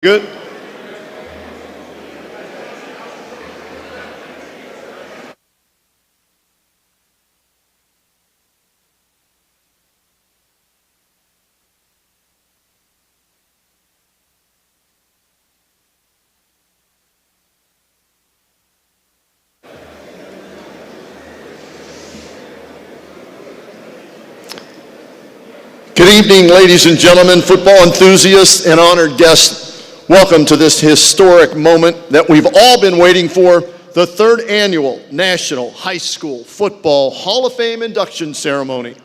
Good. Good evening, ladies and gentlemen, football enthusiasts and honored guests. Welcome to this historic moment that we've all been waiting for, the third annual National High School Football Hall of Fame Induction Ceremony.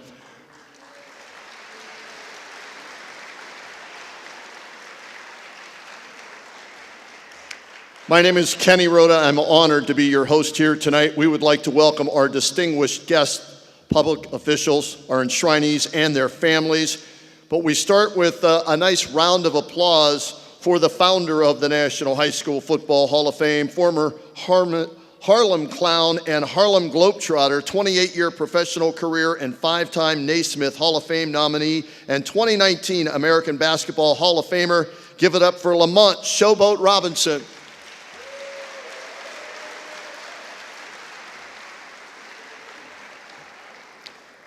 My name is Kenny Rhoda. I'm honored to be your host here tonight. We would like to welcome our distinguished guests, public officials, our enshrinees, and their families. But we start with a nice round of applause for the founder of the National High School Football Hall of Fame, former Harlem Clown and Harlem Globetrotter, 28-year professional career and 5-time Naismith Hall of Fame nominee, and 2019 American Basketball Hall of Famer. Give it up for Lamont Showboat Robinson.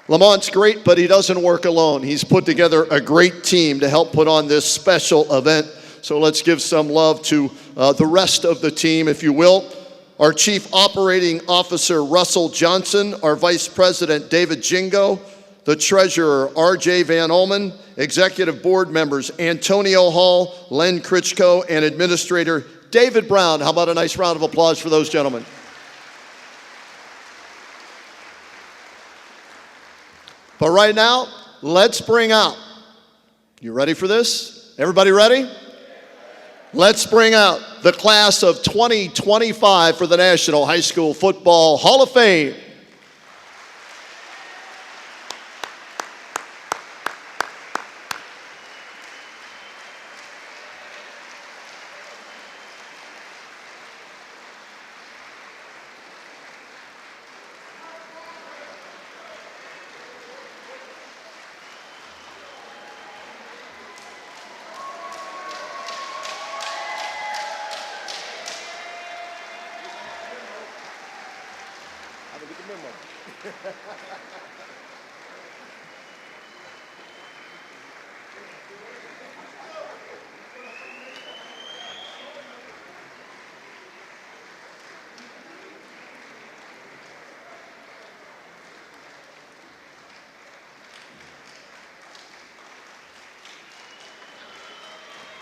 Lamont's great, but he doesn't work alone. He's put together a great team to help put on this special event. So let's give some love to the rest of the team, if you will. Our Chief Operating Officer, Russell Johnson, our Vice President, David Jingo, the Treasurer, R.J. Van Ullman, Executive Board members, Antonio Hall, Len Critchko, and Administrator David Brown. How about a nice round of applause for those gentlemen? But right now, let's bring out, you ready for this? Everybody ready? Let's bring out the class of 2025 for the National High School Football Hall of Fame.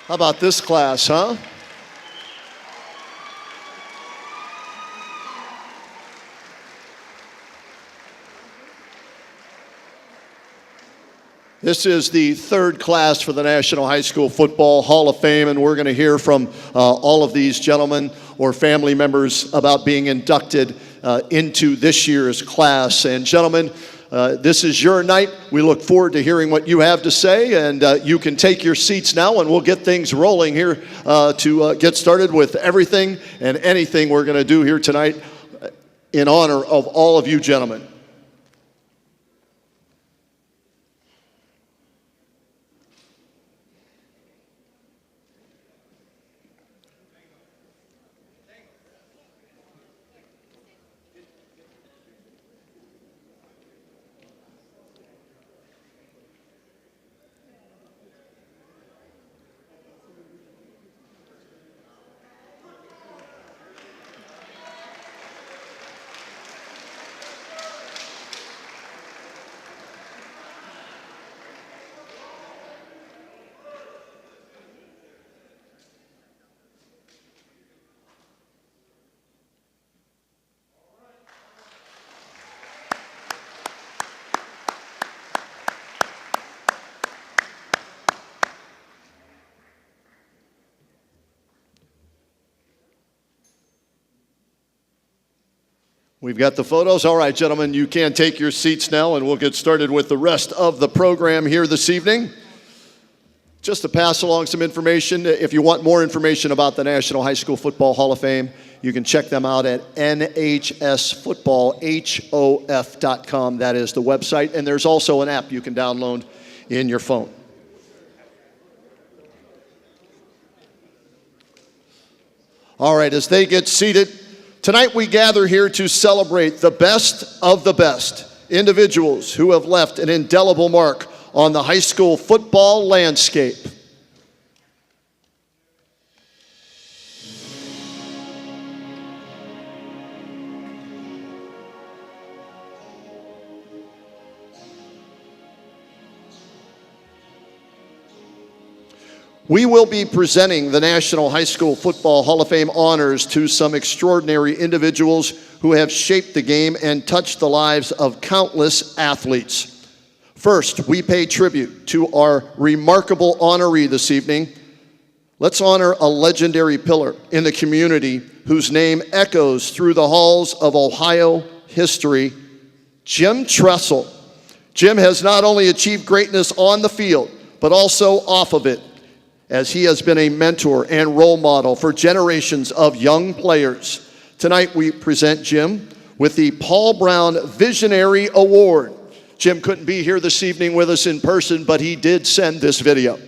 How about this class, huh? This is the third class for the National High School Football Hall of Fame, and we're going to hear from all of these gentlemen or family members about being inducted into this year's class. And gentlemen, this is your night. We look forward to hearing what you have to say, and you can take your seats now, and we'll get things rolling here to get started with everything and anything we're going to do here tonight in honor of all of you gentlemen. We've got the photos. All right, gentlemen, you can take your seats now, and we'll get started with the rest of the program here this evening. Just to pass along some information, if you want more information about the National High School Football Hall of Fame, you can check them out at nhsfootballhof.com. That is the website, and there's also an app you can download in your phone. All right, as they get seated, tonight we gather here to celebrate the best of the best individuals who have left an indelible mark on the high school football landscape. We will be presenting the National High School Football Hall of Fame honors to some extraordinary individuals who have shaped the game and touched the lives of countless athletes. First, we pay tribute to our remarkable honoree this evening. Let's honor a legendary pillar in the community whose name echoes through the halls of Ohio history, Jim Tressel. Jim has not only achieved greatness on the field, but also off of it, as he has been a mentor and role model for generations of young players. Tonight we present Jim with the Paul Brown Visionary Award. Jim couldn't be here this evening with us in person, but he did send this video.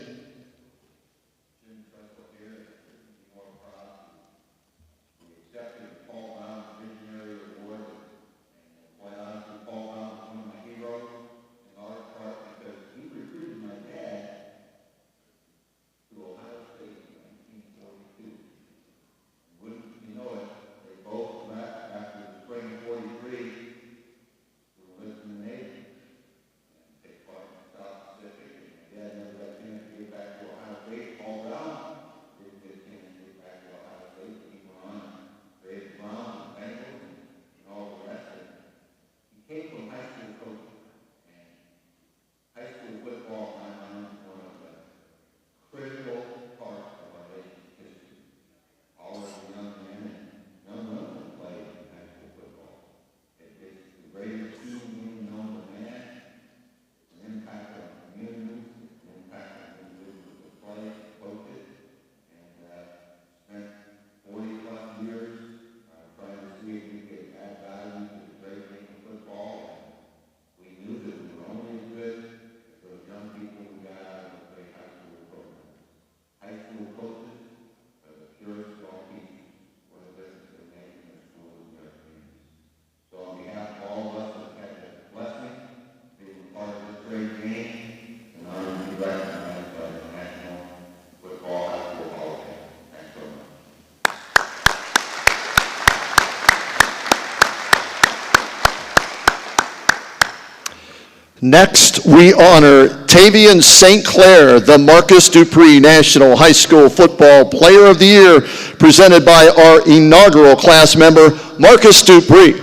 Next, we honor Tavian St. Clair, the Marcus Dupree National High School Football Player of the Year, presented by our inaugural class member, Marcus Dupree.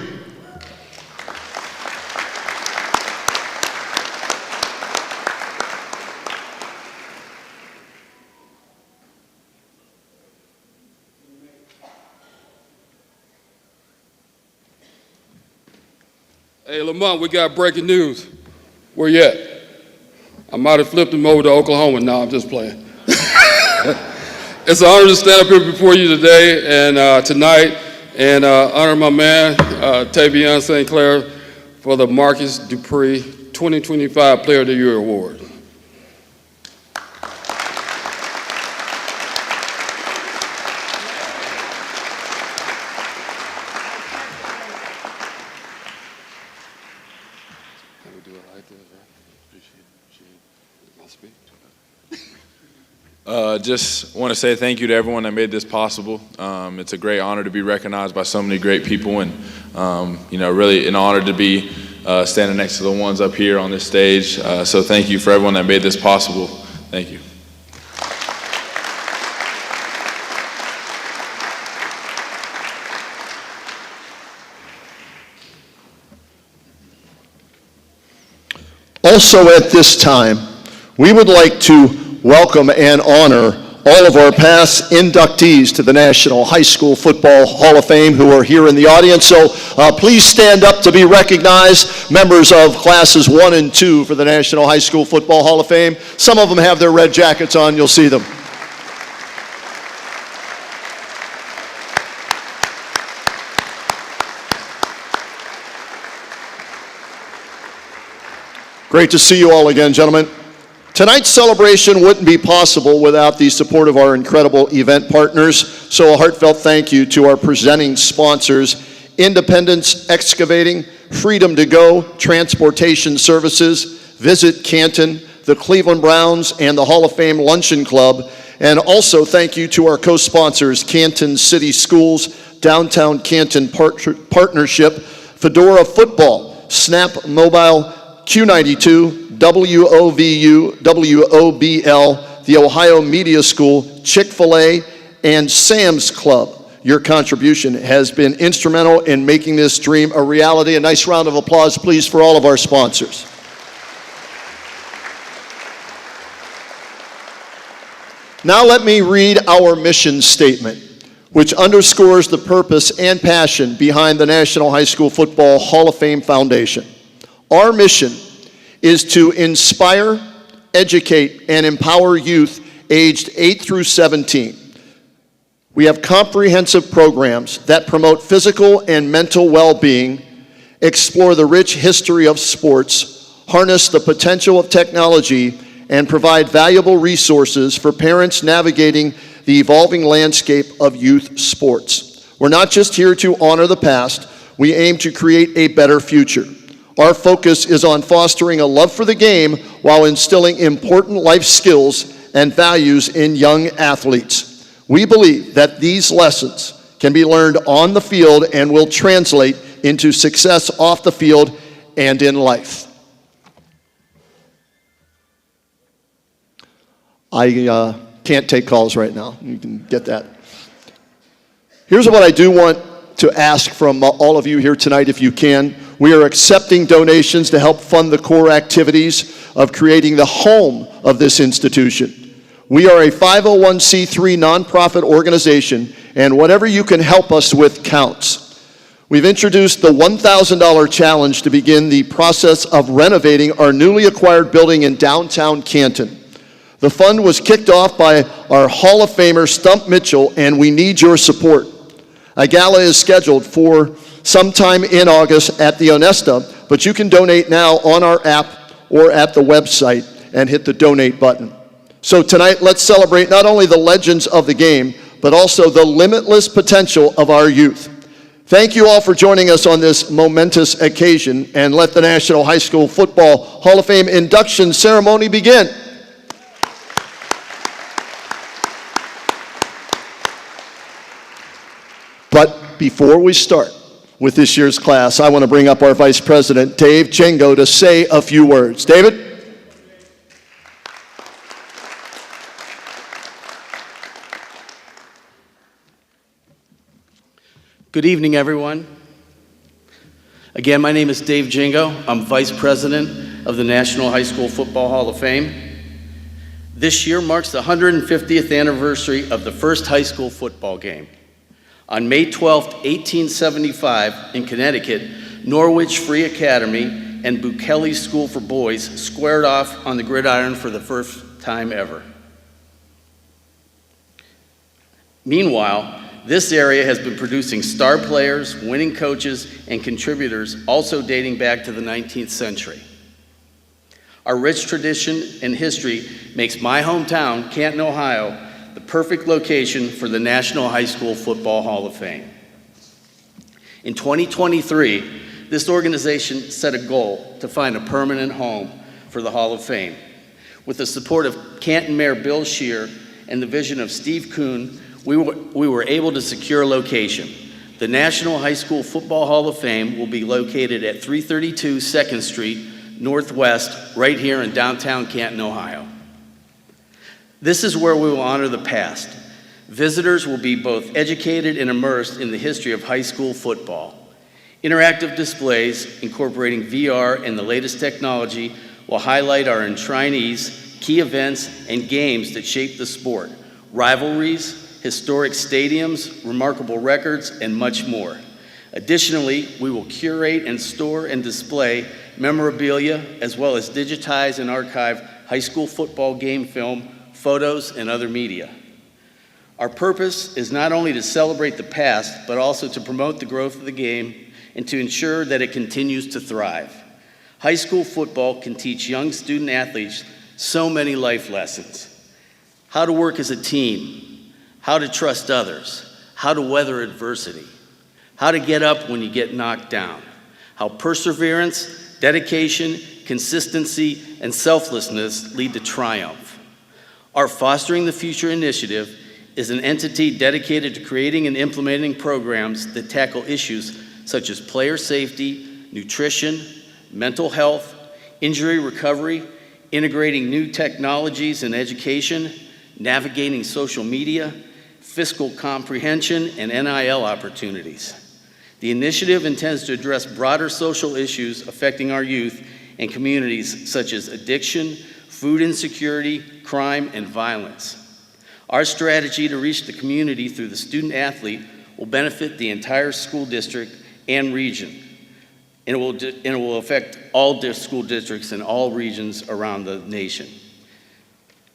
Hey, Lamont, we got breaking news. Where you at? I might have flipped him over to Oklahoma. No, I'm just playing. It's an honor to stand up here before you today and tonight and honor my man, Tavian St. Clair, for the Marcus Dupree 2025 Player of the Year Award. Just want to say thank you to everyone that made this possible. It's a great honor to be recognized by so many great people, and really an honor to be standing next to the ones up here on this stage. So thank you for everyone that made this possible. Thank you. Also at this time, we would like to welcome and honor all of our past inductees to the National High School Football Hall of Fame who are here in the audience. So please stand up to be recognized, members of classes 1 and 2 for the National High School Football Hall of Fame. Some of them have their red jackets on. You'll see them. Great to see you all again, gentlemen. Tonight's celebration wouldn't be possible without the support of our incredible event partners, so a heartfelt thank you to our presenting sponsors, Independence Excavating, Freedom to Go, Transportation Services, Visit Canton, the Cleveland Browns, and the Hall of Fame Luncheon Club. And also thank you to our co-sponsors, Canton City Schools, Downtown Canton Partnership, Fedora Football, Snap Mobile, Q92, WOVU, WOBL, the Ohio Media School, Chick-fil-A, and Sam's Club. Your contribution has been instrumental in making this dream a reality. A nice round of applause, please, for all of our sponsors. Now let me read our mission statement, which underscores the purpose and passion behind the National High School Football Hall of Fame Foundation. Our mission is to inspire, educate, and empower youth aged 8 through 17. We have comprehensive programs that promote physical and mental well-being, explore the rich history of sports, harness the potential of technology, and provide valuable resources for parents navigating the evolving landscape of youth sports. We're not just here to honor the past, we aim to create a better future. Our focus is on fostering a love for the game while instilling important life skills and values in young athletes. We believe that these lessons can be learned on the field and will translate into success off the field and in life. I can't take calls right now. You can get that. Here's what I do want to ask from all of you here tonight, if you can. We are accepting donations to help fund the core activities of creating the home of this institution. We are a 501c3 nonprofit organization, and whatever you can help us with counts. We've introduced the $1,000 challenge to begin the process of renovating our newly acquired building in downtown Canton. The fund was kicked off by our Hall of Famer, Stump Mitchell, and we need your support. A gala is scheduled for sometime in August at the Onesta, but you can donate now on our app or at the website and hit the donate button. So tonight, let's celebrate not only the legends of the game, but also the limitless potential of our youth. Thank you all for joining us on this momentous occasion, and let the National High School Football Hall of Fame Induction Ceremony begin. But before we start with this year's class, I want to bring up our Vice President, Dave Jengo, to say a few words. David? Good evening, everyone. Again, my name is Dave Jingo. I'm Vice President of the National High School Football Hall of Fame. This year marks the 150th anniversary of the first high school football game. On May 12, 1875, in Connecticut, Norwich Free Academy and Bukele School for Boys squared off on the gridiron for the first time ever. Meanwhile, this area has been producing star players, winning coaches, and contributors, also dating back to the 19th century. Our rich tradition and history makes my hometown, Canton, Ohio, the perfect location for the National High School Football Hall of Fame. In 2023, this organization set a goal to find a permanent home for the Hall of Fame. With the support of Canton Mayor Bill Scheer and the vision of Steve Kuhn, we were able to secure a location. The National High School Football Hall of Fame will be located at 332 2nd Street Northwest, right here in downtown Canton, Ohio. This is where we will honor the past. Visitors will be both educated and immersed in the history of high school football. Interactive displays incorporating VR and the latest technology will highlight our enshrinees, key events, and games that shape the sport, rivalries, historic stadiums, remarkable records, and much more. Additionally, we will curate and store and display memorabilia, as well as digitize and archive high school football game film, photos, and other media. Our purpose is not only to celebrate the past, but also to promote the growth of the game and to ensure that it continues to thrive. High school football can teach young student athletes So many life lessons. How to work as a team, how to trust others, how to weather adversity, how to get up when you get knocked down, how perseverance, dedication, consistency, and selflessness lead to triumph. Our Fostering the Future initiative is an entity dedicated to creating and implementing programs that tackle issues such as player safety, nutrition, mental health, injury recovery, integrating new technologies in education, navigating social media, fiscal comprehension, and NIL opportunities. The initiative intends to address broader social issues affecting our youth and communities such as addiction, food insecurity, crime, and violence. Our strategy to reach the community through the student athlete will benefit the entire school district and region, and it will affect all school districts in all regions around the nation.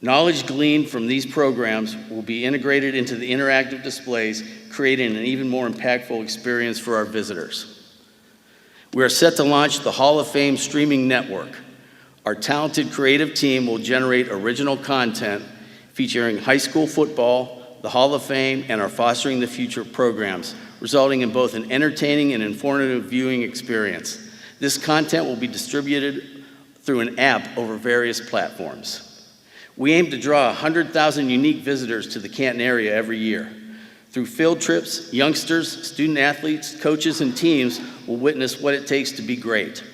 Knowledge gleaned from these programs will be integrated into the interactive displays, creating an even more impactful experience for our visitors. We are set to launch the Hall of Fame streaming network. Our talented creative team will generate original content featuring high school football, the Hall of Fame, and our Fostering the Future programs, resulting in both an entertaining and informative viewing experience. This content will be distributed through an app over various platforms. We aim to draw 100,000 unique visitors to the Canton area every year. Through field trips, youngsters, student athletes, coaches, and teams will witness what it takes to be great.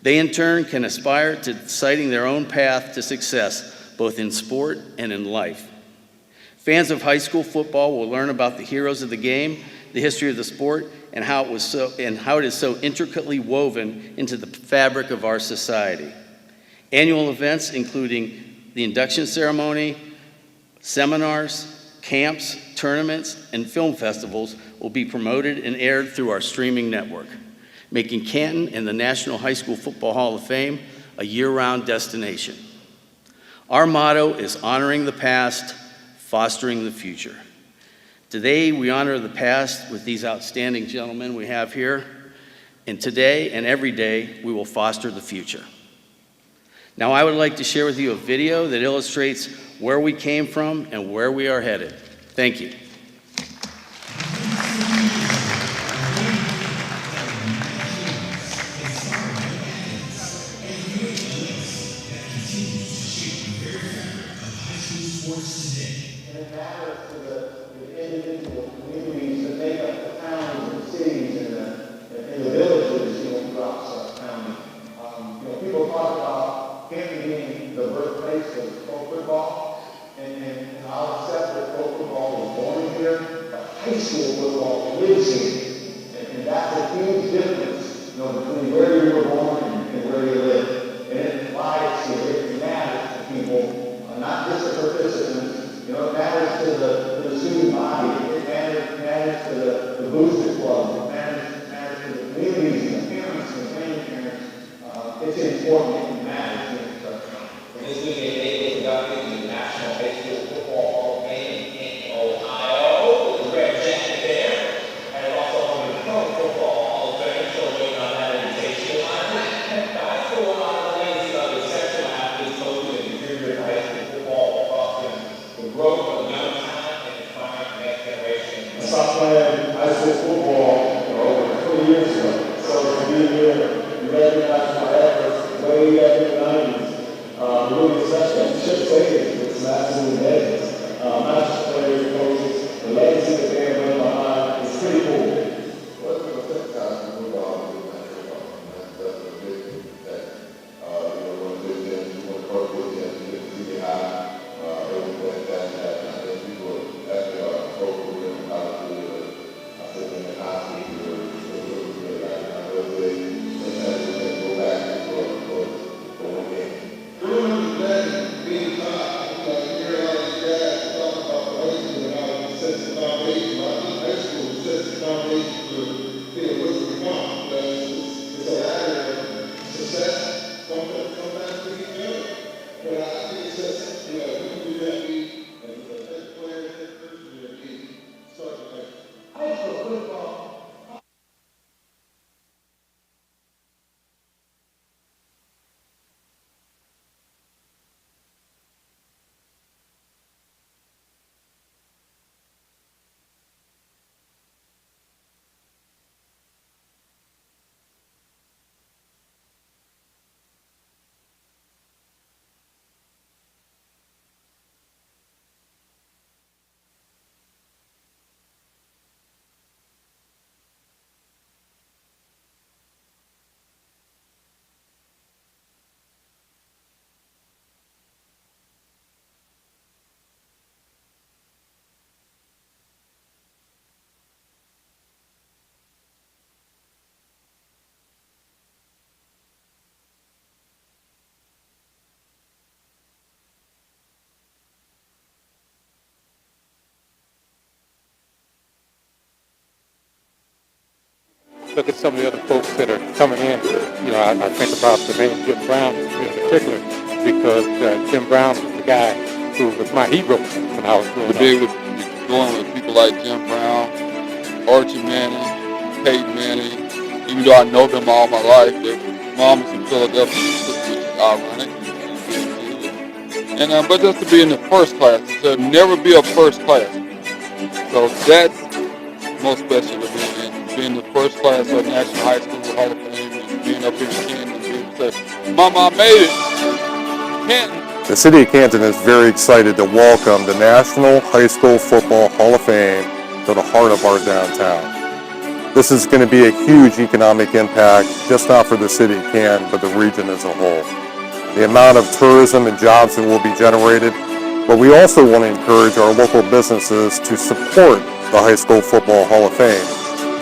They in turn can aspire to deciding their own path to success, both in sport and in life. Fans of high school football will learn about the heroes of the game, the history of the sport, and how it is so intricately woven into the fabric of our society. Annual events including the Induction Ceremony, seminars, camps, tournaments, and film festivals will be promoted and aired through our streaming network, making Canton and the National High School Football Hall of Fame a year-round destination. Our motto is honoring the past, fostering the future. Today, we honor the past with these outstanding gentlemen we have here, and today and every day, we will foster the future. Now, I would like to share with you a video that illustrates where we came from and where we are headed. Thank you. High school football lives here, and that's a huge difference, between where you were born and where you live. And it applies here. It matters to people, not just the participants. It matters to the student body. It matters to the booster club. It matters to the communities and the parents and the grandparents. It's important. It matters. This weekend, they conducted the National High School Football Hall of Fame in Ohio. Represented there, and also on the Pro Football Hall of Fame, so waiting on that invitation. I still want to raise the exceptional athletes, coaches, and contributors to high school football, fostering the growth of young talent and inspiring the next generation. I stopped playing high school football over 20 years ago. So to be here, you recognize my efforts way back in the 90s. Really such should say it's absolutely amazing. Not just players and coaches, the legacy that they have left behind is pretty cool. That's a big thing that, when you want to work with them, you get to see how everything that I think people actually are focused on how to do it. I think in the look at some of the other folks that are coming in. You know, I think about the name Jim Brown in particular because Jim Brown was the guy who was my hero when I was growing up. To be able to be going with people like Jim Brown, Archie Manning, Peyton Manning, even though I know them all my life, their mom was in Philadelphia, which is ironic. And but just to be in the first class, to never be a first class. So that's most special to me. And being the first class of National High School Hall of Fame and being up here in Canton and being able to say, Mama, I made it. Canton. The City of Canton is very excited to welcome the National High School Football Hall of Fame to the heart of our downtown. This is going to be a huge economic impact, just not for the city of Canton, but the region as a whole. The amount of tourism and jobs that will be generated, but we also want to encourage our local businesses to support the High School Football Hall of Fame,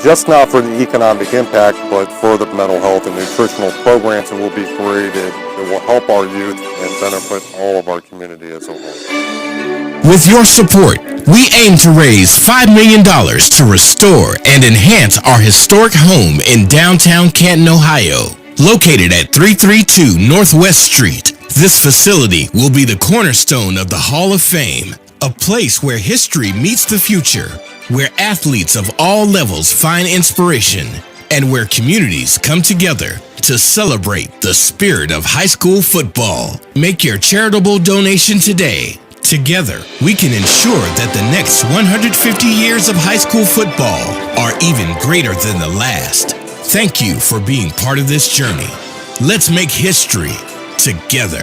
just not for the economic impact, but for the mental health and nutritional programs that will be created that will help our youth and benefit all of our community as a whole. With your support, we aim to raise $5 million to restore and enhance our historic home in downtown Canton, Ohio. Located at 332 Northwest Street, this facility will be the cornerstone of the Hall of Fame, a place where history meets the future, where athletes of all levels find inspiration, and where communities come together to celebrate the spirit of high school football. Make your charitable donation today. Together, we can ensure that the next 150 years of high school football are even greater than the last. Thank you for being part of this journey. Let's make history together.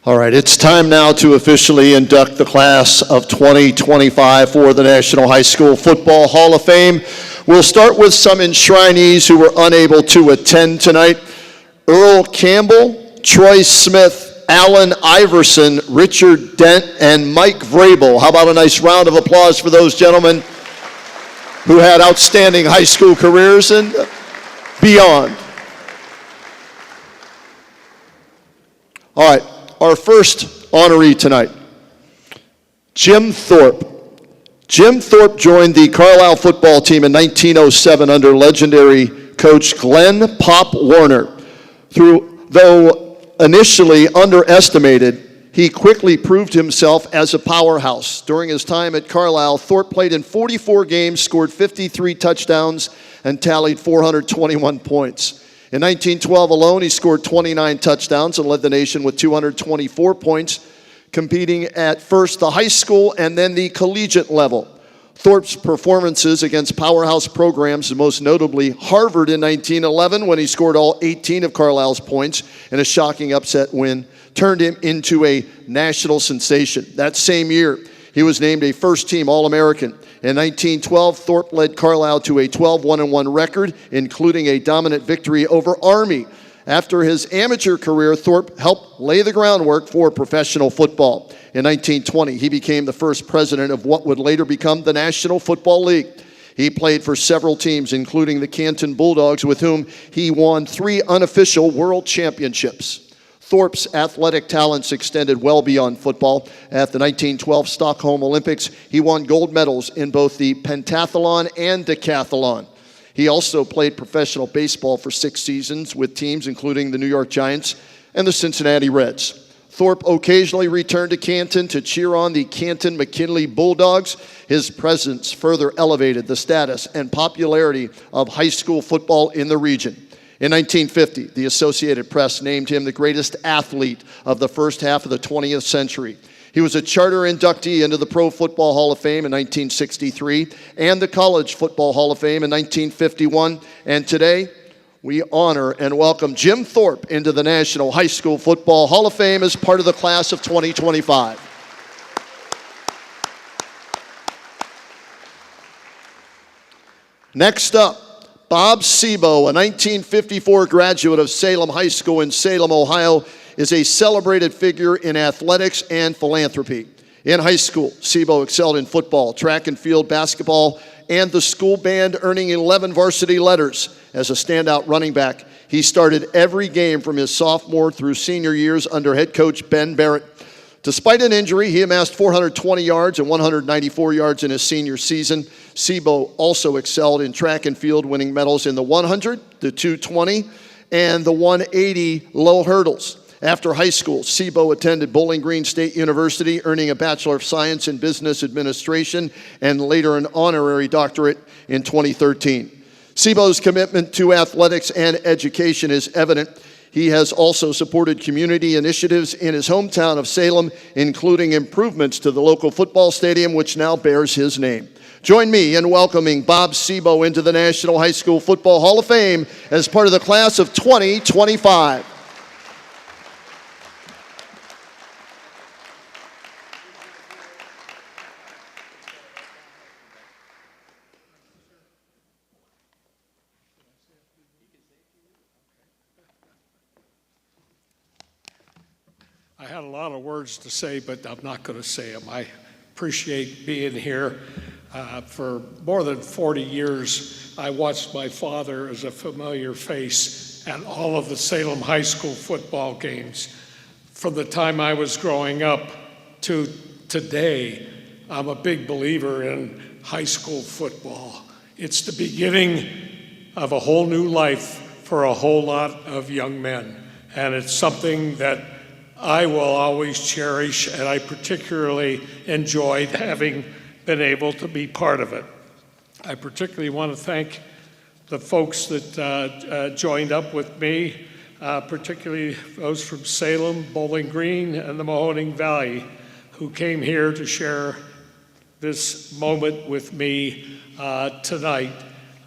All right, it's time now to officially induct the class of 2025 for the National High School Football Hall of Fame. We'll start with some enshrinees who were unable to attend tonight. Earl Campbell, Troy Smith, Alan Iverson, Richard Dent, and Mike Vrabel. How about a nice round of applause for those gentlemen who had outstanding high school careers and beyond. All right, our first honoree tonight, Jim Thorpe. Jim Thorpe joined the Carlisle football team in 1907 under legendary coach Glenn Pop Warner. Though initially underestimated, he quickly proved himself as a powerhouse. During his time at Carlisle, Thorpe played in 44 games, scored 53 touchdowns, and tallied 421 points. In 1912 alone, he scored 29 touchdowns and led the nation with 224 points, competing at first the high school and then the collegiate level. Thorpe's performances against powerhouse programs, most notably Harvard in 1911 when he scored all 18 of Carlisle's points in a shocking upset win, turned him into a national sensation. That same year, he was named a first-team All-American. In 1912, Thorpe led Carlisle to a 12-1-1 record, including a dominant victory over Army. After his amateur career, Thorpe helped lay the groundwork for professional football. In 1920, he became the first president of what would later become the National Football League. He played for several teams, including the Canton Bulldogs, with whom he won 3 unofficial world championships. Thorpe's athletic talents extended well beyond football. At the 1912 Stockholm Olympics, he won gold medals in both the pentathlon and decathlon. He also played professional baseball for 6 seasons with teams including the New York Giants and the Cincinnati Reds. Thorpe occasionally returned to Canton to cheer on the Canton-McKinley Bulldogs. His presence further elevated the status and popularity of high school football in the region. In 1950, the Associated Press named him the greatest athlete of the first half of the 20th century. He was a charter inductee into the Pro Football Hall of Fame in 1963 and the College Football Hall of Fame in 1951. And today, we honor and welcome Jim Thorpe into the National High School Football Hall of Fame as part of the class of 2025. Next up, Bob Sebo, a 1954 graduate of Salem High School in Salem, Ohio, is a celebrated figure in athletics and philanthropy. In high school, Sebo excelled in football, track and field, basketball, and the school band, earning 11 varsity letters. As a standout running back, he started every game from his sophomore through senior years under head coach Ben Barrett. Despite an injury, he amassed 420 yards and 194 yards in his senior season. Sebo also excelled in track and field, winning medals in the 100, the 220, and the 180 low hurdles. After high school, Sebo attended Bowling Green State University, earning a Bachelor of Science in Business Administration and later an honorary doctorate in 2013. Sebo's commitment to athletics and education is evident. He has also supported community initiatives in his hometown of Salem, including improvements to the local football stadium, which now bears his name. Join me in welcoming Bob Sebo into the National High School Football Hall of Fame as part of the class of 2025. I had a lot of words to say, but I'm not going to say them. I appreciate being here. For more than 40 years, I watched my father as a familiar face at all of the Salem High School football games. From the time I was growing up to today, I'm a big believer in high school football. It's the beginning of a whole new life for a whole lot of young men, and it's something that I will always cherish, and I particularly enjoyed having been able to be part of it. I particularly want to thank the folks that joined up with me, particularly those from Salem, Bowling Green, and the Mahoning Valley, who came here to share this moment with me tonight.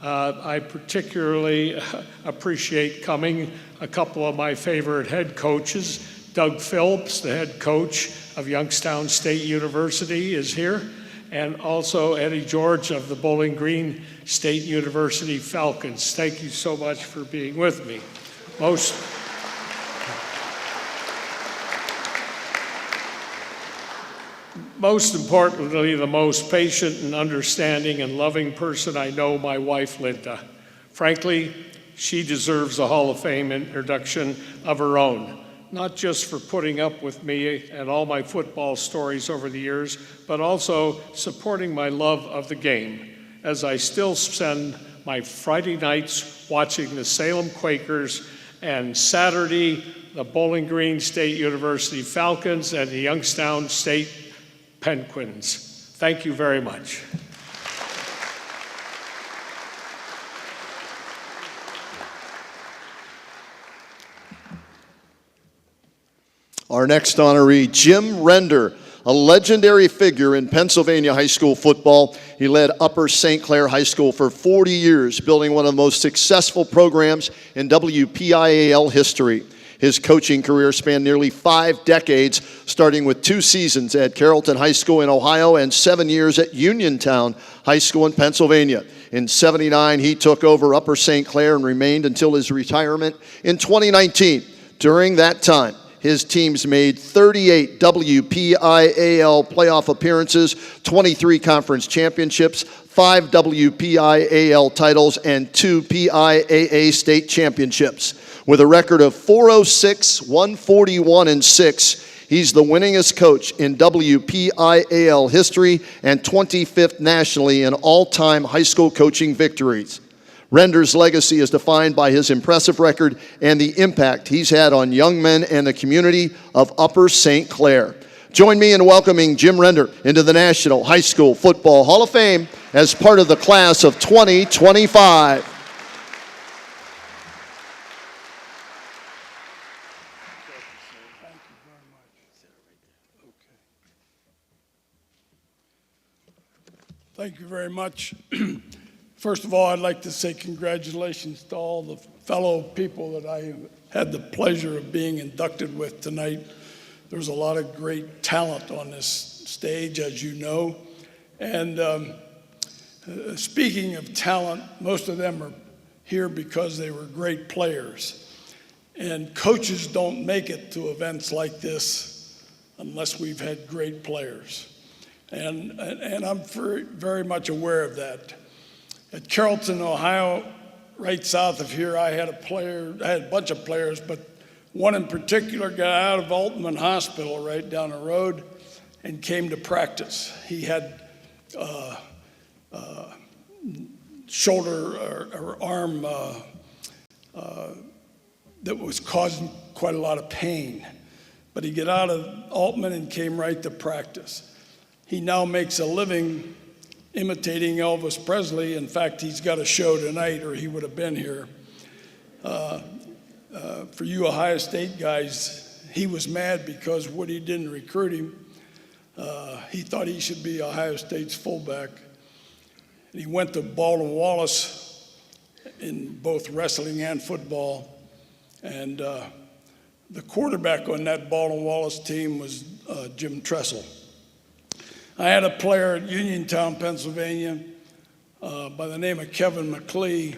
I particularly appreciate coming a couple of my favorite head coaches. Doug Phillips, the head coach of Youngstown State University, is here, and also Eddie George of the Bowling Green State University Falcons. Thank you so much for being with me. Most importantly, the most patient and understanding and loving person I know, my wife, Linda. Frankly, she deserves a Hall of Fame introduction of her own. Not just for putting up with me and all my football stories over the years, but also supporting my love of the game, as I still spend my Friday nights watching the Salem Quakers and Saturday, the Bowling Green State University Falcons and the Youngstown State Penguins. Thank you very much. Our next honoree, Jim Render, a legendary figure in Pennsylvania high school football. He led Upper St. Clair High School for 40 years, building one of the most successful programs in WPIAL history. His coaching career spanned nearly 5 decades, starting with 2 seasons at Carrollton High School in Ohio and 7 years at Uniontown High School in Pennsylvania. In '79, he took over Upper St. Clair and remained until his retirement in 2019. During that time, his teams made 38 WPIAL playoff appearances, 23 conference championships, 5 WPIAL titles, and 2 PIAA state championships. With a record of 406, 141, and 6, he's the winningest coach in WPIAL history and 25th nationally in all-time high school coaching victories. Render's legacy is defined by his impressive record and the impact he's had on young men and the community of Upper St. Clair. Join me in welcoming Jim Render into the National High School Football Hall of Fame as part of the class of 2025. Thank you very much. First of all, I'd like to say congratulations to all the fellow people that I had the pleasure of being inducted with tonight. There's a lot of great talent on this stage, as you know. And speaking of talent, most of them are here because they were great players. And coaches don't make it to events like this unless we've had great players. And I'm very much aware of that. At Carrollton, Ohio, right south of here, I had a bunch of players, but One in particular got out of Altman Hospital right down the road and came to practice. He had shoulder or arm that was causing quite a lot of pain. But he got out of Altman and came right to practice. He now makes a living imitating Elvis Presley. In fact, he's got a show tonight, or he would have been here. For you Ohio State guys, he was mad because Woody didn't recruit him. He thought he should be Ohio State's fullback. And he went to Baldwin Wallace in both wrestling and football. And the quarterback on that Baldwin Wallace team was Jim Tressel. I had a player at Uniontown, Pennsylvania, by the name of Kevin McLee.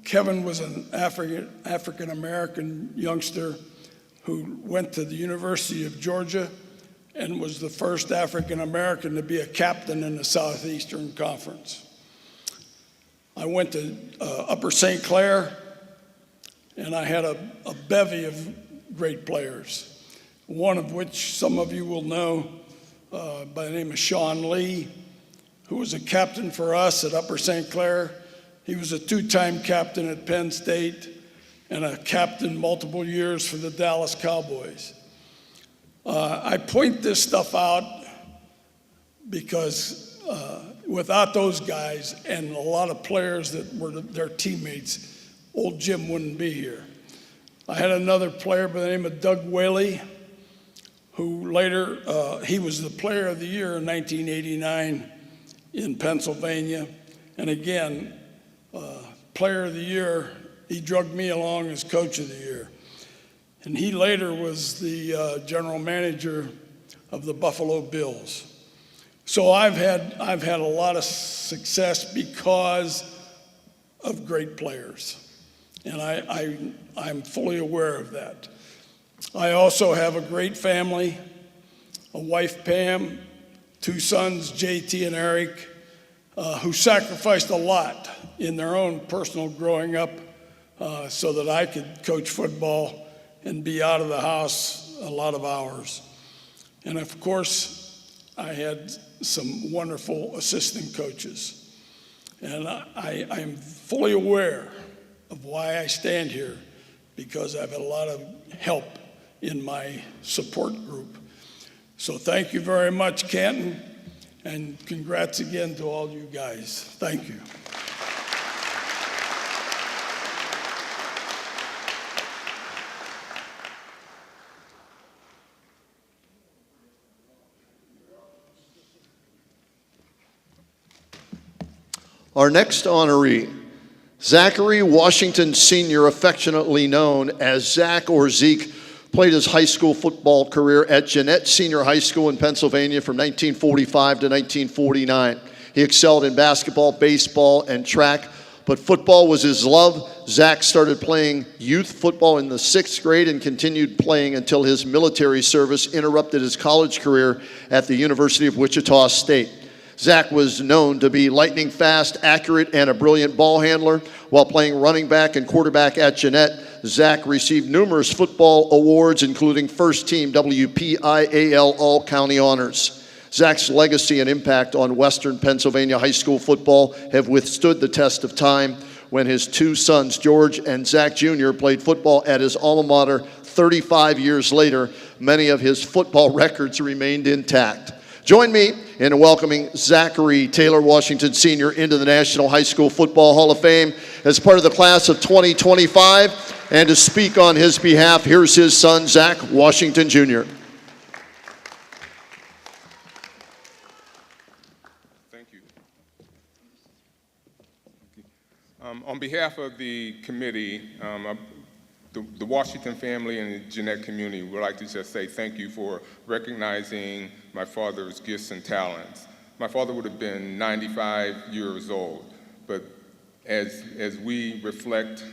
Kevin was an African-American youngster who went to the University of Georgia and was the first African-American to be a captain in the Southeastern Conference. I went to Upper St. Clair, and I had a bevy of great players, one of which some of you will know by the name of Sean Lee, who was a captain for us at Upper St. Clair. He was a two-time captain at Penn State and a captain multiple years for the Dallas Cowboys. I point this stuff out because without those guys and a lot of players that were their teammates, old Jim wouldn't be here. I had another player by the name of Doug Whaley, who later, he was the player of the year in 1989 in Pennsylvania. And again, player of the year, he drugged me along as coach of the year. And he later was the general manager of the Buffalo Bills. So I've had a lot of success because of great players. And I'm fully aware of that. I also have a great family, a wife, Pam, two sons, JT and Eric, who sacrificed a lot in their own personal growing up so that I could coach football and be out of the house a lot of hours. And of course, I had some wonderful assistant coaches. And I am fully aware of why I stand here, because I've had a lot of help in my support group. So thank you very much, Canton, and congrats again to all you guys. Thank you. Our next honoree, Zachary Washington Sr., affectionately known as Zach or Zeke, played his high school football career at Jeannette Senior High School in Pennsylvania from 1945 to 1949. He excelled in basketball, baseball, and track, but football was his love. Zach started playing youth football in the 6th grade and continued playing until his military service interrupted his college career at the University of Wichita State. Zach was known to be lightning fast, accurate, and a brilliant ball handler. While playing running back and quarterback at Jeannette, Zach received numerous football awards, including first team WPIAL All-County Honors. Zach's legacy and impact on Western Pennsylvania high school football have withstood the test of time. When his two sons, George and Zach Jr., played football at his alma mater 35 years later, many of his football records remained intact. Join me in welcoming Zachary Taylor Washington Sr. into the National High School Football Hall of Fame as part of the class of 2025. And to speak on his behalf, here's his son, Zach Washington Jr. Thank you. On behalf of the committee, the Washington family and the Jeannette community would like to just say thank you for recognizing my father's gifts and talents. My father would have been 95 years old, but as we reflect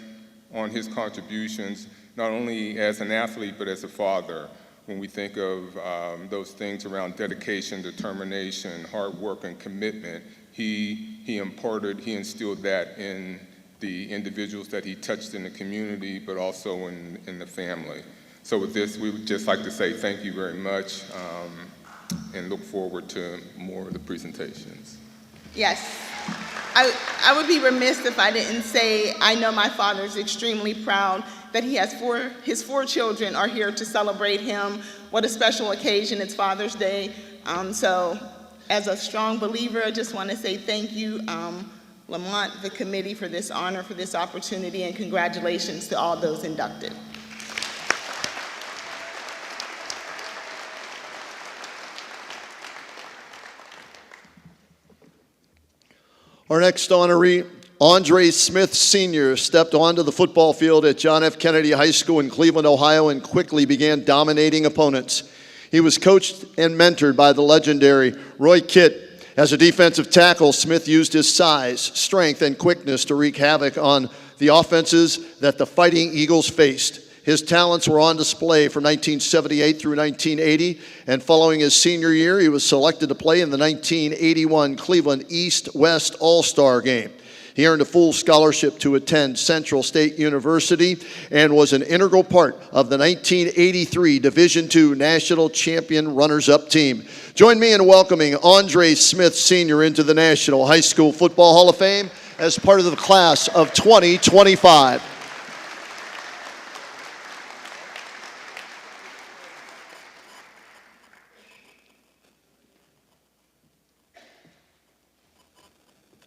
on his contributions, not only as an athlete, but as a father, when we think of those things around dedication, determination, hard work, and commitment, he instilled that in the individuals that he touched in the community, but also in the family. So with this, we would just like to say thank you very much and look forward to more of the presentations. Yes. I would be remiss if I didn't say I know my father is extremely proud that he has his four children are here to celebrate him. What a special occasion, it's Father's Day. So as a strong believer, I just want to say thank you, Lamont, the committee, for this honor, for this opportunity, and congratulations to all those inducted. Our next honoree, Andre Smith Sr., stepped onto the football field at John F. Kennedy High School in Cleveland, Ohio, and quickly began dominating opponents. He was coached and mentored by the legendary Roy Kitt. As a defensive tackle, Smith used his size, strength, and quickness to wreak havoc on the offenses that the Fighting Eagles faced. His talents were on display from 1978 through 1980, and following his senior year, he was selected to play in the 1981 Cleveland East-West All-Star Game. He earned a full scholarship to attend Central State University and was an integral part of the 1983 Division II National Champion runners-up team. Join me in welcoming Andre Smith Sr. into the National High School Football Hall of Fame as part of the class of 2025.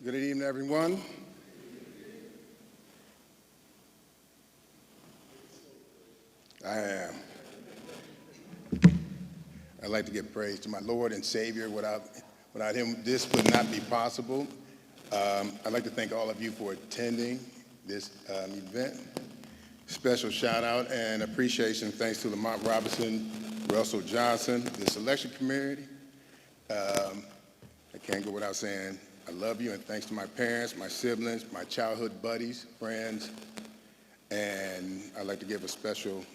Good evening, everyone. I am. I'd like to give praise to my Lord and Savior. Without him, this would not be possible. I'd like to thank all of you for attending this event. Special shout out and appreciation thanks to Lamont Robinson, Russell Johnson, the selection committee. I can't go without saying I love you, and thanks to my parents, my siblings, my childhood buddies, friends, and I'd like to give a special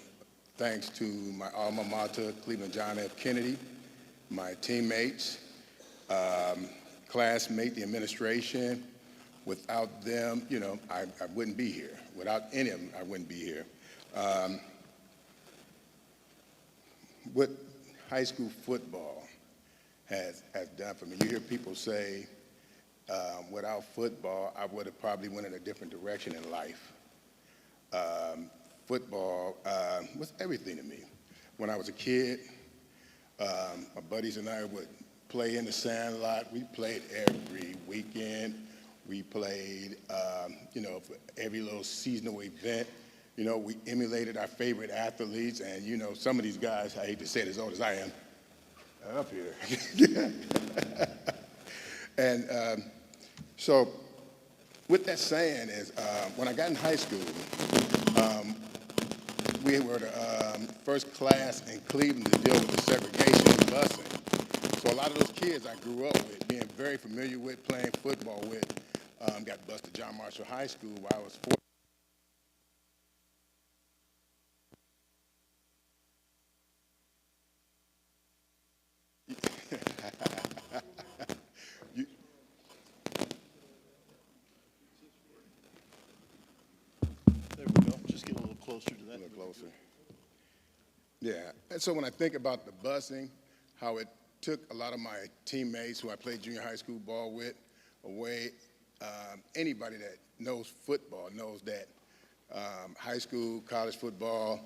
thanks to my alma mater, Cleveland John F. Kennedy, my teammates, classmate, the administration. Without them, I wouldn't be here. Without any of them, I wouldn't be here. What high school football has done for me, you hear people say, without football, I would have probably went in a different direction in life. Football was everything to me. When I was a kid, my buddies and I would play in the sand lot. We played every weekend. We played, for every little seasonal event. We emulated our favorite athletes, and some of these guys, I hate to say it as old as I am, up here. And so with that saying is, when I got in high school, we were the first class in Cleveland to deal with the segregation and busing. So a lot of those kids I grew up with, being very familiar with, playing football with, got bused to John Marshall High School while I was 4. There we go. Just get a little closer to that. A little closer. Yeah, and so when I think about the busing, how it took a lot of my teammates who I played junior high school ball with away, anybody that knows football knows that high school, college football,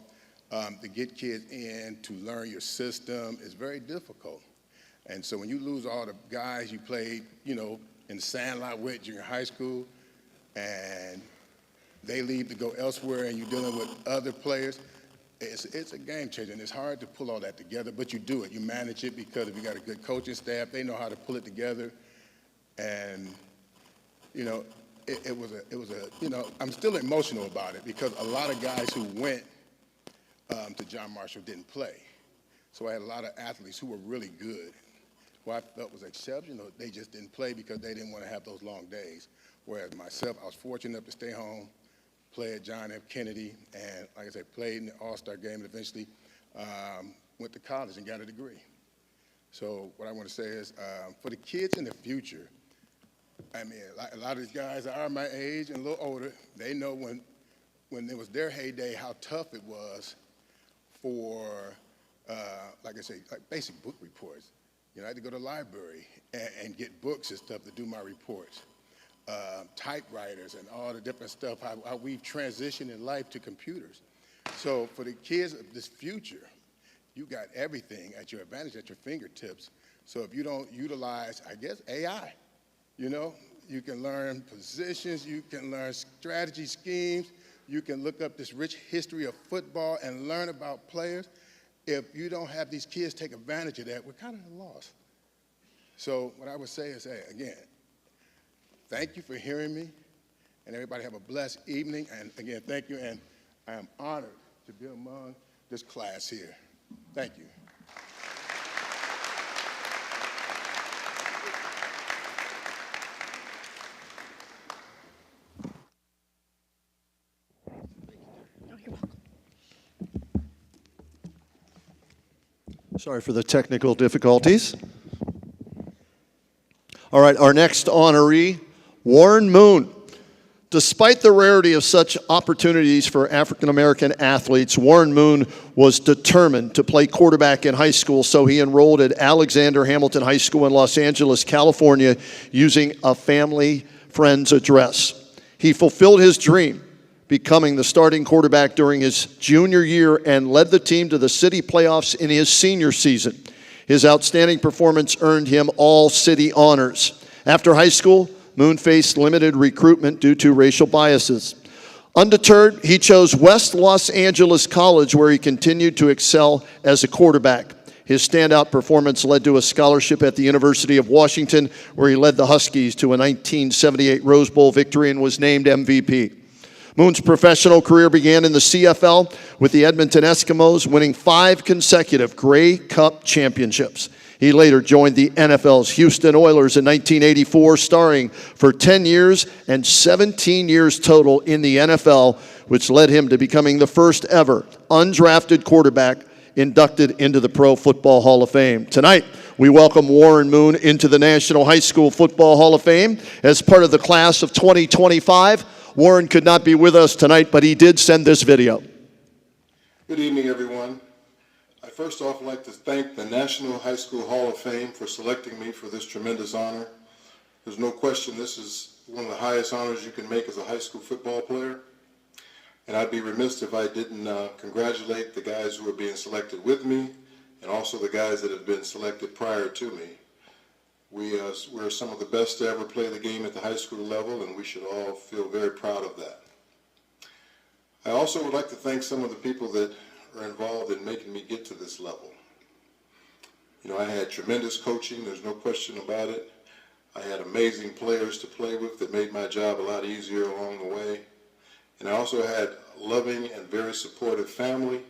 to get kids in, to learn your system is very difficult. And so when you lose all the guys you played, in the sandlot with junior high school, and they leave to go elsewhere and you're dealing with other players, it's a game changer, and it's hard to pull all that together, but you do it. You manage it because if you got a good coaching staff, they know how to pull it together. And, it was a, I'm still emotional about it because a lot of guys who went to John Marshall didn't play. So I had a lot of athletes who were really good, who I felt was exceptional. They just didn't play because they didn't want to have those long days. Whereas myself, I was fortunate enough to stay home, play at John F. Kennedy, and like I said, played in the All-Star game, and eventually went to college and got a degree. So what I want to say is, for the kids in the future, I mean, a lot of these guys are my age and a little older. They know when it was their heyday how tough it was for, like I say, like basic book reports. You know, I had to go to the library and get books and stuff to do my reports. Typewriters and all the different stuff, how we've transitioned in life to computers. So for the kids of this future, you got everything at your advantage, at your fingertips. So if you don't utilize, I guess, AI, you know, you can learn positions, you can learn strategy schemes, you can look up this rich history of football and learn about players. If you don't have these kids take advantage of that, we're kind of lost. So what I would say is, hey, again, thank you for hearing me, and everybody have a blessed evening. And again, thank you, and I am honored to be among this class here. Thank you. Sorry for the technical difficulties. All right, our next honoree, Warren Moon. Despite the rarity of such opportunities for African-American athletes, Warren Moon was determined to play quarterback in high school, so he enrolled at Alexander Hamilton High School in Los Angeles, California, using a family friend's address. He fulfilled his dream, becoming the starting quarterback during his junior year and led the team to the city playoffs in his senior season. His outstanding performance earned him all city honors. After high school, Moon faced limited recruitment due to racial biases. Undeterred, he chose West Los Angeles College, where he continued to excel as a quarterback. His standout performance led to a scholarship at the University of Washington, where he led the Huskies to a 1978 Rose Bowl victory and was named MVP. Moon's professional career began in the CFL with the Edmonton Eskimos, winning 5 consecutive Grey Cup championships. He later joined the NFL's Houston Oilers in 1984, starring for 10 years and 17 years total in the NFL, which led him to becoming the first ever undrafted quarterback inducted into the Pro Football Hall of Fame. Tonight, we welcome Warren Moon into the National High School Football Hall of Fame as part of the class of 2025. Warren could not be with us tonight, but he did send this video. Good evening, everyone. I first off would like to thank the National High School Hall of Fame for selecting me for this tremendous honor. There's no question this is one of the highest honors you can make as a high school football player. And I'd be remiss if I didn't congratulate the guys who are being selected with me and also the guys that have been selected prior to me. We're some of the best to ever play the game at the high school level, and we should all feel very proud of that. I also would like to thank some of the people that are involved in making me get to this level. You know, I had tremendous coaching, there's no question about it. I had amazing players to play with that made my job a lot easier along the way. And I also had loving and very supportive family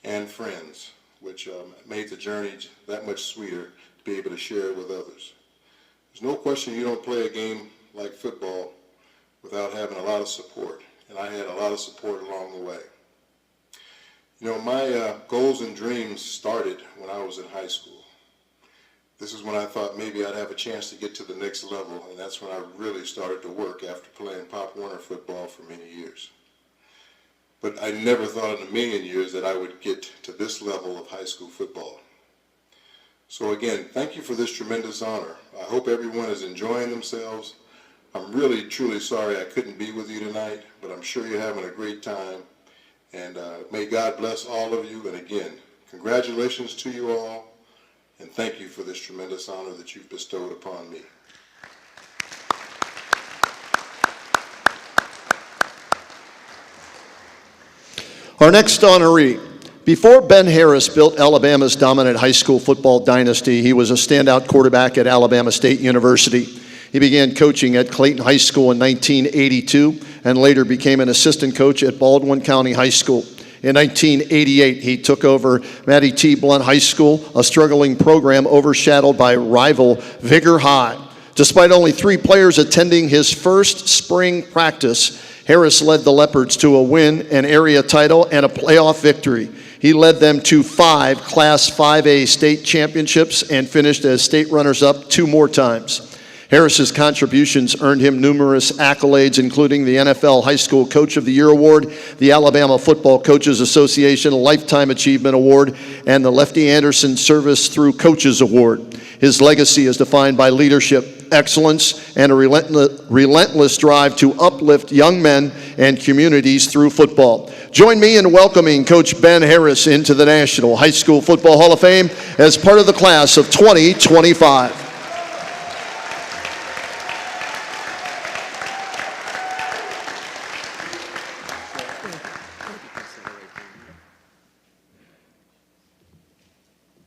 and friends, which made the journey that much sweeter to be able to share it with others. There's no question you don't play a game like football without having a lot of support, and I had a lot of support along the way. You know, my goals and dreams started when I was in high school. This is when I thought maybe I'd have a chance to get to the next level, and that's when I really started to work after playing Pop Warner football for many years. But I never thought in a million years that I would get to this level of high school football. So again, thank you for this tremendous honor. I hope everyone is enjoying themselves. I'm really, truly sorry I couldn't be with you tonight, but I'm sure you're having a great time. And may God bless all of you. And again, congratulations to you all, and thank you for this tremendous honor that you've bestowed upon me. Our next honoree. Before Ben Harris built Alabama's dominant high school football dynasty, he was a standout quarterback at Alabama State University. He began coaching at Clayton High School in 1982 and later became an assistant coach at Baldwin County High School. In 1988, he took over Mattie T. Blunt High School, a struggling program overshadowed by rival Vigor High. Despite only 3 players attending his first spring practice, Harris led the Leopards to a win, an area title, and a playoff victory. He led them to 5 Class 5A state championships and finished as state runners-up 2 more times. Harris's contributions earned him numerous accolades, including the NFL High School Coach of the Year Award, the Alabama Football Coaches Association Lifetime Achievement Award, and the Lefty Anderson Service Through Coaches Award. His legacy is defined by leadership, excellence, and a relentless drive to uplift young men and communities through football. Join me in welcoming Coach Ben Harris into the National High School Football Hall of Fame as part of the class of 2025.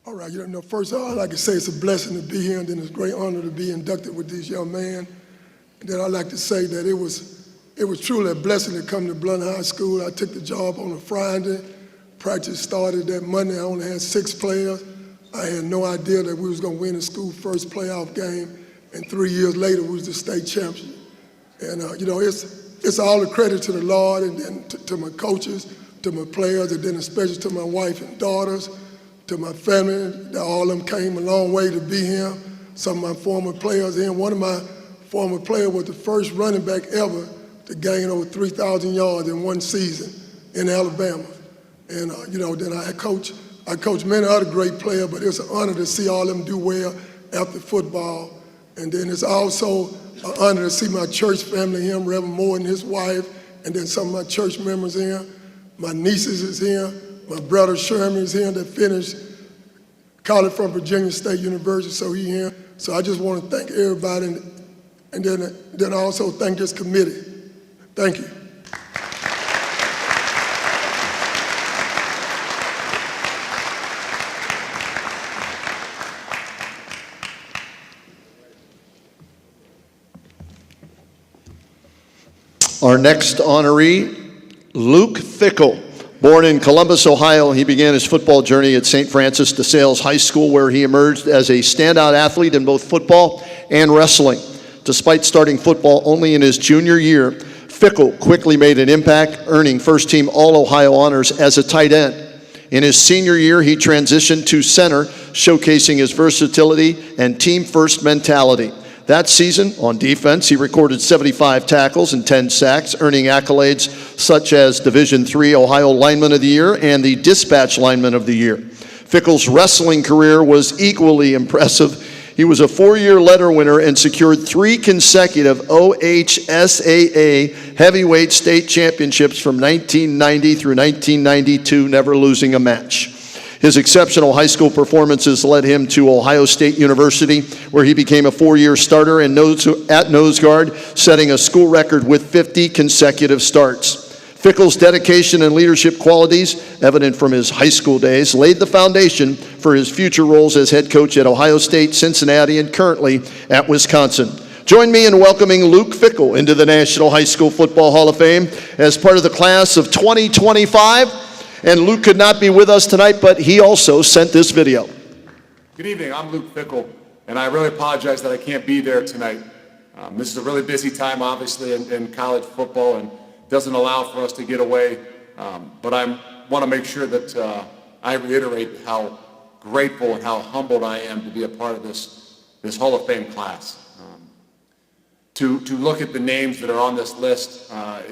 All right, first of all, I'd like to say it's a blessing to be here, and then it's a great honor to be inducted with these young men. And then I'd like to say that it was truly a blessing to come to Blount High School. I took the job on a Friday. Practice started that Monday. I only had 6 players. I had no idea that we was going to win the school first playoff game, and 3 years later, we was the state champion. And, it's all the credit to the Lord, and then to my coaches, to my players, and then especially to my wife and daughters, to my family. All of them came a long way to be here. Some of my former players here. One of my former players was the first running back ever to gain over 3,000 yards in one season in Alabama. And, then I coached many other great players, but it's an honor to see all of them do well after football. And then it's also an honor to see my church family here, Reverend Moore and his wife, and then some of my church members here. My nieces is here. My brother Sherman is here that finished college from Virginia State University, so he's here. So I just want to thank everybody, and then I also thank this committee. Thank you. Our next honoree, Luke Fickle. Born in Columbus, Ohio, he began his football journey at St. Francis de Sales High School, where he emerged as a standout athlete in both football and wrestling. Despite starting football only in his junior year, Fickle quickly made an impact, earning first-team All-Ohio honors as a tight end. In his senior year, he transitioned to center, showcasing his versatility and team-first mentality. That season, on defense, he recorded 75 tackles and 10 sacks, earning accolades such as Division III Ohio Lineman of the Year and the Dispatch Lineman of the Year. Fickle's wrestling career was equally impressive. He was a 4-year letter winner and secured 3 consecutive OHSAA heavyweight state championships from 1990 through 1992, never losing a match. His exceptional high school performances led him to Ohio State University, where he became a 4-year starter at nose guard, setting a school record with 50 consecutive starts. Fickle's dedication and leadership qualities, evident from his high school days, laid the foundation for his future roles as head coach at Ohio State, Cincinnati, and currently at Wisconsin. Join me in welcoming Luke Fickle into the National High School Football Hall of Fame as part of the class of 2025. And Luke could not be with us tonight, but he also sent this video. Good evening, I'm Luke Fickle, and I really apologize that I can't be there tonight. This is a really busy time, obviously, in college football, and doesn't allow for us to get away. But I want to make sure that I reiterate how grateful and how humbled I am to be a part of this Hall of Fame class. To look at the names that are on this list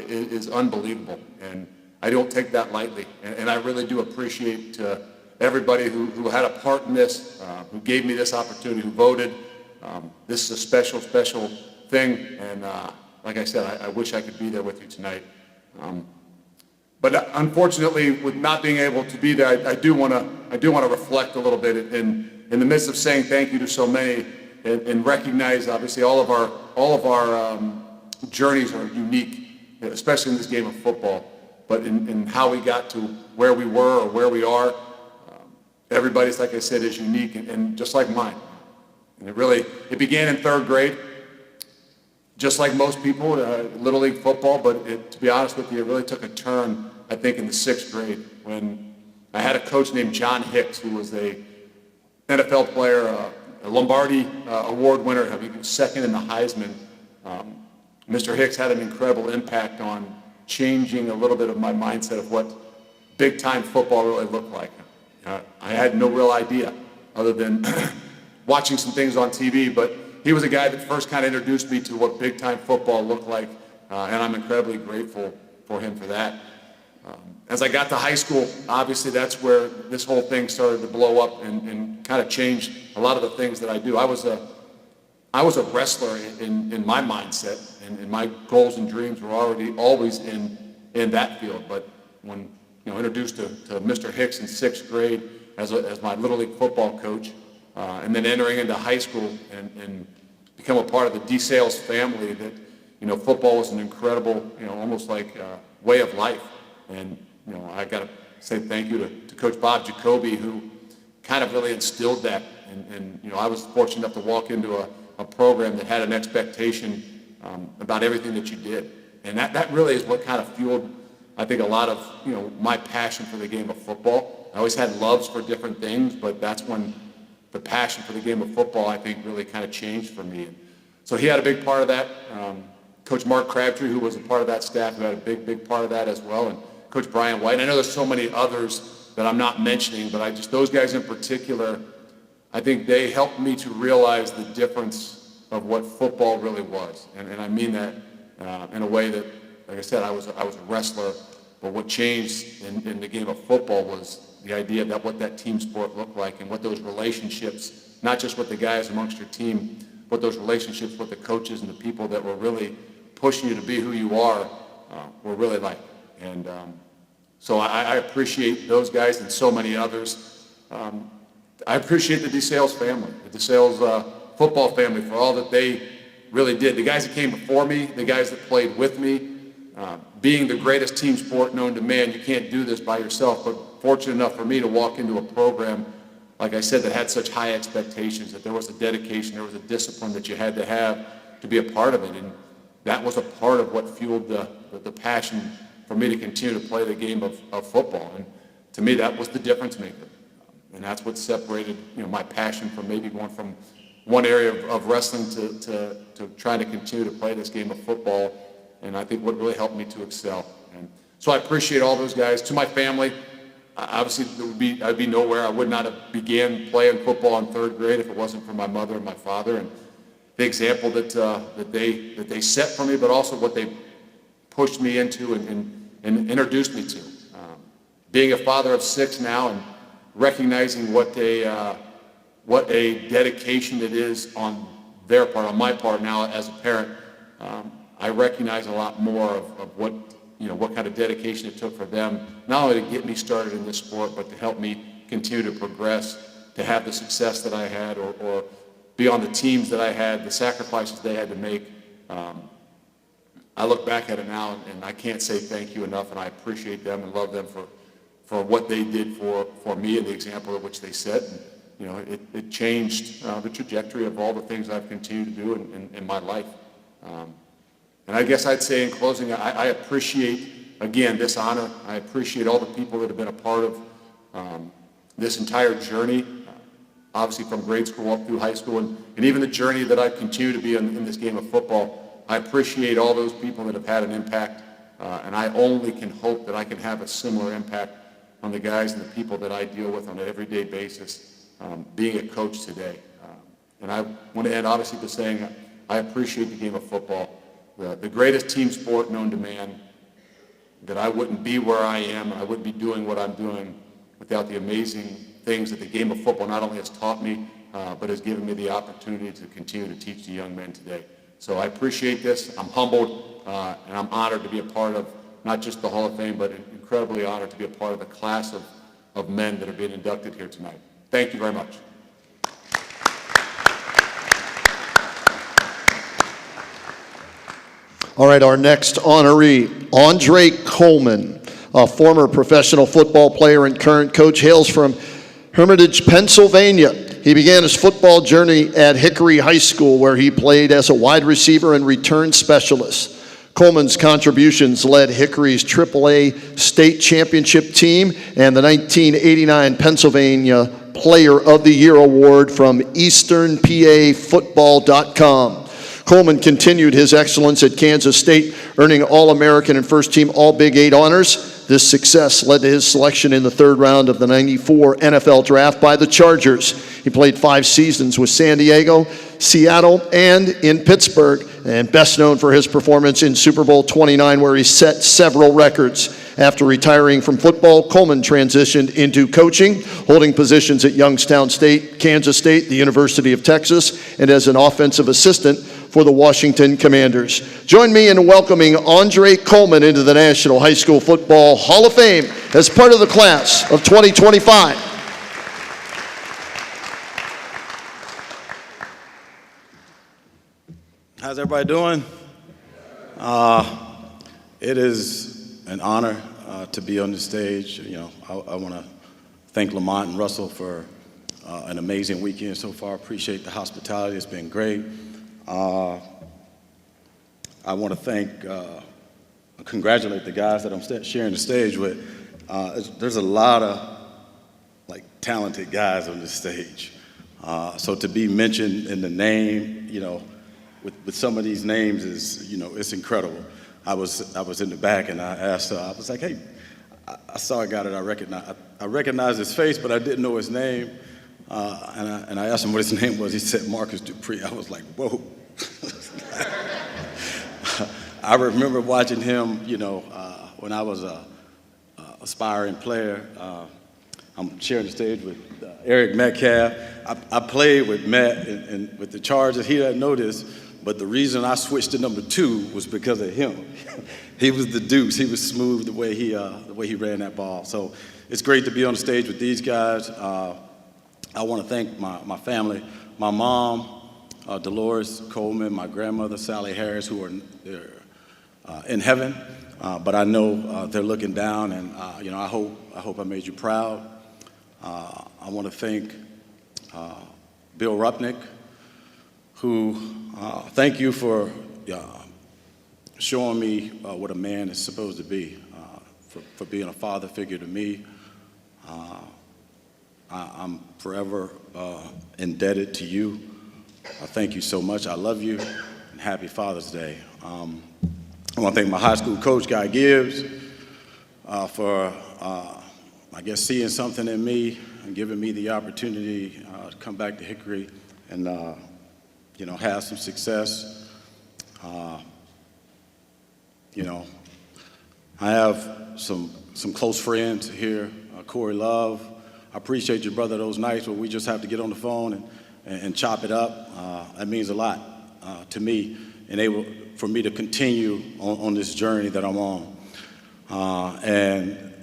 is unbelievable, and I don't take that lightly, and I really do appreciate everybody who had a part in this, who gave me this opportunity, who voted. This is a special, special thing, and like I said, I wish I could be there with you tonight. But unfortunately, with not being able to be there, I do want to reflect a little bit in the midst of saying thank you to so many, and recognize obviously all of our journeys are unique, especially in this game of football. But in how we got to where we were or where we are, everybody's, like I said, is unique and just like mine. And it began in 3rd grade, just like most people, Little League football, but to be honest with you, it really took a turn, I think, in the 6th grade when I had a coach named John Hicks, who was a NFL player, a Lombardi Award winner, he was 2nd in the Heisman. Mr. Hicks had an incredible impact on changing a little bit of my mindset of what big-time football really looked like. I had no real idea other than watching some things on TV, but he was a guy that first kind of introduced me to what big-time football looked like, and I'm incredibly grateful for him for that. As I got to high school, obviously that's where this whole thing started to blow up and kind of changed a lot of the things that I do. I was a wrestler in my mindset, and my goals and dreams were always in that field. But when introduced to Mr. Hicks in sixth grade as my Little League football coach, and then entering into high school and become a part of the DeSales family, that football was an incredible, almost like way of life. And I got to say thank you to Coach Bob Jacoby, who kind of really instilled that. And I was fortunate enough to walk into a program that had an expectation about everything that you did. And that really is what kind of fueled, I think, a lot of, my passion for the game of football. I always had loves for different things, but that's when the passion for the game of football, I think, really kind of changed for me. So he had a big part of that. Coach Mark Crabtree, who was a part of that staff, who had a big part of that as well. And Coach Brian White. I know there's so many others that I'm not mentioning, but those guys in particular, I think they helped me to realize the difference of what football really was. And I mean that in a way that, like I said, I was a wrestler, but what changed in the game of football was the idea that what that team sport looked like and what those relationships, not just with the guys amongst your team, but those relationships with the coaches and the people that were really pushing you to be who you are, were really like. And so I appreciate those guys and so many others. I appreciate the DeSales family, the DeSales football family, for all that they really did. The guys that came before me, the guys that played with me, being the greatest team sport known to man, you can't do this by yourself, but fortunate enough for me to walk into a program, like I said, that had such high expectations, that there was a dedication, there was a discipline that you had to have to be a part of it. And that was a part of what fueled the passion for me to continue to play the game of football. And to me, that was the difference maker. And that's what separated my passion from maybe going from one area of wrestling to trying to continue to play this game of football. And I think what really helped me to excel. And so I appreciate all those guys. To my family, obviously I'd be nowhere. I would not have began playing football in third grade if it wasn't for my mother and my father, and the example that they set for me, but also what they pushed me into and introduced me to. Being a father of 6 now and recognizing what a dedication it is on their part, on my part now as a parent, I recognize a lot more of what kind of dedication it took for them, not only to get me started in this sport, but to help me continue to progress, to have the success that I had, or be on the teams that I had, the sacrifices they had to make. I look back at it now, and I can't say thank you enough, and I appreciate them and love them for what they did for me and the example of which they set. And, it changed the trajectory of all the things I've continued to do in my life. And I guess I'd say in closing, I appreciate, again, this honor. I appreciate all the people that have been a part of this entire journey, obviously from grade school up through high school, and even the journey that I continue to be in this game of football. I appreciate all those people that have had an impact, and I only can hope that I can have a similar impact on the guys and the people that I deal with on an everyday basis, being a coach today. And I want to end, obviously, by saying I appreciate the game of football, the greatest team sport known to man, that I wouldn't be where I am, I wouldn't be doing what I'm doing without the amazing things that the game of football not only has taught me, but has given me the opportunity to continue to teach the young men today. So I appreciate this. I'm humbled, and I'm honored to be a part of not just the Hall of Fame, but incredibly honored to be a part of the class of men that are being inducted here tonight. Thank you very much. All right, our next honoree, Andre Coleman, a former professional football player and current coach, hails from Hermitage, Pennsylvania. He began his football journey at Hickory High School, where he played as a wide receiver and return specialist. Coleman's contributions led Hickory's AAA state championship team and the 1989 Pennsylvania Player of the Year award from EasternPAFootball.com. Coleman continued his excellence at Kansas State, earning All-American and First Team All-Big 8 honors. This success led to his selection in the third round of the '94 NFL Draft by the Chargers. He played 5 seasons with San Diego, Seattle, and in Pittsburgh, and best known for his performance in Super Bowl 29, where he set several records. After retiring from football, Coleman transitioned into coaching, holding positions at Youngstown State, Kansas State, the University of Texas, and as an offensive assistant for the Washington Commanders. Join me in welcoming Andre Coleman into the National High School Football Hall of Fame as part of the class of 2025. How's everybody doing? It is an honor to be on the stage. You know, I want to thank Lamont and Russell for an amazing weekend so far. Appreciate the hospitality. It's been great. I want to congratulate the guys that I'm sharing the stage with. There's a lot of talented guys on this stage. So to be mentioned in the name, with some of these names is, it's incredible. I was in the back and I asked, I was like, hey, I saw a guy that I recognized his face, but I didn't know his name. And I asked him what his name was. He said Marcus Dupree. I was like, whoa. I remember watching him, when I was a aspiring player. I'm sharing the stage with Eric Metcalf. I played with Matt and with the Chargers. He doesn't know this, but the reason I switched to number 2 was because of him. He was the deuce. He was smooth the way he ran that ball. So it's great to be on the stage with these guys. I want to thank my family, my mom, Dolores Coleman, my grandmother, Sally Harris, who are in heaven, but I know they're looking down, and I hope I made you proud. I want to thank Bill Rupnick, who thank you for showing me what a man is supposed to be, for being a father figure to me. I'm forever indebted to you. Thank you so much. I love you, and happy Father's Day. I want to thank my high school coach, Guy Gibbs, for, I guess, seeing something in me and giving me the opportunity to come back to Hickory and, have some success. I have some close friends here, Corey Love. I appreciate your brother those nights where we just have to get on the phone and chop it up. That means a lot to me and for me to continue on this journey that I'm on. And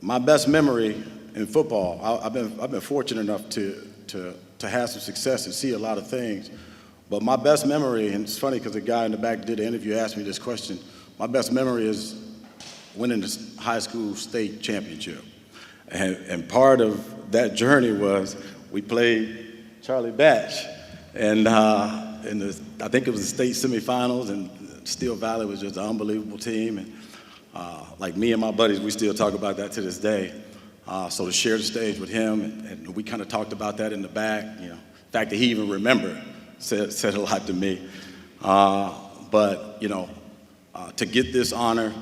my best memory in football, I've been fortunate enough to have some success and see a lot of things. But my best memory, and it's funny because the guy in the back did an interview, asked me this question. My best memory is winning the high school state championship. And part of that journey was we played Charlie Batch, and I think it was the state semifinals, and Steel Valley was just an unbelievable team. And like me and my buddies, we still talk about that to this day. So to share the stage with him, and we kind of talked about that in the back. The fact that he even remembered said a lot to me. But to get this honor,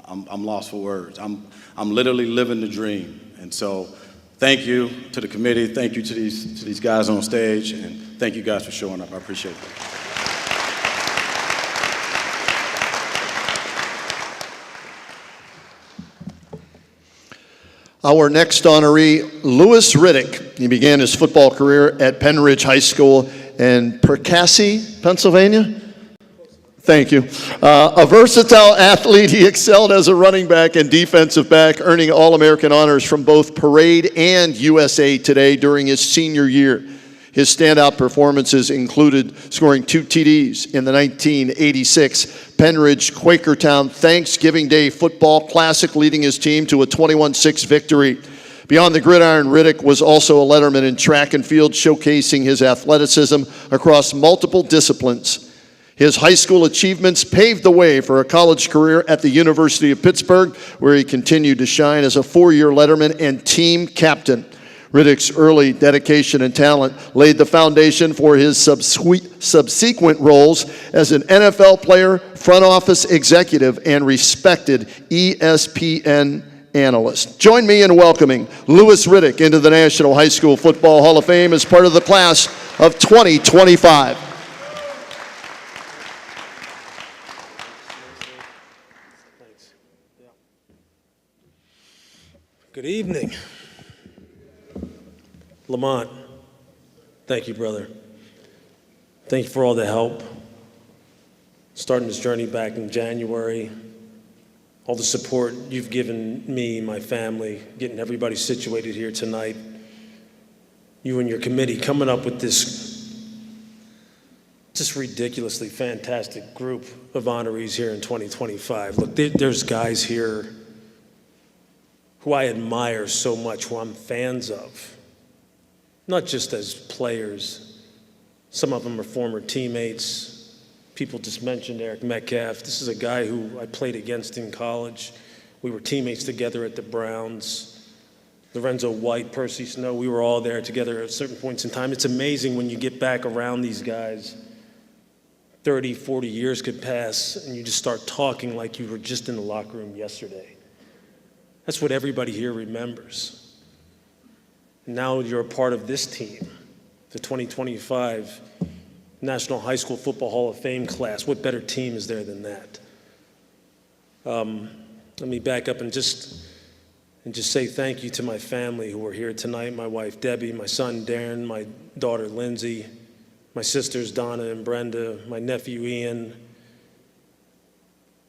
I'm lost for words. I'm literally living the dream. And so thank you to the committee. Thank you to these guys on stage. And thank you guys for showing up. I appreciate it. Our next honoree, Lewis Riddick. He began his football career at Penn Ridge High School in Perkasie, Pennsylvania. Thank you. A versatile athlete, he excelled as a running back and defensive back, earning All-American honors from both Parade and USA Today during his senior year. His standout performances included scoring 2 TDs in the 1986 Penn Ridge Quakertown Thanksgiving Day Football Classic, leading his team to a 21-6 victory. Beyond the gridiron, Riddick was also a letterman in track and field, showcasing his athleticism across multiple disciplines. His high school achievements paved the way for a college career at the University of Pittsburgh, where he continued to shine as a 4-year letterman and team captain. Riddick's early dedication and talent laid the foundation for his subsequent roles as an NFL player, front office executive, and respected ESPN analyst. Join me in welcoming Louis Riddick into the National High School Football Hall of Fame as part of the class of 2025. Good evening. Lamont, thank you, brother. Thank you for all the help. Starting this journey back in January, all the support you've given me, my family, getting everybody situated here tonight. You and your committee coming up with this just ridiculously fantastic group of honorees here in 2025. Look, there's guys here who I admire so much, who I'm fans of, not just as players. Some of them are former teammates. People just mentioned Eric Metcalf. This is a guy who I played against in college. We were teammates together at the Browns. Lorenzo White, Percy Snow, we were all there together at certain points in time. It's amazing when you get back around these guys. 30, 40 years could pass, and you just start talking like you were just in the locker room yesterday. That's what everybody here remembers. Now you're a part of this team, the 2025 National High School Football Hall of Fame class. What better team is there than that? Let me back up and just say thank you to my family who are here tonight, my wife Debbie, my son Darren, my daughter Lindsay, my sisters Donna and Brenda, my nephew Ian,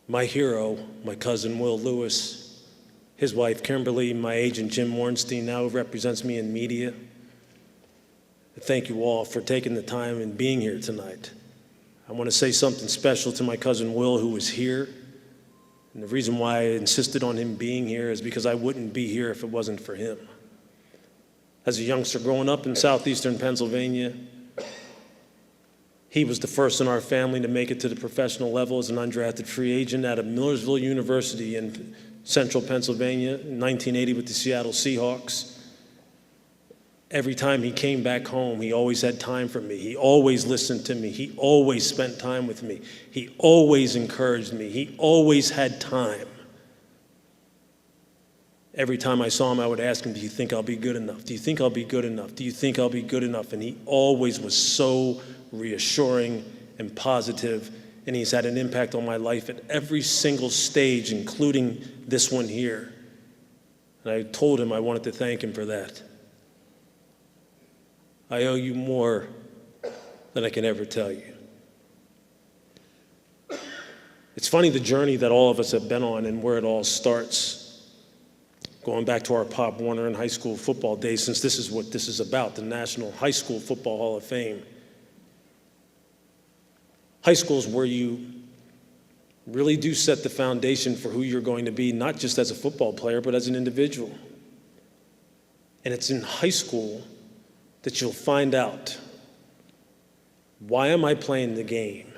my hero, my cousin Will Lewis, his wife Kimberly, my agent Jim Warnstein, now who represents me in media. Thank you all for taking the time and being here tonight. I want to say something special to my cousin Will, who was here. And the reason why I insisted on him being here is because I wouldn't be here if it wasn't for him. As a youngster growing up in southeastern Pennsylvania, he was the first in our family to make it to the professional level as an undrafted free agent out of Millersville University in central Pennsylvania in 1980 with the Seattle Seahawks. Every time he came back home, he always had time for me. He always listened to me. He always spent time with me. He always encouraged me. He always had time. Every time I saw him, I would ask him, do you think I'll be good enough? Do you think I'll be good enough? Do you think I'll be good enough? And he always was so reassuring and positive, and he's had an impact on my life at every single stage, including this one here. And I told him I wanted to thank him for that. I owe you more than I can ever tell you. It's funny the journey that all of us have been on and where it all starts. Going back to our Pop Warner and high school football days, since this is what this is about, the National High School Football Hall of Fame. High school is where you really do set the foundation for who you're going to be, not just as a football player, but as an individual. And it's in high school that you'll find out, why am I playing the game?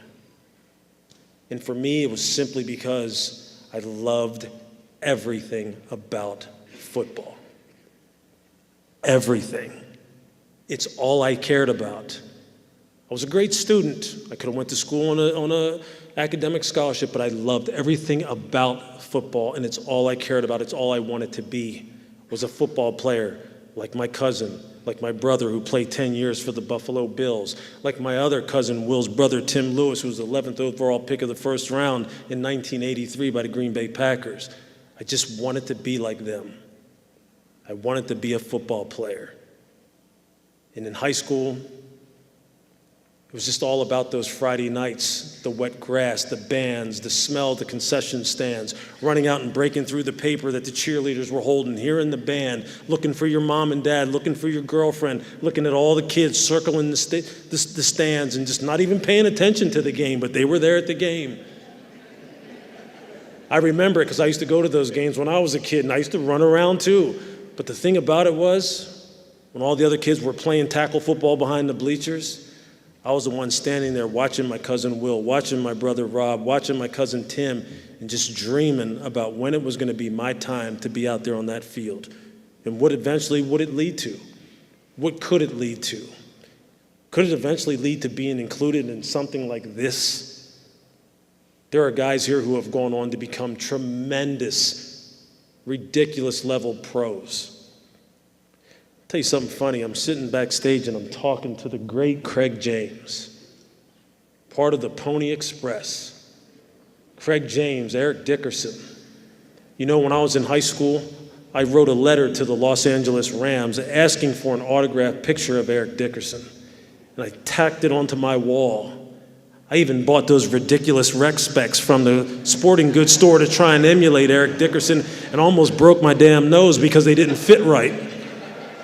And for me, it was simply because I loved everything about football. Everything. It's all I cared about. I was a great student. I could have went to school on a academic scholarship, but I loved everything about football, and it's all I cared about. It's all I wanted to be, was a football player, like my cousin, like my brother who played 10 years for the Buffalo Bills, like my other cousin Will's brother Tim Lewis, who was the 11th overall pick of the first round in 1983 by the Green Bay Packers. I just wanted to be like them. I wanted to be a football player. And in high school, it was just all about those Friday nights, the wet grass, the bands, the smell, the concession stands, running out and breaking through the paper that the cheerleaders were holding, hearing the band, looking for your mom and dad, looking for your girlfriend, looking at all the kids circling the stands and just not even paying attention to the game, but they were there at the game. I remember it because I used to go to those games when I was a kid, and I used to run around too. But the thing about it was, when all the other kids were playing tackle football behind the bleachers, I was the one standing there watching my cousin Will, watching my brother Rob, watching my cousin Tim, and just dreaming about when it was going to be my time to be out there on that field. And what eventually would it lead to? What could it lead to? Could it eventually lead to being included in something like this? There are guys here who have gone on to become tremendous, ridiculous level pros. I'll tell you something funny. I'm sitting backstage and I'm talking to the great Craig James, part of the Pony Express. Craig James, Eric Dickerson. You know, when I was in high school, I wrote a letter to the Los Angeles Rams asking for an autographed picture of Eric Dickerson. And I tacked it onto my wall. I even bought those ridiculous rec specs from the sporting goods store to try and emulate Eric Dickerson, and almost broke my damn nose because they didn't fit right.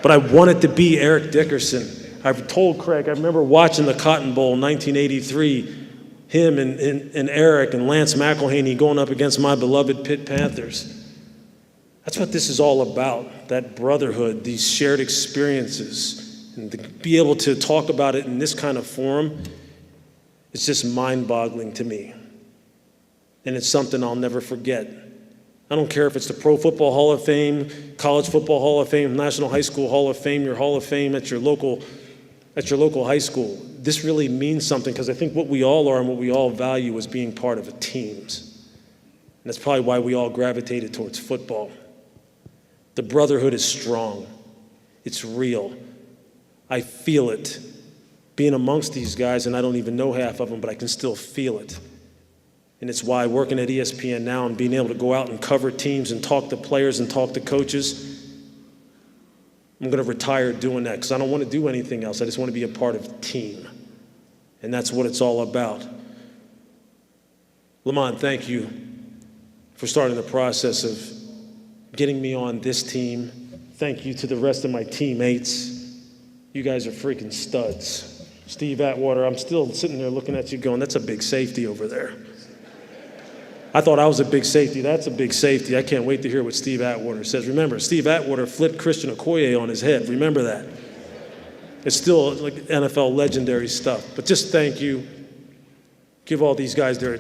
But I wanted to be Eric Dickerson. I've told Craig, I remember watching the Cotton Bowl in 1983, him and Eric and Lance McElhaney going up against my beloved Pitt Panthers. That's what this is all about, that brotherhood, these shared experiences. And to be able to talk about it in this kind of forum, it's just mind-boggling to me. And it's something I'll never forget. I don't care if it's the Pro Football Hall of Fame, College Football Hall of Fame, National High School Hall of Fame, your Hall of Fame at your local high school. This really means something, because I think what we all are and what we all value is being part of a teams. And that's probably why we all gravitated towards football. The brotherhood is strong. It's real. I feel it. Being amongst these guys, and I don't even know half of them, but I can still feel it. And it's why working at ESPN now and being able to go out and cover teams and talk to players and talk to coaches, I'm going to retire doing that because I don't want to do anything else. I just want to be a part of a team. And that's what it's all about. Lamont, thank you for starting the process of getting me on this team. Thank you to the rest of my teammates. You guys are freaking studs. Steve Atwater, I'm still sitting there looking at you going, that's a big safety over there. I thought I was a big safety. That's a big safety. I can't wait to hear what Steve Atwater says. Remember, Steve Atwater flipped Christian Okoye on his head. Remember that. It's still like NFL legendary stuff. But just thank you. Give all these guys your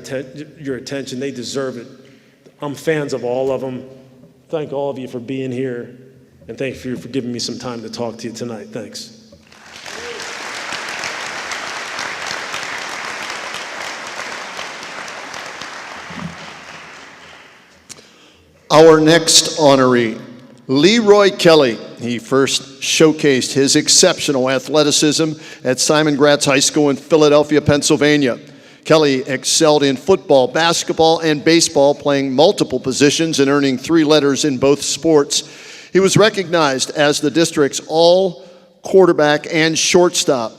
attention. They deserve it. I'm fans of all of them. Thank all of you for being here. And thank you for giving me some time to talk to you tonight. Thanks. Our next honoree, Leroy Kelly. He first showcased his exceptional athleticism at Simon Gratz High School in Philadelphia, Pennsylvania. Kelly excelled in football, basketball, and baseball, playing multiple positions and earning 3 letters in both sports. He was recognized as the district's all-quarterback and shortstop.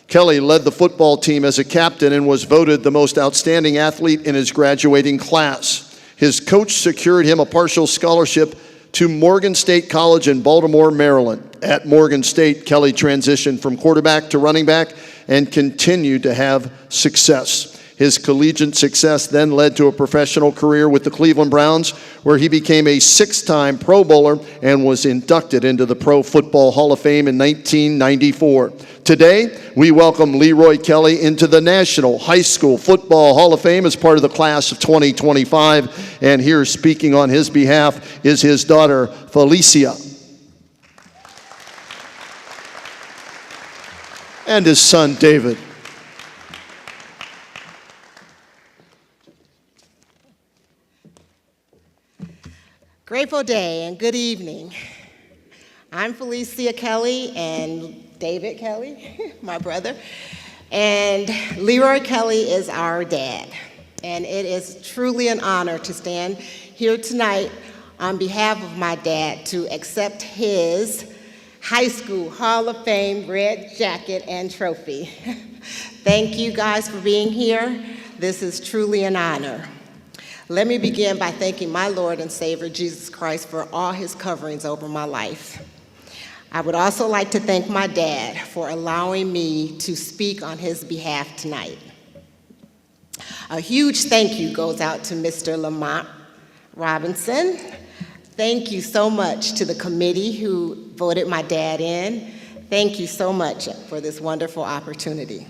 Kelly led the football team as a captain and was voted the most outstanding athlete in his graduating class. His coach secured him a partial scholarship to Morgan State College in Baltimore, Maryland. At Morgan State, Kelly transitioned from quarterback to running back and continued to have success. His collegiate success then led to a professional career with the Cleveland Browns, where he became a 6-time Pro Bowler and was inducted into the Pro Football Hall of Fame in 1994. Today, we welcome Leroy Kelly into the National High School Football Hall of Fame as part of the class of 2025. And here speaking on his behalf is his daughter, Felicia, and his son, David. Grateful day and good evening. I'm Felicia Kelly and David Kelly, my brother, and Leroy Kelly is our dad. And it is truly an honor to stand here tonight on behalf of my dad to accept his high school Hall of Fame red jacket and trophy. Thank you guys for being here. This is truly an honor. Let me begin by thanking my Lord and Savior, Jesus Christ, for all his coverings over my life. I would also like to thank my dad for allowing me to speak on his behalf tonight. A huge thank you goes out to Mr. Lamont Robinson. Thank you so much to the committee who voted my dad in. Thank you so much for this wonderful opportunity.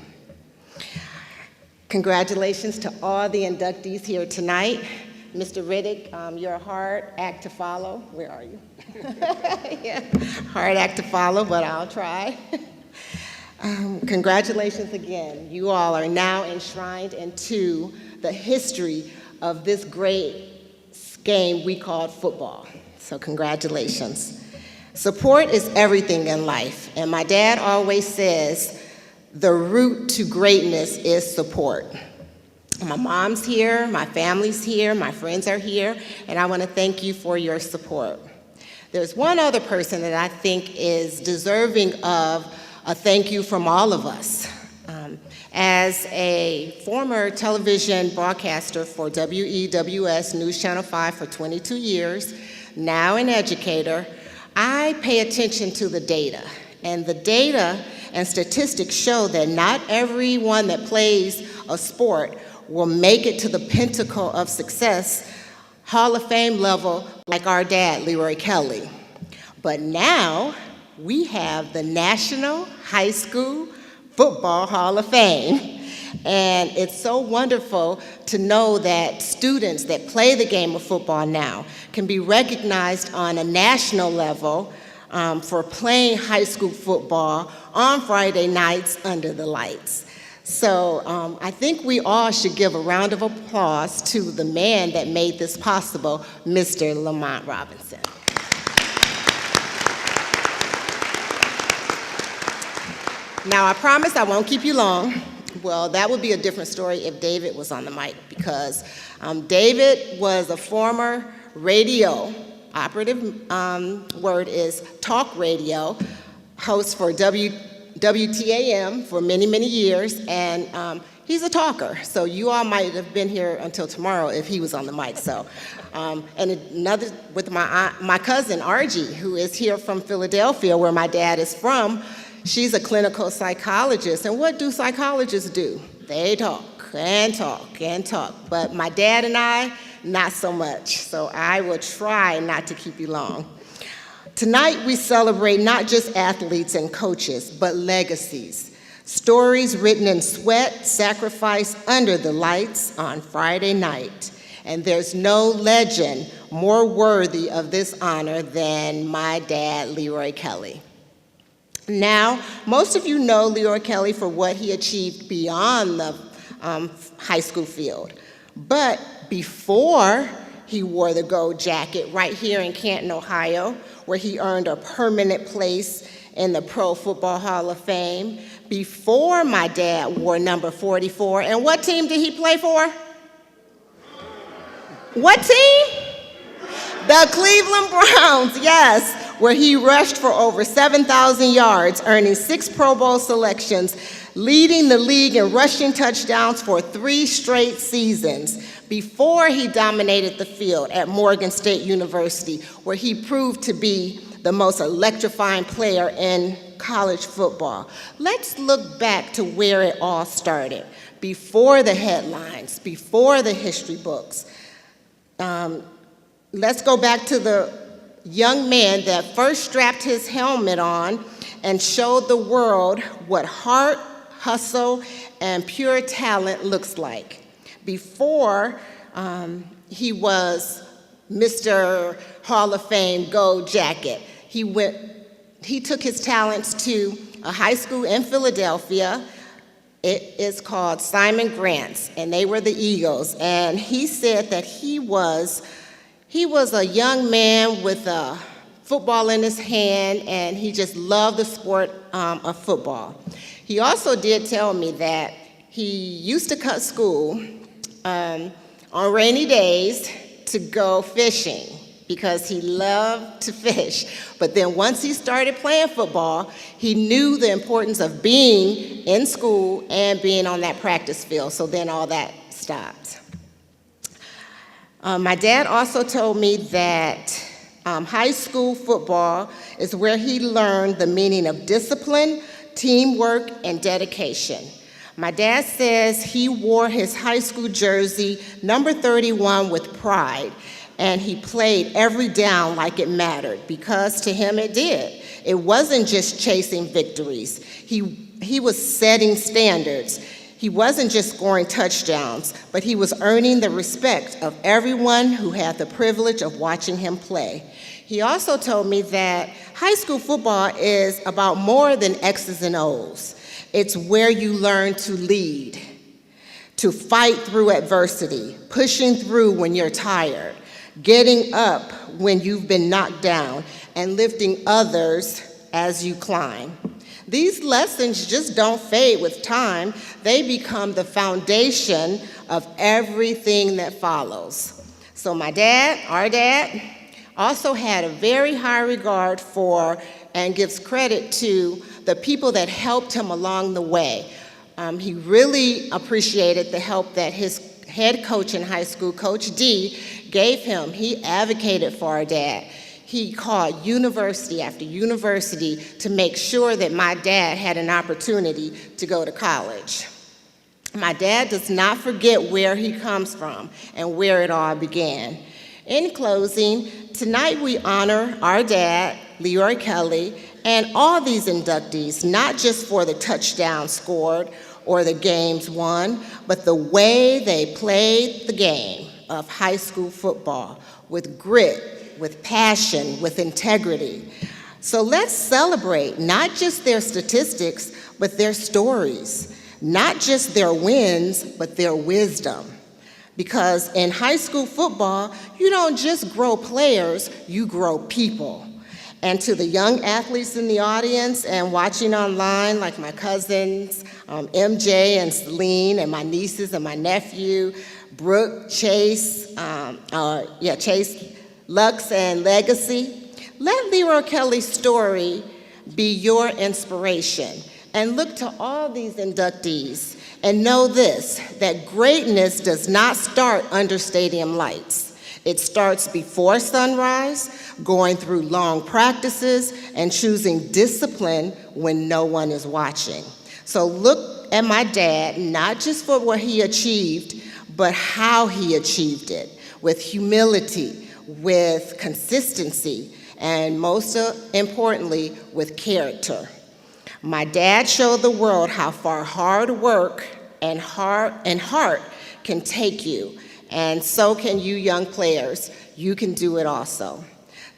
Congratulations to all the inductees here tonight. Mr. Riddick, you're a hard act to follow. Where are you? Yeah, hard act to follow, but I'll try. Congratulations again. You all are now enshrined into the history of this great game we call football. So congratulations. Support is everything in life, and my dad always says the route to greatness is support. My mom's here, my family's here, my friends are here, and I want to thank you for your support. There's one other person that I think is deserving of a thank you from all of us. As a former television broadcaster for WEWS News Channel 5 for 22 years, now an educator, I pay attention to the data. And the data and statistics show that not everyone that plays a sport will make it to the pinnacle of success, Hall of Fame level, like our dad, Leroy Kelly. But now we have the National High School Football Hall of Fame. And it's so wonderful to know that students that play the game of football now can be recognized on a national level for playing high school football on Friday nights under the lights. So I think we all should give a round of applause to the man that made this possible, Mr. Lamont Robinson. Now, I promise I won't keep you long. Well, that would be a different story if David was on the mic, because David was a former radio, operative word is talk radio, host for WTAM for many, many years, and he's a talker. So you all might have been here until tomorrow if he was on the mic. So, and another with my cousin, Argie, who is here from Philadelphia, where my dad is from. She's a clinical psychologist, and what do psychologists do? They talk and talk and talk, but my dad and I, not so much, so I will try not to keep you long. Tonight we celebrate not just athletes and coaches, but legacies, stories written in sweat, sacrifice under the lights on Friday night, and there's no legend more worthy of this honor than my dad, Leroy Kelly. Now, most of you know Leroy Kelly for what he achieved beyond the high school field. But before he wore the gold jacket right here in Canton, Ohio, where he earned a permanent place in the Pro Football Hall of Fame, before my dad wore number 44, and what team did he play for? What team? The Cleveland Browns, yes, where he rushed for over 7,000 yards, earning 6 Pro Bowl selections, leading the league in rushing touchdowns for 3 straight seasons, before he dominated the field at Morgan State University, where he proved to be the most electrifying player in college football. Let's look back to where it all started, before the headlines, before the history books. Let's go back to the young man that first strapped his helmet on and showed the world what heart, hustle, and pure talent looks like. Before he was Mr. Hall of Fame Gold Jacket, he took his talents to a high school in Philadelphia. It is called Simon Grant's, and they were the Eagles. And he said that he was a young man with a football in his hand, and he just loved the sport of football. He also did tell me that he used to cut school on rainy days to go fishing because he loved to fish. But then once he started playing football, he knew the importance of being in school and being on that practice field, so then all that stopped. My dad also told me that high school football is where he learned the meaning of discipline, teamwork, and dedication. My dad says he wore his high school jersey, number 31, with pride, and he played every down like it mattered, because to him it did. It wasn't just chasing victories. He was setting standards. He wasn't just scoring touchdowns, but he was earning the respect of everyone who had the privilege of watching him play. He also told me that high school football is about more than X's and O's. It's where you learn to lead, to fight through adversity, pushing through when you're tired, getting up when you've been knocked down, and lifting others as you climb. These lessons just don't fade with time. They become the foundation of everything that follows. So my dad, our dad, also had a very high regard for and gives credit to the people that helped him along the way. He really appreciated the help that his head coach in high school, Coach D, gave him. He advocated for our dad. He called university after university to make sure that my dad had an opportunity to go to college. My dad does not forget where he comes from and where it all began. In closing, tonight we honor our dad, Leroy Kelly, and all these inductees, not just for the touchdowns scored or the games won, but the way they played the game of high school football with grit, with passion, with integrity. So let's celebrate not just their statistics, but their stories, not just their wins, but their wisdom. Because in high school football, you don't just grow players, you grow people. And to the young athletes in the audience and watching online, like my cousins, MJ and Celine, and my nieces and my nephew, Brooke, Chase, Chase, Lux, and Legacy, let Leroy Kelly's story be your inspiration. And look to all these inductees and know this, that greatness does not start under stadium lights. It starts before sunrise, going through long practices, and choosing discipline when no one is watching. So look at my dad, not just for what he achieved, but how he achieved it, with humility, with consistency, and most importantly, with character. My dad showed the world how far hard work and heart can take you, and so can you young players. You can do it also.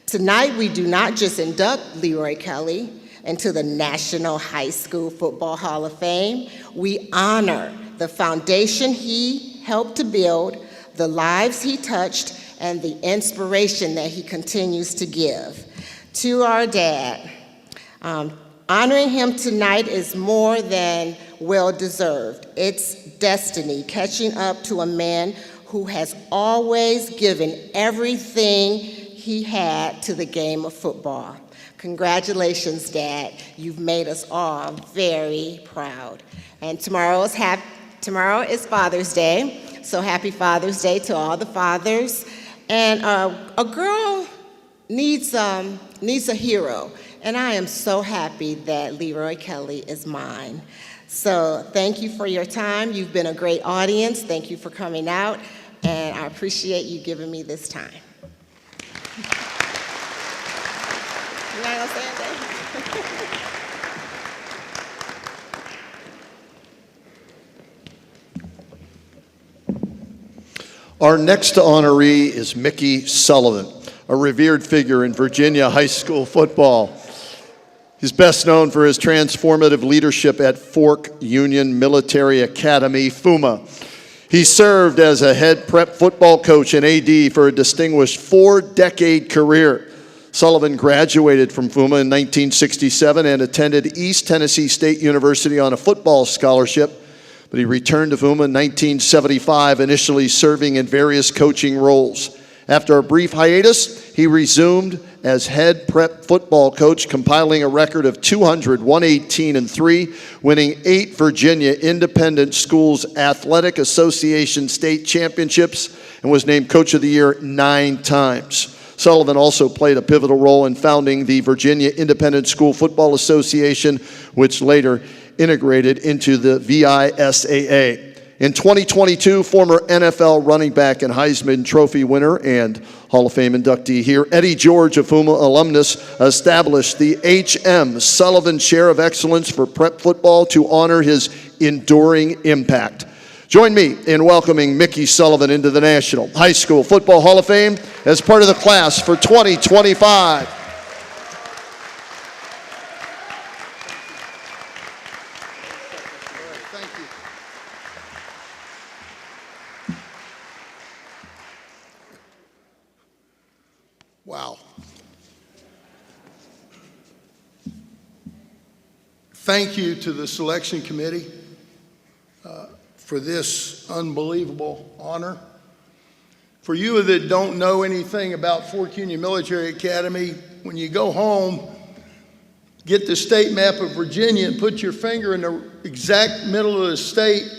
Tonight, we do not just induct Leroy Kelly into the National High School Football Hall of Fame. We honor the foundation he helped to build, the lives he touched, and the inspiration that he continues to give. To our dad, honoring him tonight is more than well-deserved. It's destiny, catching up to a man who has always given everything he had to the game of football. Congratulations, Dad. You've made us all very proud. And tomorrow is Father's Day, so happy Father's Day to all the fathers. And a girl needs a hero, and I am so happy that Leroy Kelly is mine. So thank you for your time. You've been a great audience. Thank you for coming out, and I appreciate you giving me this time. You're not gonna say anything? Our next honoree is Mickey Sullivan, a revered figure in Virginia high school football. He's best known for his transformative leadership at Fork Union Military Academy, FUMA. He served as a head prep football coach and AD for a distinguished 4-decade career. Sullivan graduated from FUMA in 1967 and attended East Tennessee State University on a football scholarship, but he returned to FUMA in 1975, initially serving in various coaching roles. After a brief hiatus, he resumed as head prep football coach, compiling a record of 200, 118, and 3, winning 8 Virginia Independent Schools Athletic Association state championships, and was named Coach of the Year 9 times. Sullivan also played a pivotal role in founding the Virginia Independent School Football Association, which later integrated into the VISAA. In 2022, former NFL running back and Heisman Trophy winner and Hall of Fame inductee here, Eddie George, a FUMA alumnus, established the H.M. Sullivan Chair of Excellence for Prep Football to honor his enduring impact. Join me in welcoming Mickey Sullivan into the National High School Football Hall of Fame as part of the class for 2025. Wow. Thank you to the selection committee for this unbelievable honor. For you that don't know anything about Fork Union Military Academy, when you go home, get the state map of Virginia and put your finger in the exact middle of the state,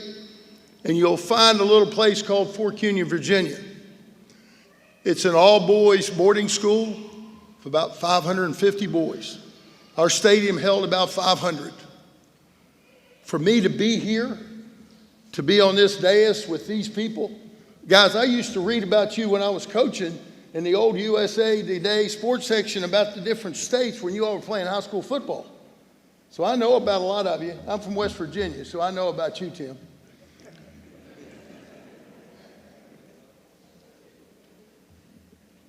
and you'll find a little place called Fork Union, Virginia. It's an all-boys boarding school of about 550 boys. Our stadium held about 500. For me to be here, to be on this dais with these people, guys, I used to read about you when I was coaching in the old USA Today sports section about the different states when you all were playing high school football. So I know about a lot of you. I'm from West Virginia, so I know about you, Tim.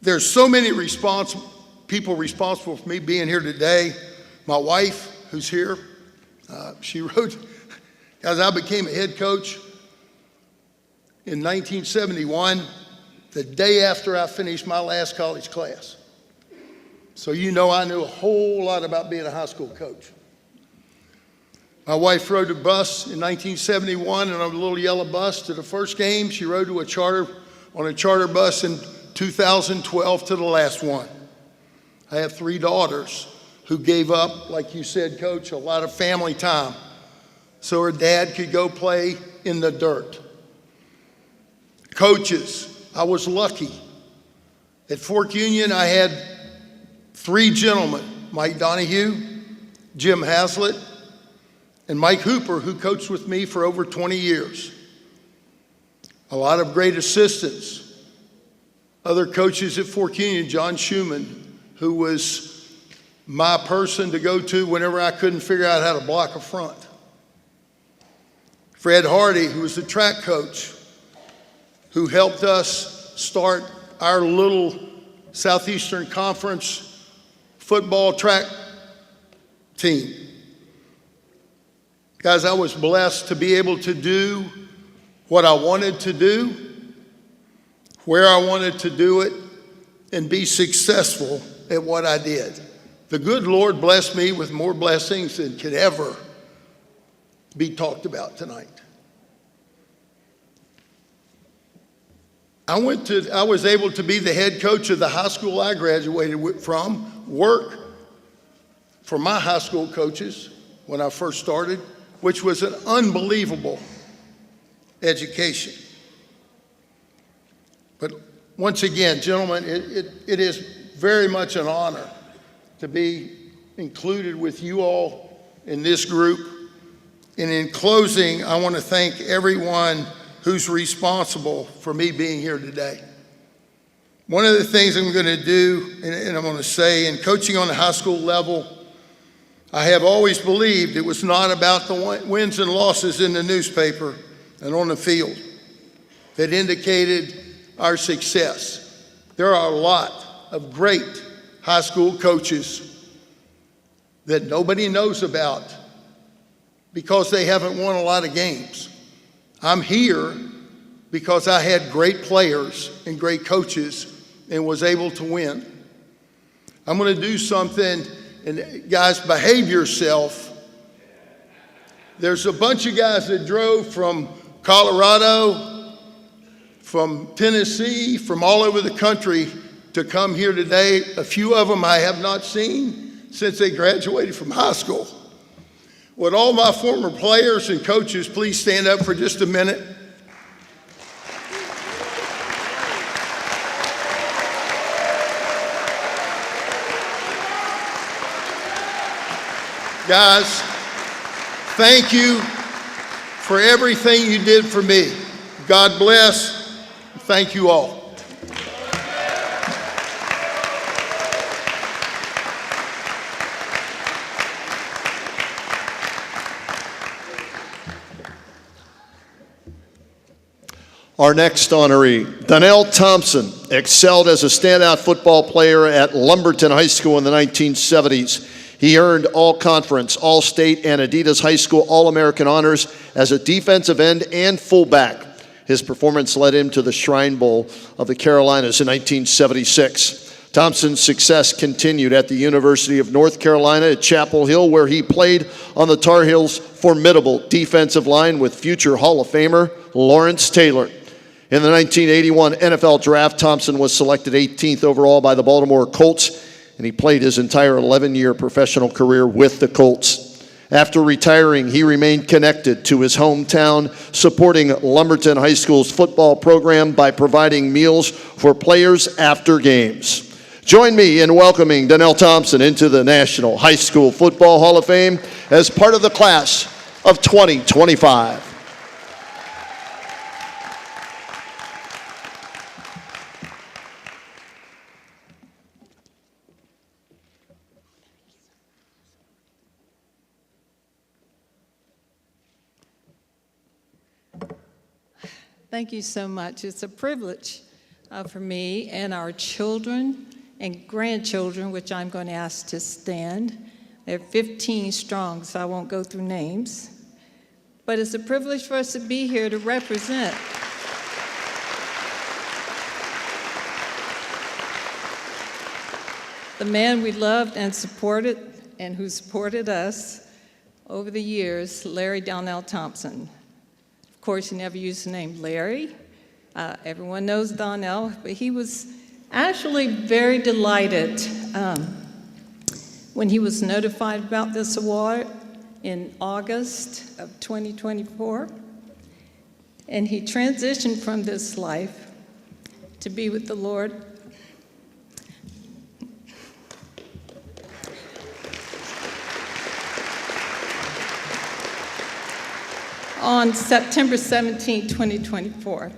There's so many people responsible for me being here today. My wife, who's here, she wrote, as I became a head coach in 1971, the day after I finished my last college class. So you know I knew a whole lot about being a high school coach. My wife rode a bus in 1971 in a little yellow bus to the first game. She rode on a charter bus in 2012 to the last one. I have 3 daughters who gave up, like you said, Coach, a lot of family time so her dad could go play in the dirt. Coaches, I was lucky. At Fork Union, I had 3 gentlemen, Mike Donahue, Jim Haslett, and Mike Hooper, who coached with me for over 20 years. A lot of great assistants. Other coaches at Fork Union, John Schumann, who was my person to go to whenever I couldn't figure out how to block a front. Fred Hardy, who was the track coach, who helped us start our little Southeastern Conference football track team. Guys, I was blessed to be able to do what I wanted to do, where I wanted to do it, and be successful at what I did. The good Lord blessed me with more blessings than could ever be talked about tonight. I was able to be the head coach of the high school I graduated from, work for my high school coaches when I first started, which was an unbelievable education. But once again, gentlemen, it is very much an honor to be included with you all in this group. And in closing, I want to thank everyone who's responsible for me being here today. One of the things I'm going to do, and I'm going to say, in coaching on the high school level, I have always believed it was not about the wins and losses in the newspaper and on the field that indicated our success. There are a lot of great high school coaches that nobody knows about because they haven't won a lot of games. I'm here because I had great players and great coaches and was able to win. I'm going to do something, and guys, behave yourself. There's a bunch of guys that drove from Colorado, from Tennessee, from all over the country to come here today. A few of them I have not seen since they graduated from high school. Would all my former players and coaches please stand up for just a minute? Guys, thank you for everything you did for me. God bless. Thank you all. Our next honoree, Donnell Thompson, excelled as a standout football player at Lumberton High School in the 1970s. He earned All-Conference, All-State, and Adidas High School All-American honors as a defensive end and fullback. His performance led him to the Shrine Bowl of the Carolinas in 1976. Thompson's success continued at the University of North Carolina at Chapel Hill, where he played on the Tar Heels' formidable defensive line with future Hall of Famer Lawrence Taylor. In the 1981 NFL Draft, Thompson was selected 18th overall by the Baltimore Colts, and he played his entire 11-year professional career with the Colts. After retiring, he remained connected to his hometown, supporting Lumberton High School's football program by providing meals for players after games. Join me in welcoming Donnell Thompson into the National High School Football Hall of Fame as part of the class of 2025. Thank you so much. It's a privilege for me and our children and grandchildren, which I'm going to ask to stand. They're 15 strong, so I won't go through names. But it's a privilege for us to be here to represent the man we loved and supported and who supported us over the years, Larry Donnell Thompson. Of course, he never used the name Larry. Everyone knows Donnell, but he was actually very delighted when he was notified about this award in August of 2024. And he transitioned from this life to be with the Lord. On September 17, 2024.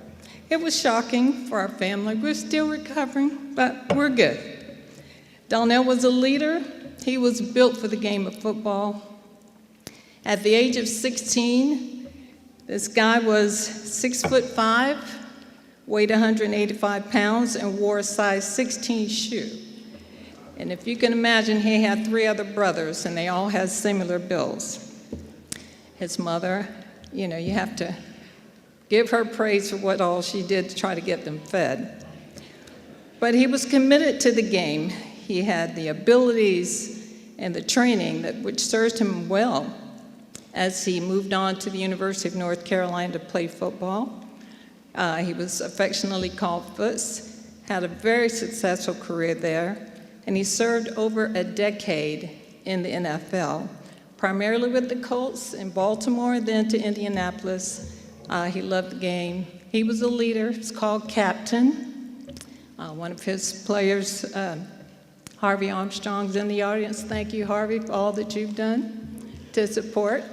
It was shocking for our family. We're still recovering, but we're good. Donnell was a leader. He was built for the game of football. At the age of 16, this guy was 6'5", weighed 185 pounds, and wore a size 16 shoe. And if you can imagine, he had 3 other brothers, and they all had similar builds. His mother, you know, you have to give her praise for what all she did to try to get them fed. But he was committed to the game. He had the abilities and the training which served him well as he moved on to the University of North Carolina to play football. He was affectionately called Foots, had a very successful career there, and he served over a decade in the NFL. Primarily with the Colts in Baltimore, then to Indianapolis. He loved the game. He was a leader. It's called Captain. One of his players, Harvey Armstrong's in the audience. Thank you, Harvey, for all that you've done to support.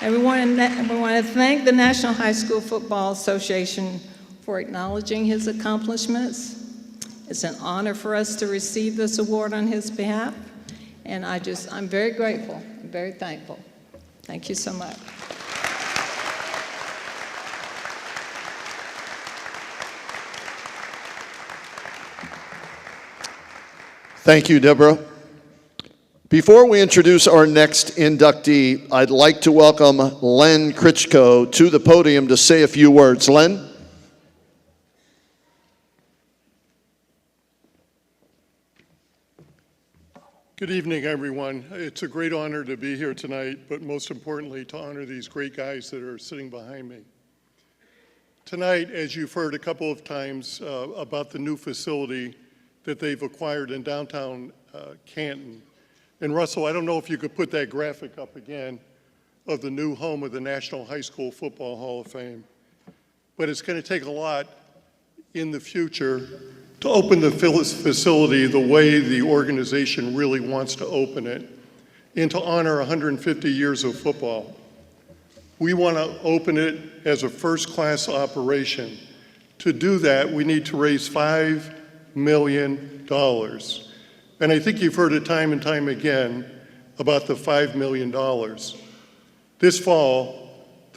And we want to thank the National High School Football Association for acknowledging his accomplishments. It's an honor for us to receive this award on his behalf. And I'm very grateful, I'm very thankful. Thank you so much. Thank you, Deborah. Before we introduce our next inductee, I'd like to welcome Len Critchko to the podium to say a few words. Len? Good evening, everyone. It's a great honor to be here tonight, but most importantly, to honor these great guys that are sitting behind me. Tonight, as you've heard a couple of times about the new facility that they've acquired in downtown Canton. And Russell, I don't know if you could put that graphic up again of the new home of the National High School Football Hall of Fame. But it's going to take a lot in the future to open the facility the way the organization really wants to open it, and to honor 150 years of football. We want to open it as a first-class operation. To do that, we need to raise $5 million. And I think you've heard it time and time again about the $5 million. This fall,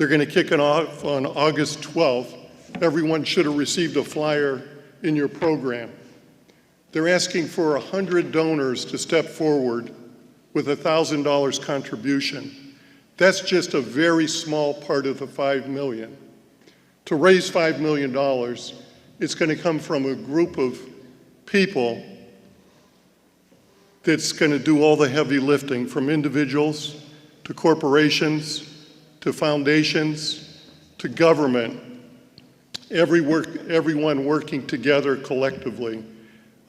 They're going to kick it off on August 12th. Everyone should have received a flyer in your program. They're asking for 100 donors to step forward with a $1,000 contribution. That's just a very small part of the $5 million. To raise $5 million, it's going to come from a group of people that's going to do all the heavy lifting, from individuals to corporations to foundations to government, everyone working together collectively.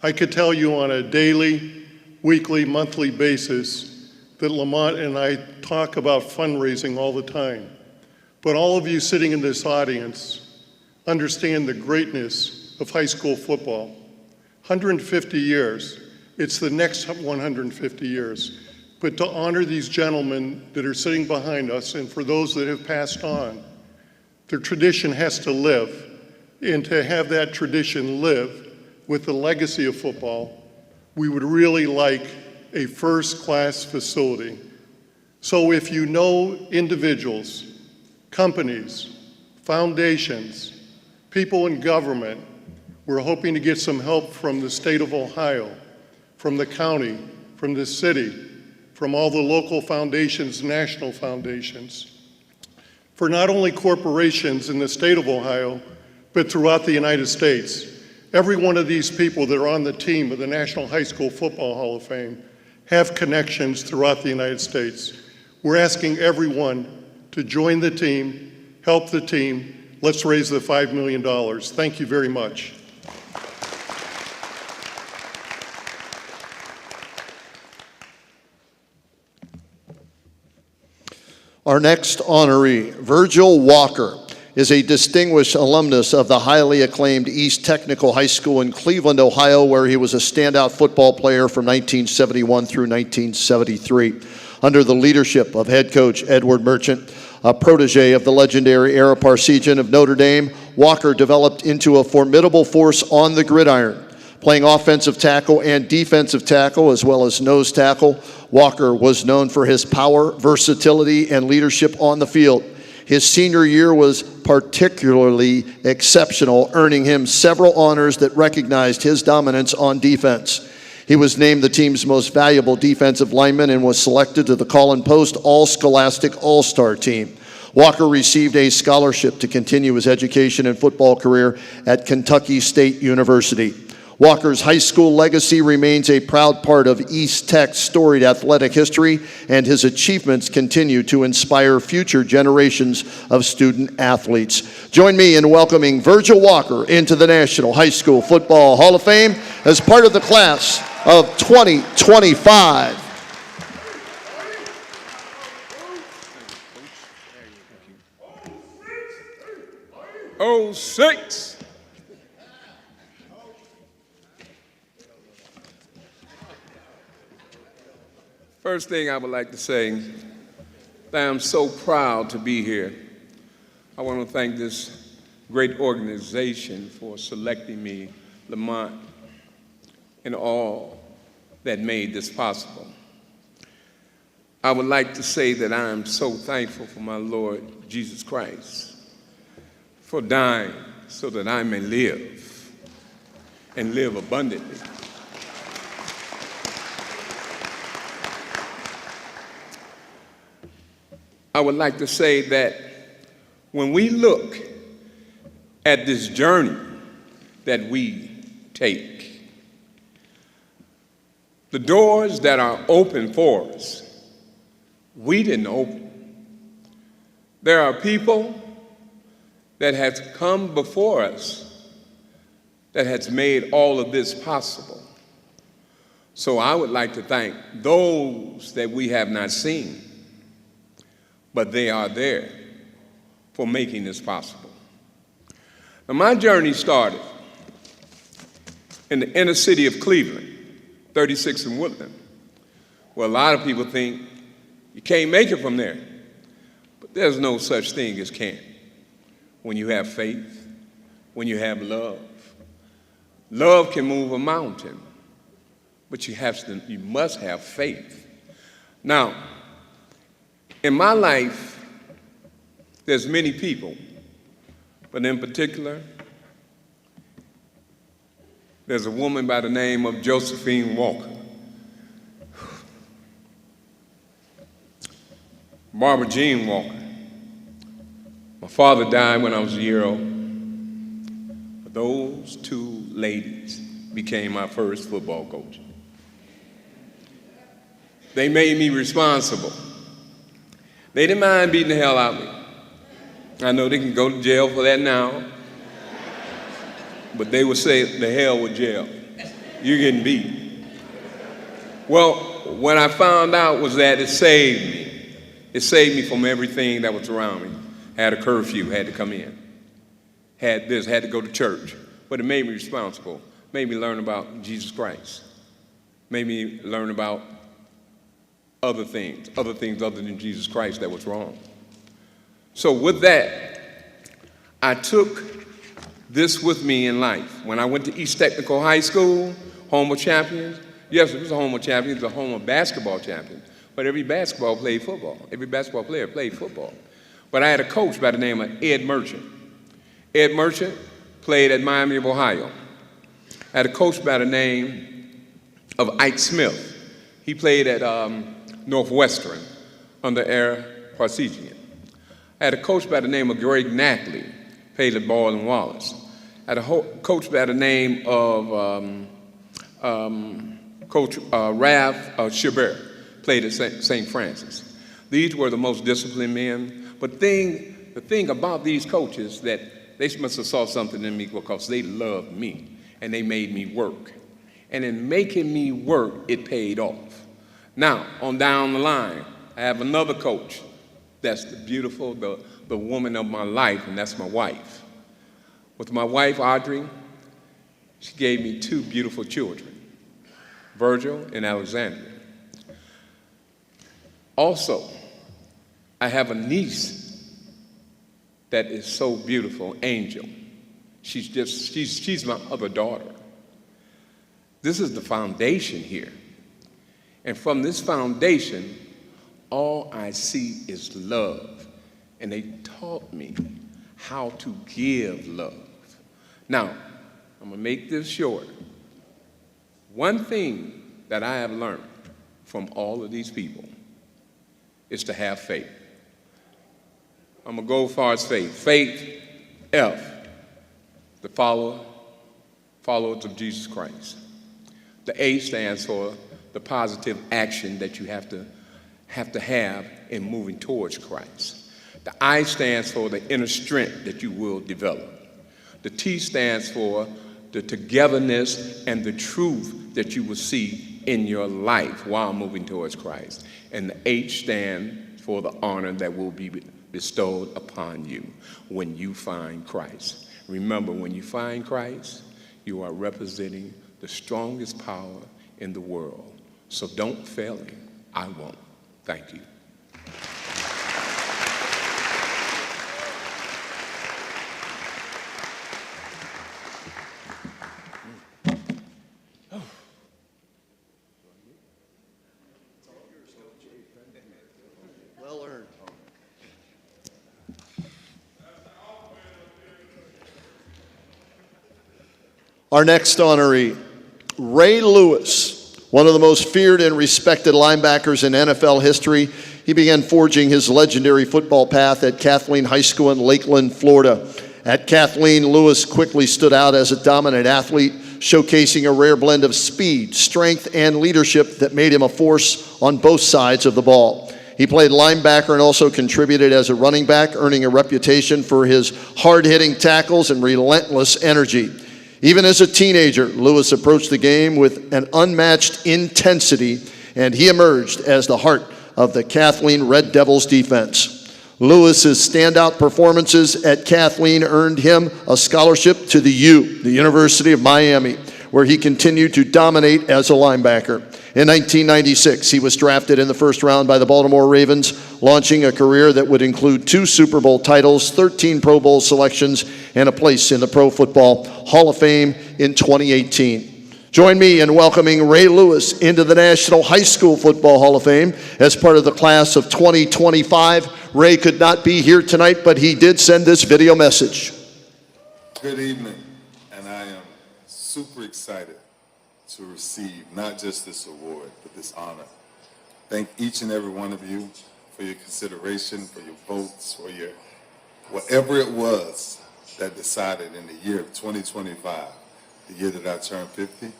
I could tell you on a daily, weekly, monthly basis that Lamont and I talk about fundraising all the time. But all of you sitting in this audience understand the greatness of high school football. 150 years, it's the next 150 years. But to honor these gentlemen that are sitting behind us, and for those that have passed on, their tradition has to live. And to have that tradition live with the legacy of football, we would really like a first-class facility. So if you know individuals, companies, foundations, people in government, we're hoping to get some help from the state of Ohio, from the county, from the city, from all the local foundations, national foundations, for not only corporations in the state of Ohio, but throughout the United States. Every one of these people that are on the team of the National High School Football Hall of Fame have connections throughout the United States. We're asking everyone to join the team, help the team. Let's raise the $5 million. Thank you very much. Our next honoree, Virgil Walker, is a distinguished alumnus of the highly acclaimed East Technical High School in Cleveland, Ohio, where he was a standout football player from 1971 through 1973. Under the leadership of head coach Edward Merchant, a protege of the legendary Ara Parseghian of Notre Dame, Walker developed into a formidable force on the gridiron. Playing offensive tackle and defensive tackle, as well as nose tackle, Walker was known for his power, versatility, and leadership on the field. His senior year was particularly exceptional, earning him several honors that recognized his dominance on defense. He was named the team's most valuable defensive lineman and was selected to the Colin Post All-Scholastic All-Star team. Walker received a scholarship to continue his education and football career at Kentucky State University. Walker's high school legacy remains a proud part of East Tech's storied athletic history, and his achievements continue to inspire future generations of student athletes. Join me in welcoming Virgil Walker into the National High School Football Hall of Fame as part of the class of 2025. Oh, 06. First thing I would like to say, that I'm so proud to be here. I want to thank this great organization for selecting me, Lamont, and all that made this possible. I would like to say that I am so thankful for my Lord Jesus Christ for dying so that I may live and live abundantly. I would like to say that when we look at this journey that we take, the doors that are open for us, we didn't open. There are people that has come before us that has made all of this possible. So I would like to thank those that we have not seen, but they are there for making this possible. Now, my journey started in the inner city of Cleveland, 36 and Woodland, where a lot of people think you can't make it from there. But there's no such thing as can't. When you have faith, when you have love. Love can move a mountain, but you must have faith. Now, in my life, There's many people, but in particular, there's a woman by the name of Josephine Walker. Barbara Jean Walker. My father died when I was a year old. But those two ladies became my first football coach. They made me responsible. They didn't mind beating the hell out of me. I know they can go to jail for that now, but they would say, the hell with jail. You're getting beat. Well, what I found out was that it saved me. It saved me from everything that was around me. Had a curfew, had to come in. Had this, had to go to church. But it made me responsible. Made me learn about Jesus Christ. Made me learn about other things other than Jesus Christ that was wrong. So with that, I took this with me in life. When I went to East Technical High School, home of champions, yes, it was a home of champions, it was a home of basketball champions, but every basketball played football. Every basketball player played football. But I had a coach by the name of Ed Merchant. Ed Merchant played at Miami of Ohio. I had a coach by the name of Ike Smith. He played at Northwestern under Air Parsegian. I had a coach by the name of Greg Knackley, played at Ball and Wallace. I had a coach by the name of Coach Raph Chabert, played at St. Francis. These were the most disciplined men, but the thing about these coaches that they must have saw something in me because they loved me and they made me work. And in making me work, it paid off. Now, on down the line, I have another coach that's the woman of my life, and that's my wife. With my wife, Audrey, she gave me two beautiful children, Virgil and Alexandria. Also, I have a niece that is so beautiful, Angel. She's my other daughter. This is the foundation here. And from this foundation, all I see is love. And they taught me how to give love. Now, I'm going to make this short. One thing that I have learned from all of these people is to have faith. I'm going to go as far as faith. Faith, F, the followers of Jesus Christ. The A stands for the positive action that you have to have in moving towards Christ. The I stands for the inner strength that you will develop. The T stands for the togetherness and the truth that you will see in your life while moving towards Christ. And the H stands for the honor that will be bestowed upon you when you find Christ. Remember, when you find Christ, you are representing the strongest power in the world. So don't fail him. I won't. Thank you. Well earned. Our next honoree, Ray Lewis, one of the most feared and respected linebackers in NFL history. He began forging his legendary football path at Kathleen High School in Lakeland, Florida. At Kathleen, Lewis quickly stood out as a dominant athlete, showcasing a rare blend of speed, strength, and leadership that made him a force on both sides of the ball. He played linebacker and also contributed as a running back, earning a reputation for his hard-hitting tackles and relentless energy. Even as a teenager, Lewis approached the game with an unmatched intensity, and he emerged as the heart of the Kathleen Red Devils defense. Lewis's standout performances at Kathleen earned him a scholarship to the U, the University of Miami, where he continued to dominate as a linebacker. In 1996, he was drafted in the first round by the Baltimore Ravens, launching a career that would include 2 Super Bowl titles, 13 Pro Bowl selections, and a place in the Pro Football Hall of Fame in 2018. Join me in welcoming Ray Lewis into the National High School Football Hall of Fame as part of the class of 2025. Ray could not be here tonight, but he did send this video message. Good evening, and I am super excited to receive not just this award, but this honor. Thank each and every one of you for your consideration, for your votes, for your whatever it was that decided in the year of 2025, the year that I turned 50,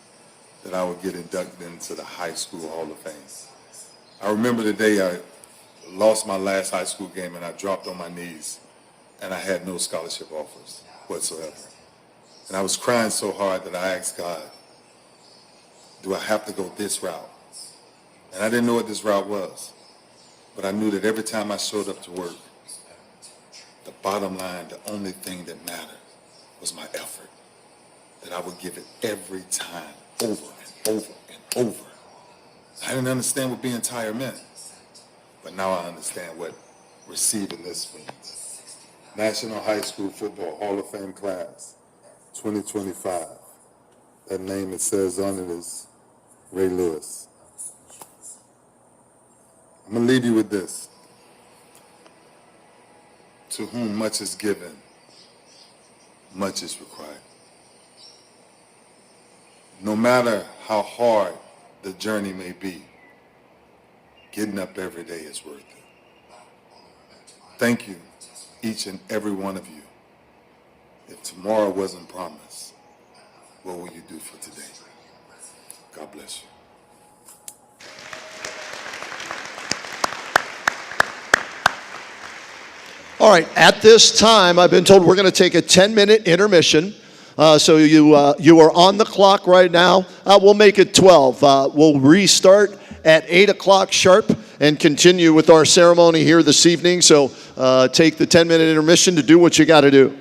that I would get inducted into the High School Hall of Fame. I remember the day I lost my last high school game and I dropped on my knees and I had no scholarship offers whatsoever. And I was crying so hard that I asked God, do I have to go this route? And I didn't know what this route was, but I knew that every time I showed up to work, the bottom line, the only thing that mattered was my effort, that I would give it every time, over and over and over. I didn't understand what being tired meant, but now I understand what receiving this means. National High School Football Hall of Fame Class, 2025. That name it says on it is Ray Lewis. I'm going to leave you with this. To whom much is given, much is required. No matter how hard the journey may be, getting up every day is worth it. Thank you, each and every one of you. If tomorrow wasn't promised, what will you do for today? God bless you. All right, at this time, I've been told we're going to take a 10-minute intermission. So you are on the clock right now. We'll make it 12. We'll restart at 8 o'clock sharp and continue with our ceremony here this evening. So take the 10-minute intermission to do what you got to do.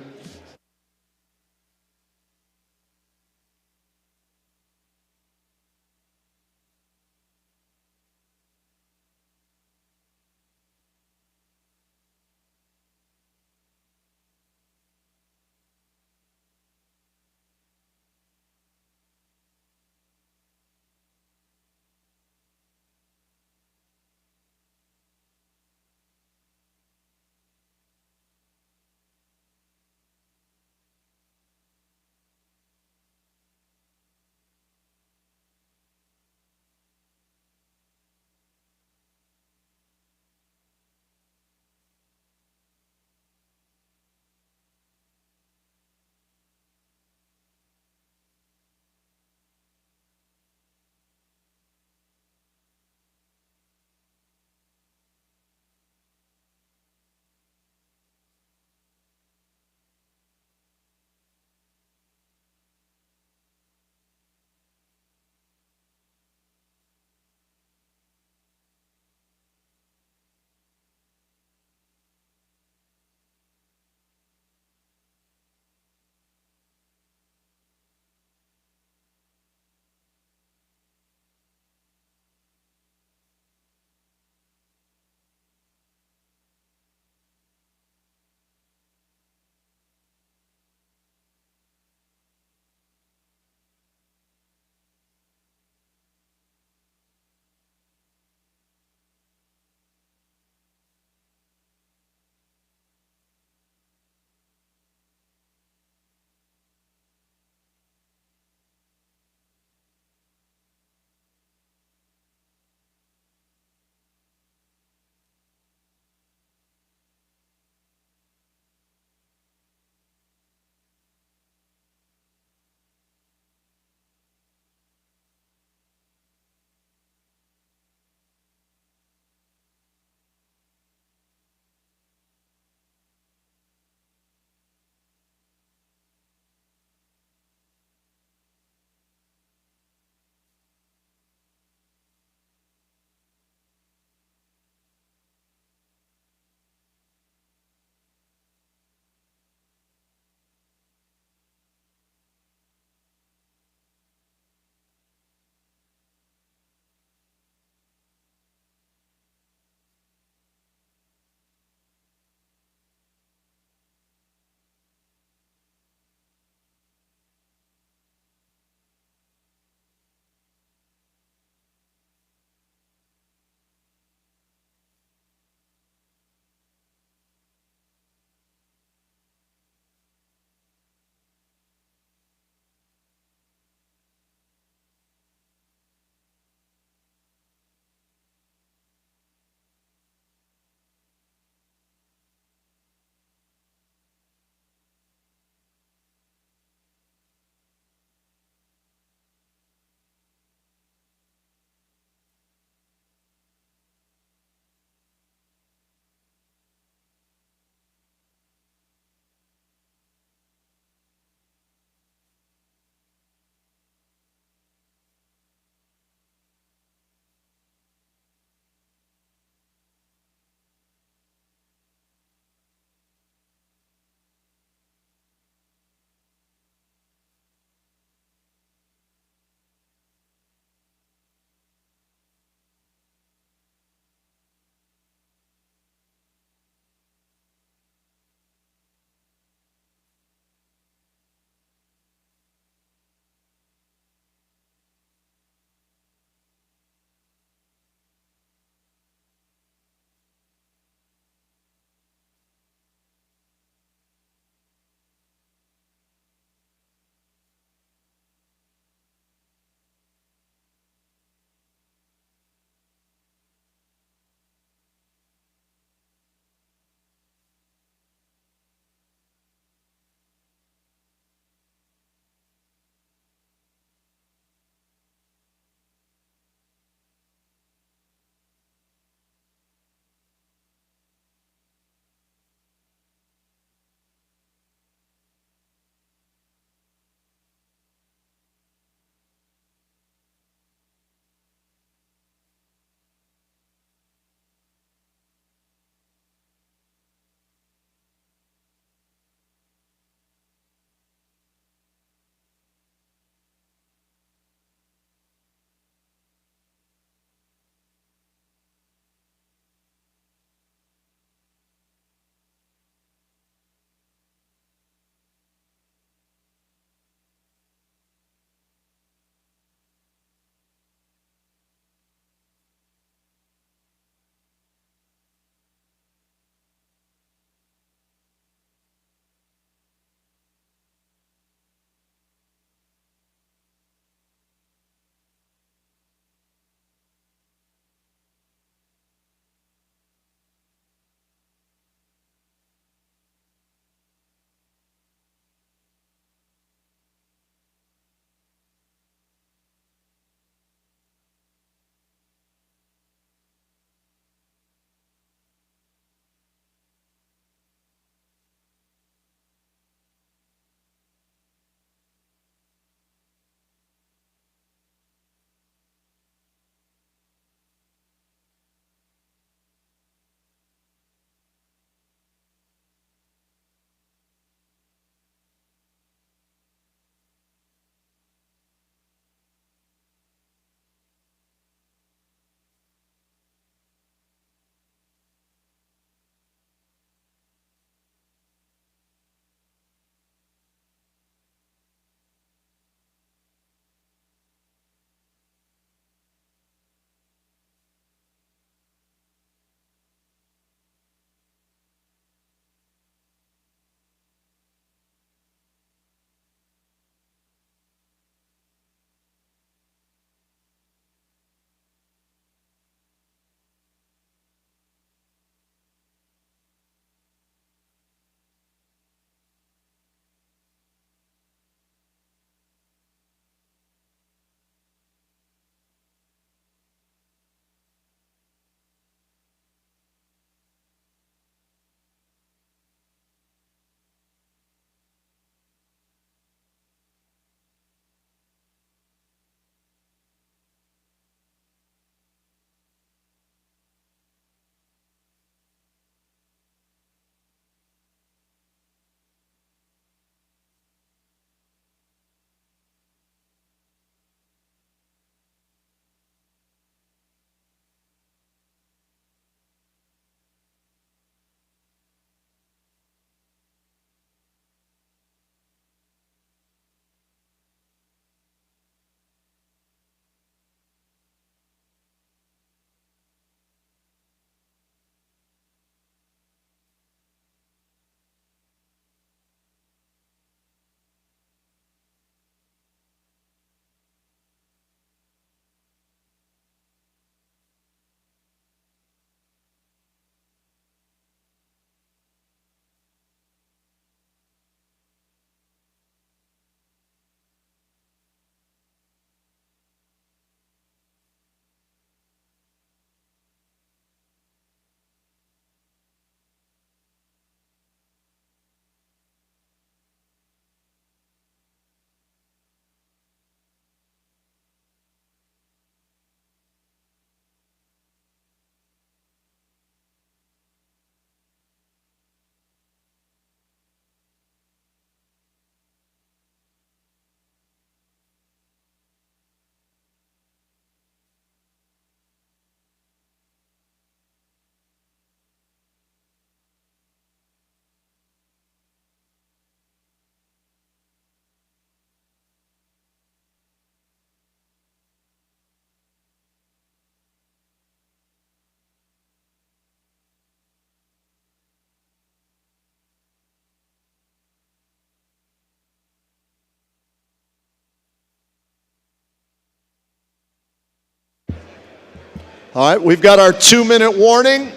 All right, we've got our 2-minute warning.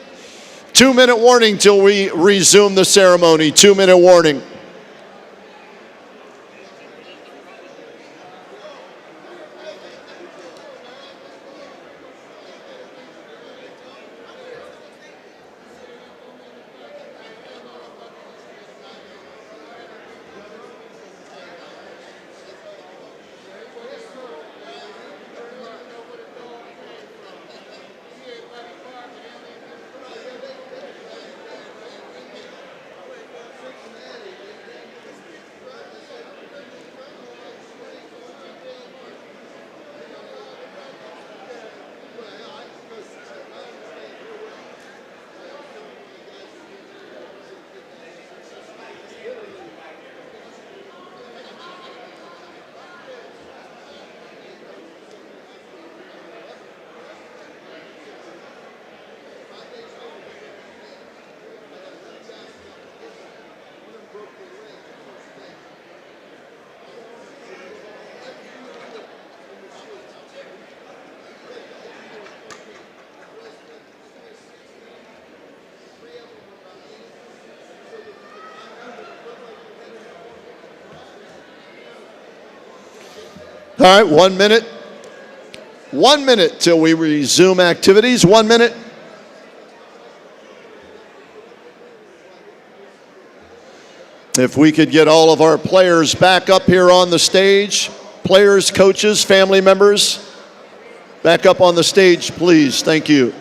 2-minute warning till we resume the ceremony. 2-minute warning. All right, 1 minute. 1 minute till we resume activities. 1 minute. If we could get all of our players back up here on the stage, players, coaches, family members, back up on the stage, please. Thank you.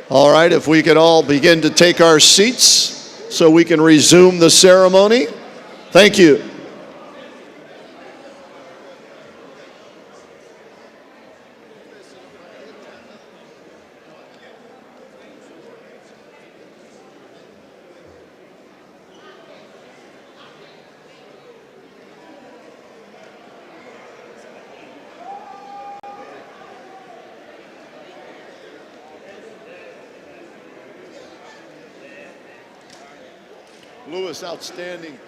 All right, if we could all begin to take our seats so we can resume the ceremony. Thank you. Lewis, outstanding.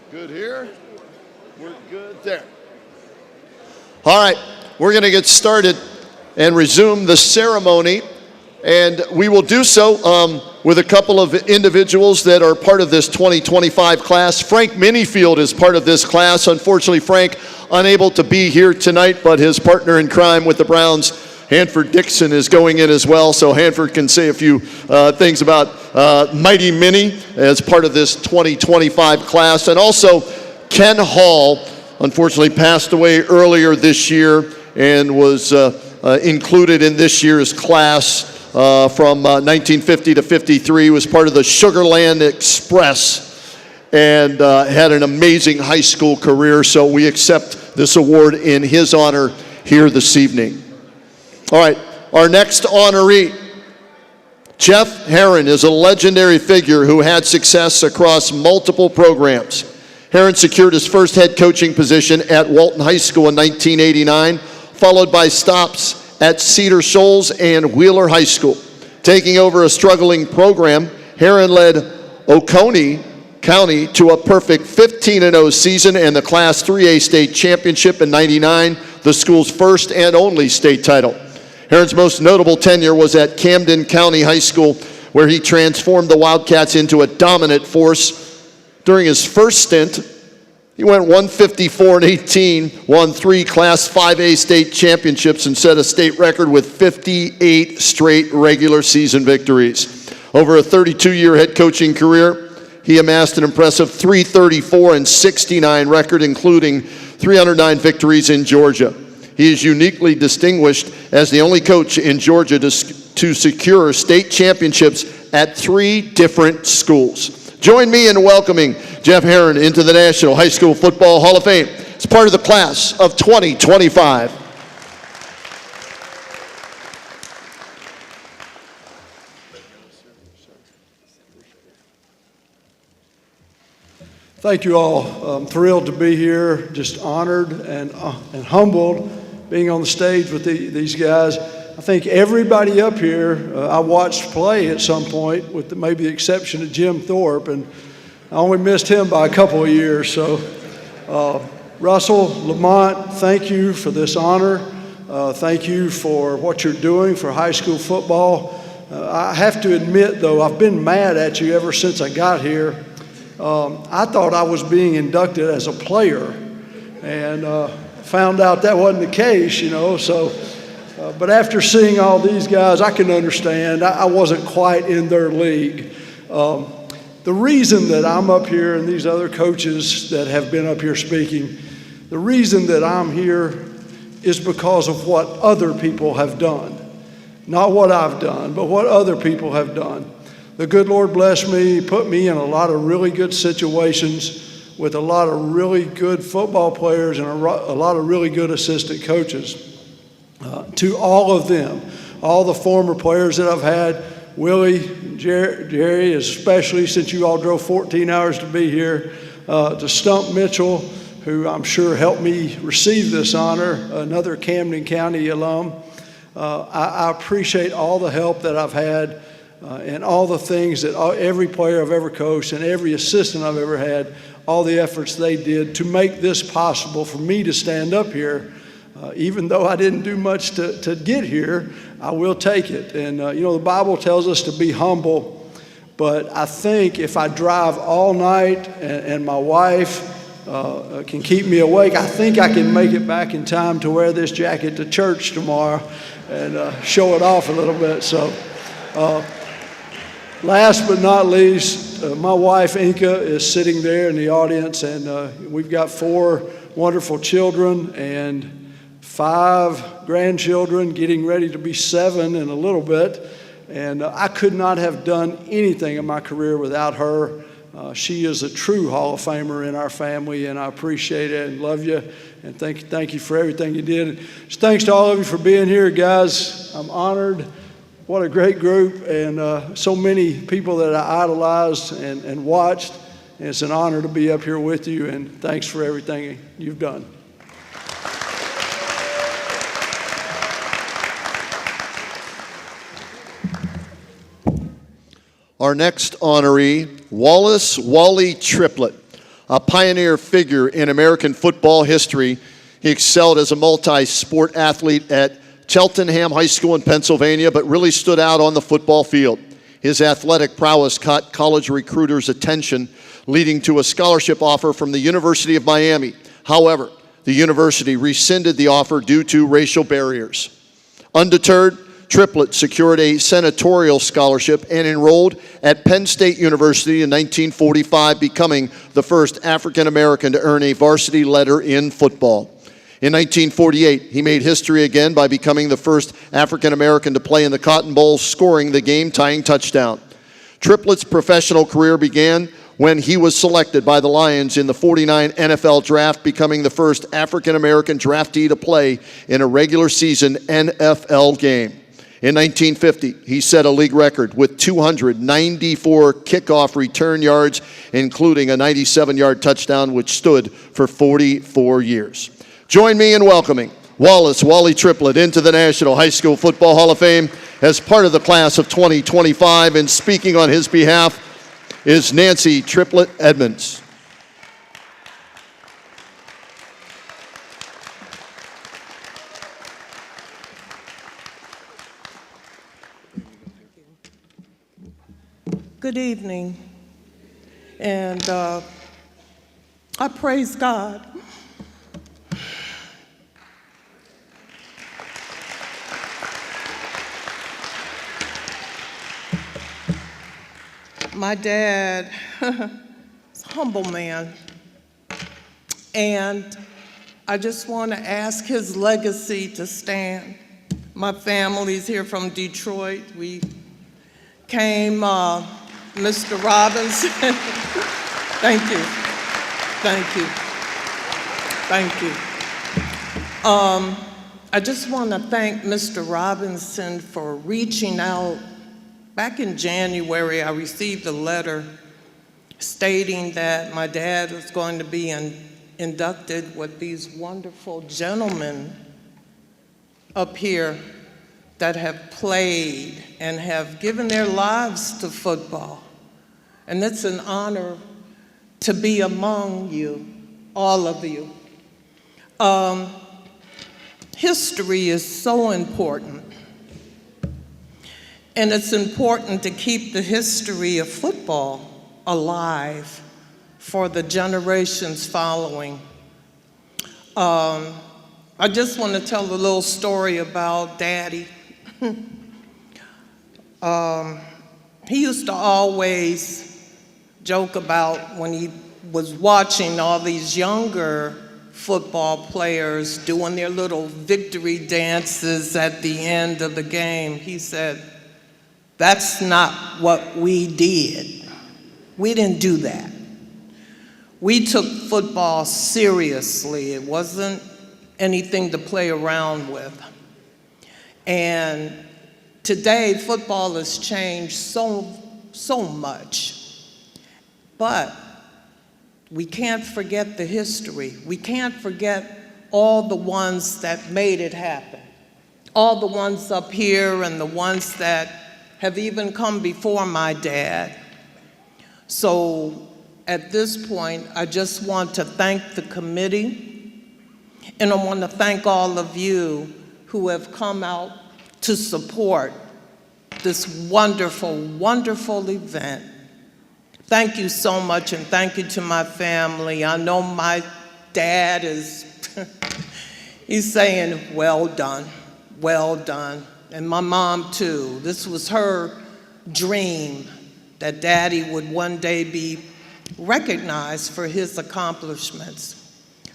Good here. We're good there. All right, we're going to get started and resume the ceremony. And we will do so with a couple of individuals that are part of this 2025 class. Frank Minifield is part of this class. Unfortunately, Frank unable to be here tonight, but his partner in crime with the Browns, Hanford Dixon is going in as well, so Hanford can say a few things about Mighty Minnie as part of this 2025 class. And also Ken Hall, unfortunately passed away earlier this year and was included in this year's class from 1950 to 53, was part of the Sugarland Express and had an amazing high school career, so we accept this award in his honor here this evening. All right, our next honoree, Jeff Herron, is a legendary figure who had success across multiple programs. Herron secured his first head coaching position at Walton High School in 1989, followed by stops at Cedar Shoals and Wheeler High School. Taking over a struggling program, Herron led Oconee County to a perfect 15-0 season and the Class 3A state championship in '99, the school's first and only state title. Herron's most notable tenure was at Camden County High School, where he transformed the Wildcats into a dominant force. During his first stint, he went 154-18, won 3 Class 5A state championships, and set a state record with 58 straight regular season victories. Over a 32-year head coaching career, he amassed an impressive 334-69 record, including 309 victories in Georgia. He is uniquely distinguished as the only coach in Georgia to secure state championships at 3 different schools. Join me in welcoming Jeff Herron into the National High School Football Hall of Fame as part of the class of 2025. Thank you all. I'm thrilled to be here, just honored and humbled being on the stage with these guys. I think everybody up here I watched play at some point, with maybe the exception of Jim Thorpe, and I only missed him by a couple of years. So Russell, Lamont, thank you for this honor. Thank you for what you're doing for high school football. I have to admit, though, I've been mad at you ever since I got here. I thought I was being inducted as a player, and found out that wasn't the case, you know. So, but after seeing all these guys, I can understand. I wasn't quite in their league. The reason that I'm up here, and these other coaches that have been up here speaking, the reason that I'm here is because of what other people have done. Not what I've done, but what other people have done. The good Lord blessed me, put me in a lot of really good situations with a lot of really good football players and a lot of really good assistant coaches. To all of them, all the former players that I've had, Willie, Jerry, especially since you all drove 14 hours to be here, to Stump Mitchell, who I'm sure helped me receive this honor, another Camden County alum. I appreciate all the help that I've had and all the things that every player I've ever coached and every assistant I've ever had, all the efforts they did to make this possible for me to stand up here. Even though I didn't do much to get here, I will take it. And you know, the Bible tells us to be humble, but I think if I drive all night and my wife can keep me awake, I think I can make it back in time to wear this jacket to church tomorrow and show it off a little bit. So last but not least, my wife Inka is sitting there in the audience, and we've got 4 wonderful children and 5 grandchildren, getting ready to be 7 in a little bit. And I could not have done anything in my career without her. She is a true Hall of Famer in our family, and I appreciate it and love you. And thank you for everything you did. Just thanks to all of you for being here, guys. I'm honored. What a great group, and so many people that I idolized and watched. And it's an honor to be up here with you, and thanks for everything you've done. Our next honoree, Wallace Wally Triplett, a pioneer figure in American football history. He excelled as a multi-sport athlete at Cheltenham High School in Pennsylvania, but really stood out on the football field. His athletic prowess caught college recruiters' attention, leading to a scholarship offer from the University of Miami. However, the university rescinded the offer due to racial barriers. Undeterred, Triplett secured a senatorial scholarship and enrolled at Penn State University in 1945, becoming the first African American to earn a varsity letter in football. In 1948, he made history again by becoming the first African American to play in the Cotton Bowl, scoring the game-tying touchdown. Triplett's professional career began when he was selected by the Lions in the '49 NFL Draft, becoming the first African American draftee to play in a regular season NFL game. In 1950, he set a league record with 294 kickoff return yards, including a 97-yard touchdown, which stood for 44 years. Join me in welcoming Wallace Wally Triplett into the National High School Football Hall of Fame as part of the class of 2025, and speaking on his behalf is Nancy Triplett Edmonds. Good evening, and I praise God. My dad is a humble man, and I just want to ask his legacy to stand. My family's here from Detroit. We came, Mr. Robinson. Thank you. Thank you. Thank you. I just want to thank Mr. Robinson for reaching out. Back in January, I received a letter stating that my dad was going to be inducted with these wonderful gentlemen up here that have played and have given their lives to football. And it's an honor to be among you, all of you. History is so important. And it's important to keep the history of football alive for the generations following. I just want to tell a little story about Daddy. He used to always joke about when he was watching all these younger football players doing their little victory dances at the end of the game. He said, "That's not what we did. We didn't do that. We took football seriously. It wasn't anything to play around with." And today, football has changed so much. But we can't forget the history. We can't forget all the ones that made it happen. All the ones up here and the ones that have even come before my dad. So at this point, I just want to thank the committee, and I want to thank all of you who have come out to support this wonderful, wonderful event. Thank you so much, and thank you to my family. I know my dad is, he's saying, well done, well done. And my mom too. This was her dream, that Daddy would one day be recognized for his accomplishments.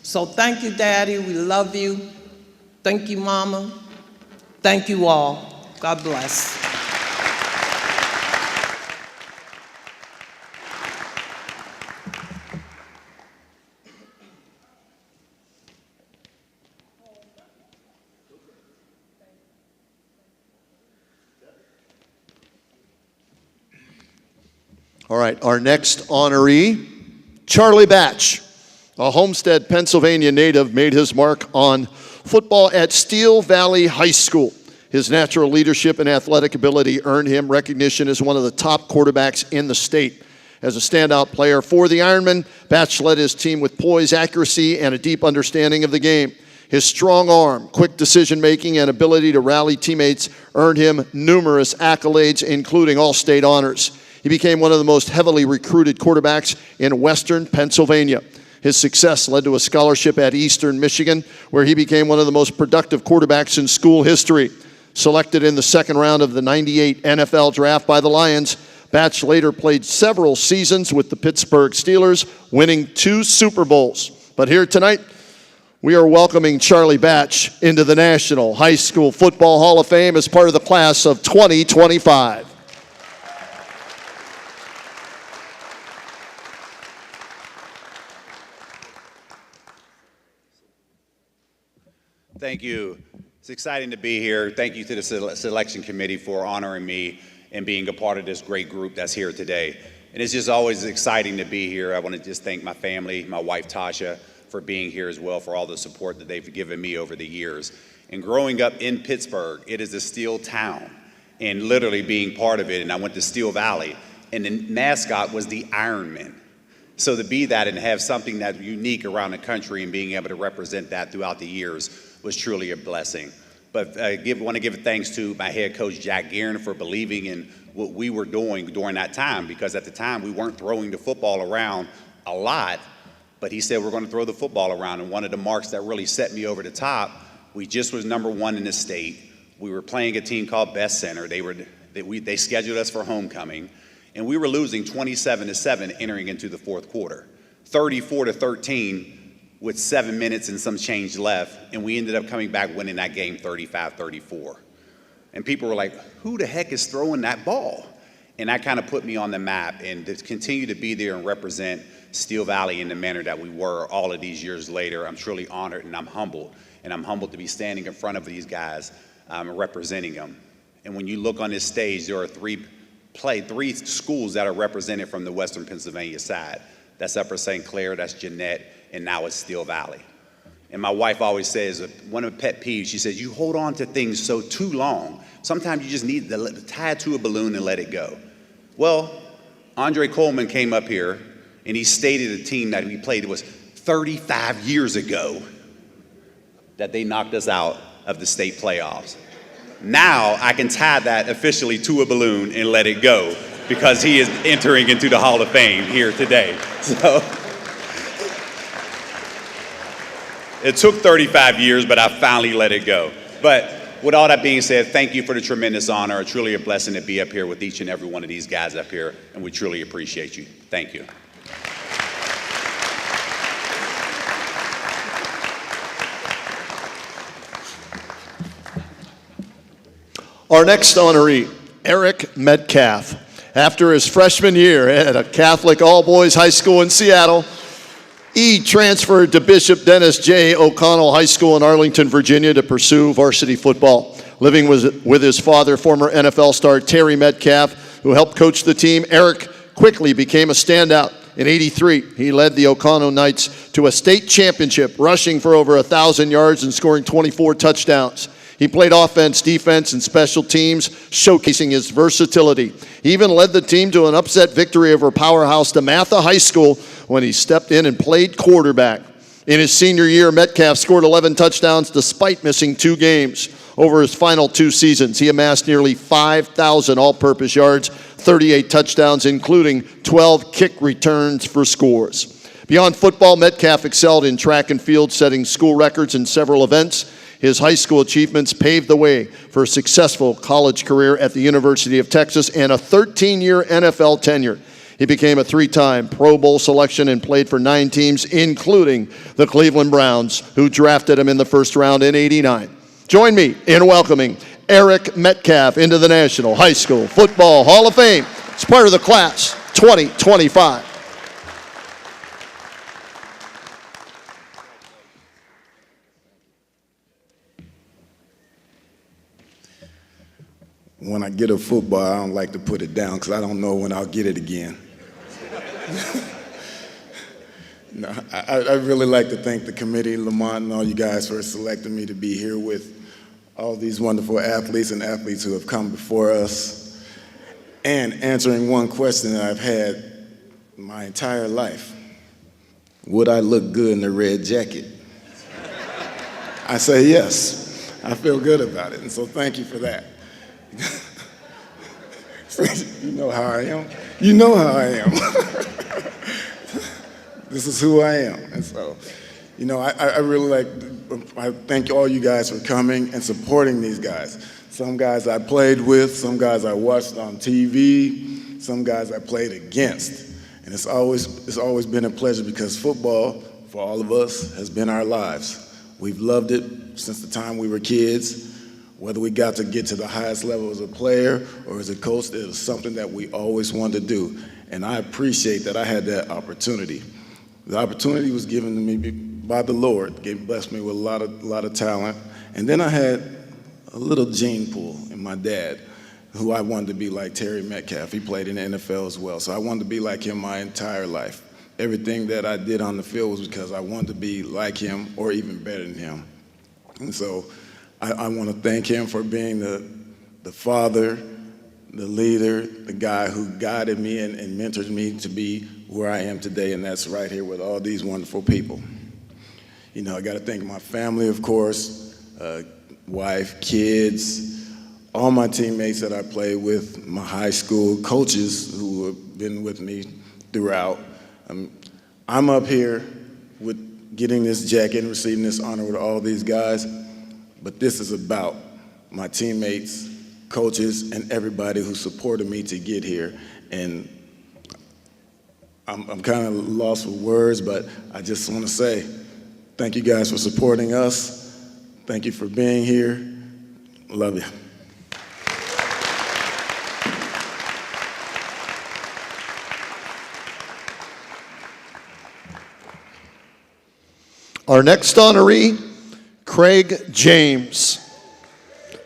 So thank you, Daddy, we love you. Thank you, Mama. Thank you all. God bless. All right, our next honoree, Charlie Batch, a Homestead, Pennsylvania native, made his mark on football at Steel Valley High School. His natural leadership and athletic ability earned him recognition as one of the top quarterbacks in the state. As a standout player for the Ironmen, Batch led his team with poise, accuracy, and a deep understanding of the game. His strong arm, quick decision-making, and ability to rally teammates earned him numerous accolades, including all-state honors. He became one of the most heavily recruited quarterbacks in Western Pennsylvania. His success led to a scholarship at Eastern Michigan, where he became one of the most productive quarterbacks in school history. Selected in the second round of the '98 NFL Draft by the Lions, Batch later played several seasons with the Pittsburgh Steelers, winning 2 Super Bowls. But here tonight, we are welcoming Charlie Batch into the National High School Football Hall of Fame as part of the class of 2025. Thank you. It's exciting to be here. Thank you to the selection committee for honoring me and being a part of this great group that's here today. And it's just always exciting to be here. I want to just thank my family, my wife Tasha, for being here as well, for all the support that they've given me over the years. And growing up in Pittsburgh, it is a steel town, and literally being part of it. And I went to Steel Valley, and the mascot was the Ironman. So to be that and have something that's unique around the country and being able to represent that throughout the years was truly a blessing. But I want to give thanks to my head coach, Jack Guerin, for believing in what we were doing during that time, because at the time we weren't throwing the football around a lot, but he said we're going to throw the football around. And one of the marks that really set me over the top, we just was #1 in the state. We were playing a team called Best Center. They scheduled us for homecoming, and we were losing 27-7 entering into the fourth quarter, 34-13 with 7 minutes and some change left, and we ended up coming back winning that game 35-34. And people were like, who the heck is throwing that ball? And that kind of put me on the map, and to continue to be there and represent Steel Valley in the manner that we were all of these years later, I'm truly honored and I'm humbled. And I'm humbled to be standing in front of these guys representing them. And when you look on this stage, there are three schools that are represented from the Western Pennsylvania side. That's Upper St. Clair, that's Jeanette, and now it's Steel Valley. And my wife always says, one of her pet peeves, she says, you hold on to things so too long. Sometimes you just need to tie it to a balloon and let it go. Well, Andre Coleman came up here and he stated a team that we played, it was 35 years ago that they knocked us out of the state playoffs. Now I can tie that officially to a balloon and let it go, because he is entering into the Hall of Fame here today. So it took 35 years, but I finally let it go. But with all that being said, thank you for the tremendous honor. It's truly a blessing to be up here with each and every one of these guys up here, and we truly appreciate you. Thank you. Our next honoree, Eric Metcalf. After his freshman year at a Catholic all-boys high school in Seattle, he transferred to Bishop Dennis J. O'Connell High School in Arlington, Virginia to pursue varsity football. Living with his father, former NFL star Terry Metcalf, who helped coach the team, Eric quickly became a standout. In '83, he led the O'Connell Knights to a state championship, rushing for over 1,000 yards and scoring 24 touchdowns. He played offense, defense, and special teams, showcasing his versatility. He even led the team to an upset victory over powerhouse DeMatha High School when he stepped in and played quarterback. In his senior year, Metcalf scored 11 touchdowns despite missing 2 games. Over his final 2 seasons, he amassed nearly 5,000 all-purpose yards, 38 touchdowns, including 12 kick returns for scores. Beyond football, Metcalf excelled in track and field, setting school records in several events. His high school achievements paved the way for a successful college career at the University of Texas and a 13-year NFL tenure. He became a 3-time Pro Bowl selection and played for 9 teams, including the Cleveland Browns, who drafted him in the first round in '89. Join me in welcoming Eric Metcalf into the National High School Football Hall of Fame as part of the class 2025. When I get a football, I don't like to put it down because I don't know when I'll get it again. No, I really like to thank the committee, Lamont, and all you guys for selecting me to be here with all these wonderful athletes and athletes who have come before us, and answering one question that I've had my entire life. Would I look good in a red jacket? I say yes. I feel good about it, and so thank you for that. You know how I am. You know how I am. This is who I am. And so, I really I thank all you guys for coming and supporting these guys. Some guys I played with, some guys I watched on TV, some guys I played against. And it's always been a pleasure because football, for all of us, has been our lives. We've loved it since the time we were kids. Whether we got to get to the highest level as a player or as a coach, it was something that we always wanted to do. And I appreciate that I had that opportunity. The opportunity was given to me by the Lord. Blessed me with a lot of talent. And then I had a little gene pool in my dad, who I wanted to be like Terry Metcalf. He played in the NFL as well. So I wanted to be like him my entire life. Everything that I did on the field was because I wanted to be like him or even better than him. And so I want to thank him for being the father, the leader, the guy who guided me and mentored me to be where I am today, and that's right here with all these wonderful people. You know, I got to thank my family, of course, wife, kids, all my teammates that I played with, my high school coaches who have been with me throughout. I'm up here with getting this jacket and receiving this honor with all these guys, but this is about my teammates, coaches, and everybody who supported me to get here. And I'm kind of lost for words, but I just want to say thank you guys for supporting us. Thank you for being here. Love you. Our next honoree, Craig James,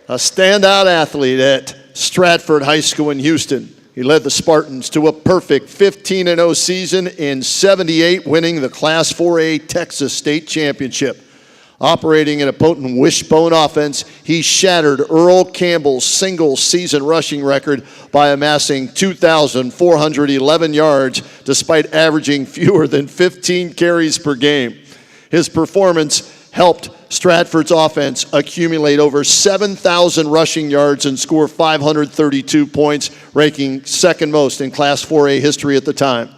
a standout athlete at Stratford High School in Houston. He led the Spartans to a perfect 15-0 season in '78, winning the Class 4A Texas State Championship. Operating in a potent wishbone offense, he shattered Earl Campbell's single-season rushing record by amassing 2,411 yards, despite averaging fewer than 15 carries per game. His performance helped Stratford's offense accumulate over 7,000 rushing yards and score 532 points, ranking second most in Class 4A history at the time.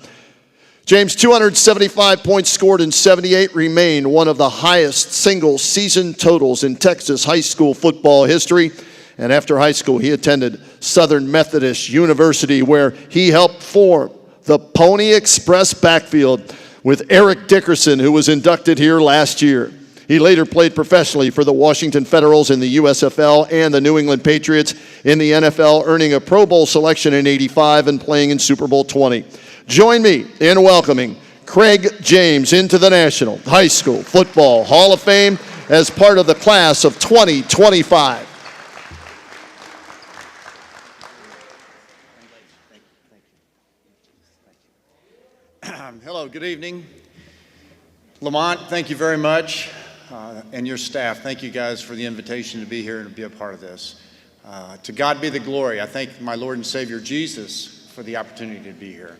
James' 275 points scored in '78 remain one of the highest single-season totals in Texas high school football history. And after high school, he attended Southern Methodist University, where he helped form the Pony Express backfield with Eric Dickerson, who was inducted here last year. He later played professionally for the Washington Federals in the USFL and the New England Patriots in the NFL, earning a Pro Bowl selection in '85 and playing in Super Bowl 20. Join me in welcoming Craig James into the National High School Football Hall of Fame as part of the class of 2025. Hello, good evening. Lamont, thank you very much, and your staff. Thank you guys for the invitation to be here and to be a part of this. To God be the glory. I thank my Lord and Savior Jesus for the opportunity to be here.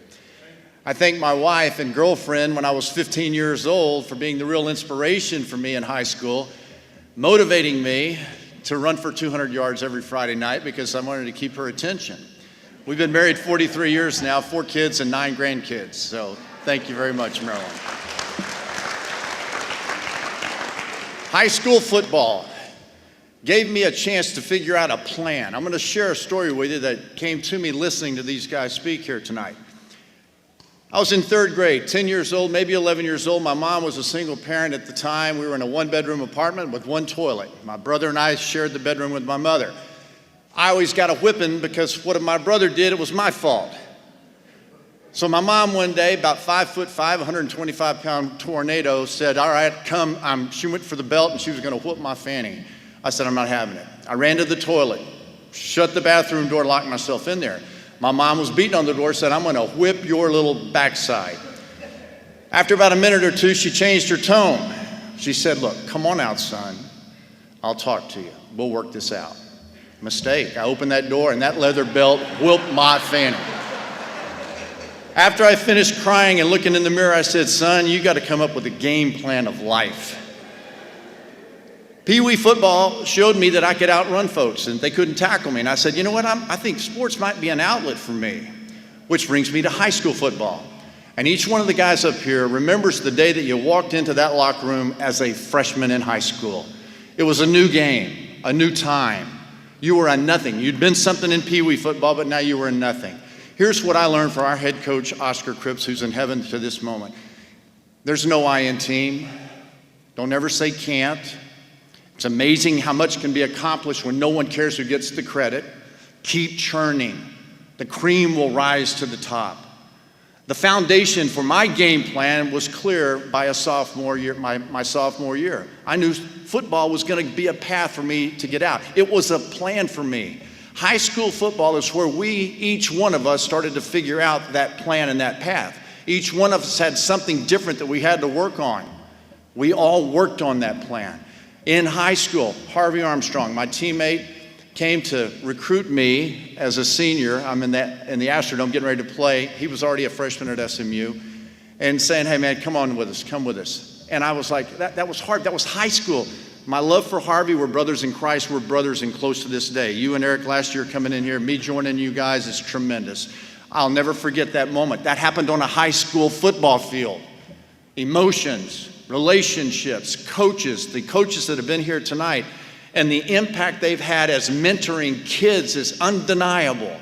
I thank my wife and girlfriend when I was 15 years old for being the real inspiration for me in high school, motivating me to run for 200 yards every Friday night because I wanted to keep her attention. We've been married 43 years now, 4 kids and 9 grandkids. So thank you very much, Marilyn. High school football gave me a chance to figure out a plan. I'm going to share a story with you that came to me listening to these guys speak here tonight. I was in 3rd grade, 10 years old, maybe 11 years old. My mom was a single parent at the time. We were in a 1-bedroom apartment with 1 toilet. My brother and I shared the bedroom with my mother. I always got a whipping because what my brother did, it was my fault. So my mom one day, about 5'5", 125-pound tornado, said, all right, come. She went for the belt and she was going to whoop my fanny. I said, I'm not having it. I ran to the toilet, shut the bathroom door, locked myself in there. My mom was beating on the door, said, I'm going to whip your little backside. After about a minute or two, she changed her tone. She said, look, come on out, son. I'll talk to you. We'll work this out. Mistake. I opened that door and that leather belt whooped my fanny. After I finished crying and looking in the mirror, I said, son, you got to come up with a game plan of life. Pee Wee football showed me that I could outrun folks and they couldn't tackle me. And I said, you know what, I think sports might be an outlet for me, which brings me to high school football. And each one of the guys up here remembers the day that you walked into that locker room as a freshman in high school. It was a new game, a new time. You were a nothing. You'd been something in Pee Wee football, but now you were a nothing. Here's what I learned from our head coach, Oscar Cripps, who's in heaven to this moment. There's no I in team. Don't ever say can't. It's amazing how much can be accomplished when no one cares who gets the credit. Keep churning. The cream will rise to the top. The foundation for my game plan was clear by a sophomore year, my sophomore year. I knew football was going to be a path for me to get out. It was a plan for me. High school football is where each one of us started to figure out that plan and that path. Each one of us had something different that we had to work on. We all worked on that plan. In high school, Harvey Armstrong, my teammate, came to recruit me as a senior. I'm in the Astrodome getting ready to play. He was already a freshman at SMU, and saying, hey man, come on with us, come with us. And I was like, that was hard, that was high school. My love for Harvey, we're brothers in Christ, we're brothers and close to this day. You and Eric last year coming in here, me joining you guys is tremendous. I'll never forget that moment. That happened on a high school football field. Emotions, relationships, coaches, the coaches that have been here tonight, and the impact they've had as mentoring kids is undeniable.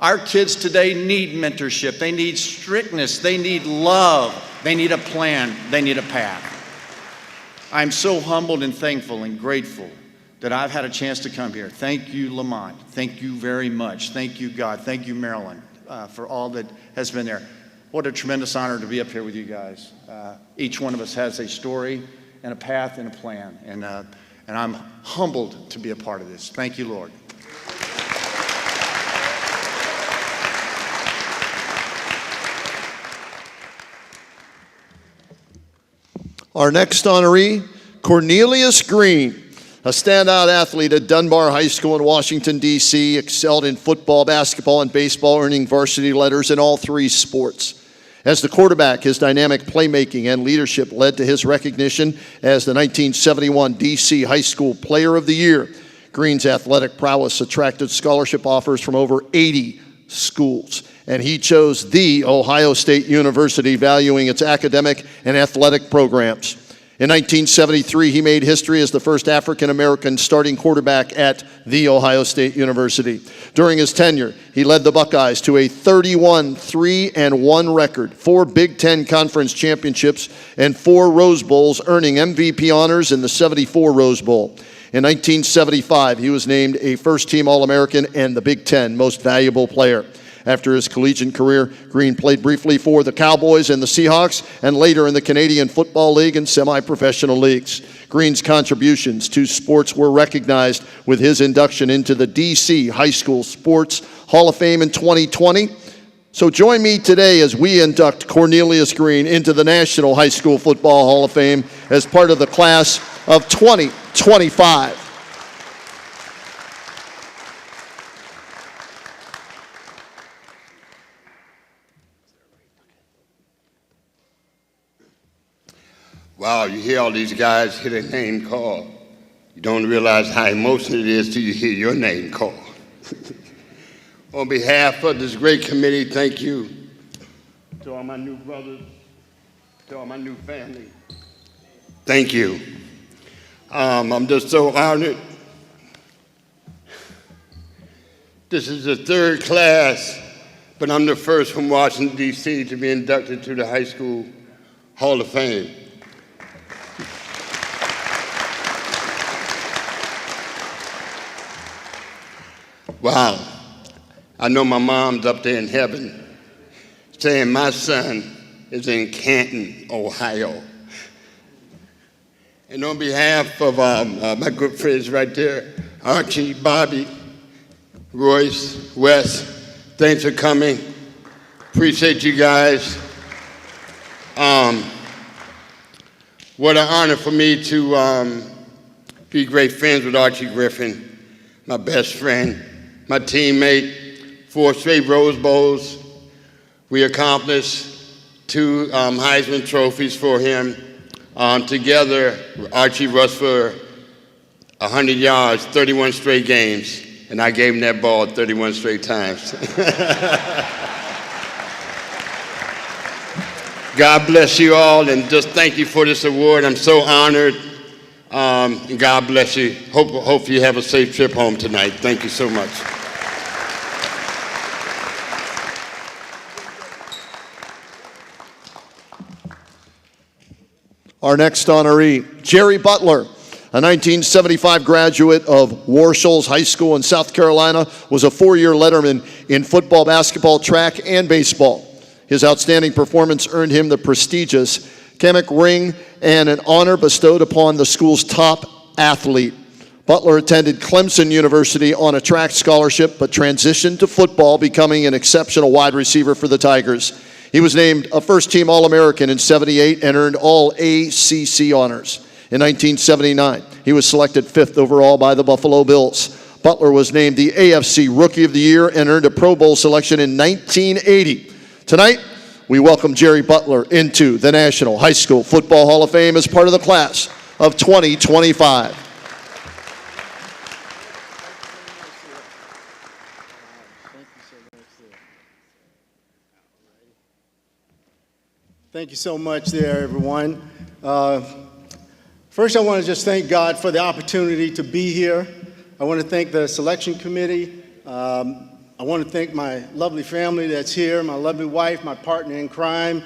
Our kids today need mentorship. They need strictness. They need love. They need a plan. They need a path. I'm so humbled and thankful and grateful that I've had a chance to come here. Thank you, Lamont. Thank you very much. Thank you, God. Thank you, Marilyn, for all that has been there. What a tremendous honor to be up here with you guys. Each one of us has a story and a path and a plan. And I'm humbled to be a part of this. Thank you, Lord. Our next honoree, Cornelius Green, a standout athlete at Dunbar High School in Washington, D.C., excelled in football, basketball, and baseball, earning varsity letters in all three sports. As the quarterback, his dynamic playmaking and leadership led to his recognition as the 1971 D.C. High School Player of the Year. Green's athletic prowess attracted scholarship offers from over 80 schools, and he chose The Ohio State University, valuing its academic and athletic programs. In 1973, he made history as the first African-American starting quarterback at The Ohio State University. During his tenure, he led the Buckeyes to a 31-3-1 record, 4 Big Ten Conference championships, and 4 Rose Bowls, earning MVP honors in the '74 Rose Bowl. In 1975, he was named a first-team All-American and the Big Ten Most Valuable Player. After his collegiate career, Green played briefly for the Cowboys and the Seahawks, and later in the Canadian Football League and semi-professional leagues. Green's contributions to sports were recognized with his induction into the D.C. High School Sports Hall of Fame in 2020. So join me today as we induct Cornelius Green into the National High School Football Hall of Fame as part of the class of 2025. Wow, you hear all these guys hear their name called. You don't realize how emotional it is till you hear your name called. On behalf of this great committee, thank you to all my new brothers, to all my new family. Thank you. I'm just so honored. This is the third class, but I'm the first from Washington, D.C. to be inducted to the High School Hall of Fame. Wow, I know my mom's up there in heaven saying my son is in Canton, Ohio. And on behalf of my good friends right there, Archie, Bobby, Royce, Wes, thanks for coming. Appreciate you guys. What an honor for me to be great friends with Archie Griffin, my best friend, my teammate, 4 straight Rose Bowls. We accomplished 2 Heisman trophies for him. Together, Archie rushed for 100 yards, 31 straight games, and I gave him that ball 31 straight times. God bless you all, and just thank you for this award. I'm so honored. And God bless you. Hope you have a safe trip home tonight. Thank you so much. Our next honoree, Jerry Butler, a 1975 graduate of Warshall's High School in South Carolina, was a four-year letterman in football, basketball, track, and baseball. His outstanding performance earned him the prestigious Kamek Ring and an honor bestowed upon the school's top athlete. Butler attended Clemson University on a track scholarship, but transitioned to football, becoming an exceptional wide receiver for the Tigers. He was named a first-team All-American in '78 and earned all ACC honors. In 1979, he was selected 5th overall by the Buffalo Bills. Butler was named the AFC Rookie of the Year and earned a Pro Bowl selection in 1980. Tonight, we welcome Jerry Butler into the National High School Football Hall of Fame as part of the class of 2025. Thank you so much there, everyone. First, I want to just thank God for the opportunity to be here. I want to thank the selection committee. I want to thank my lovely family that's here, my lovely wife, my partner in crime,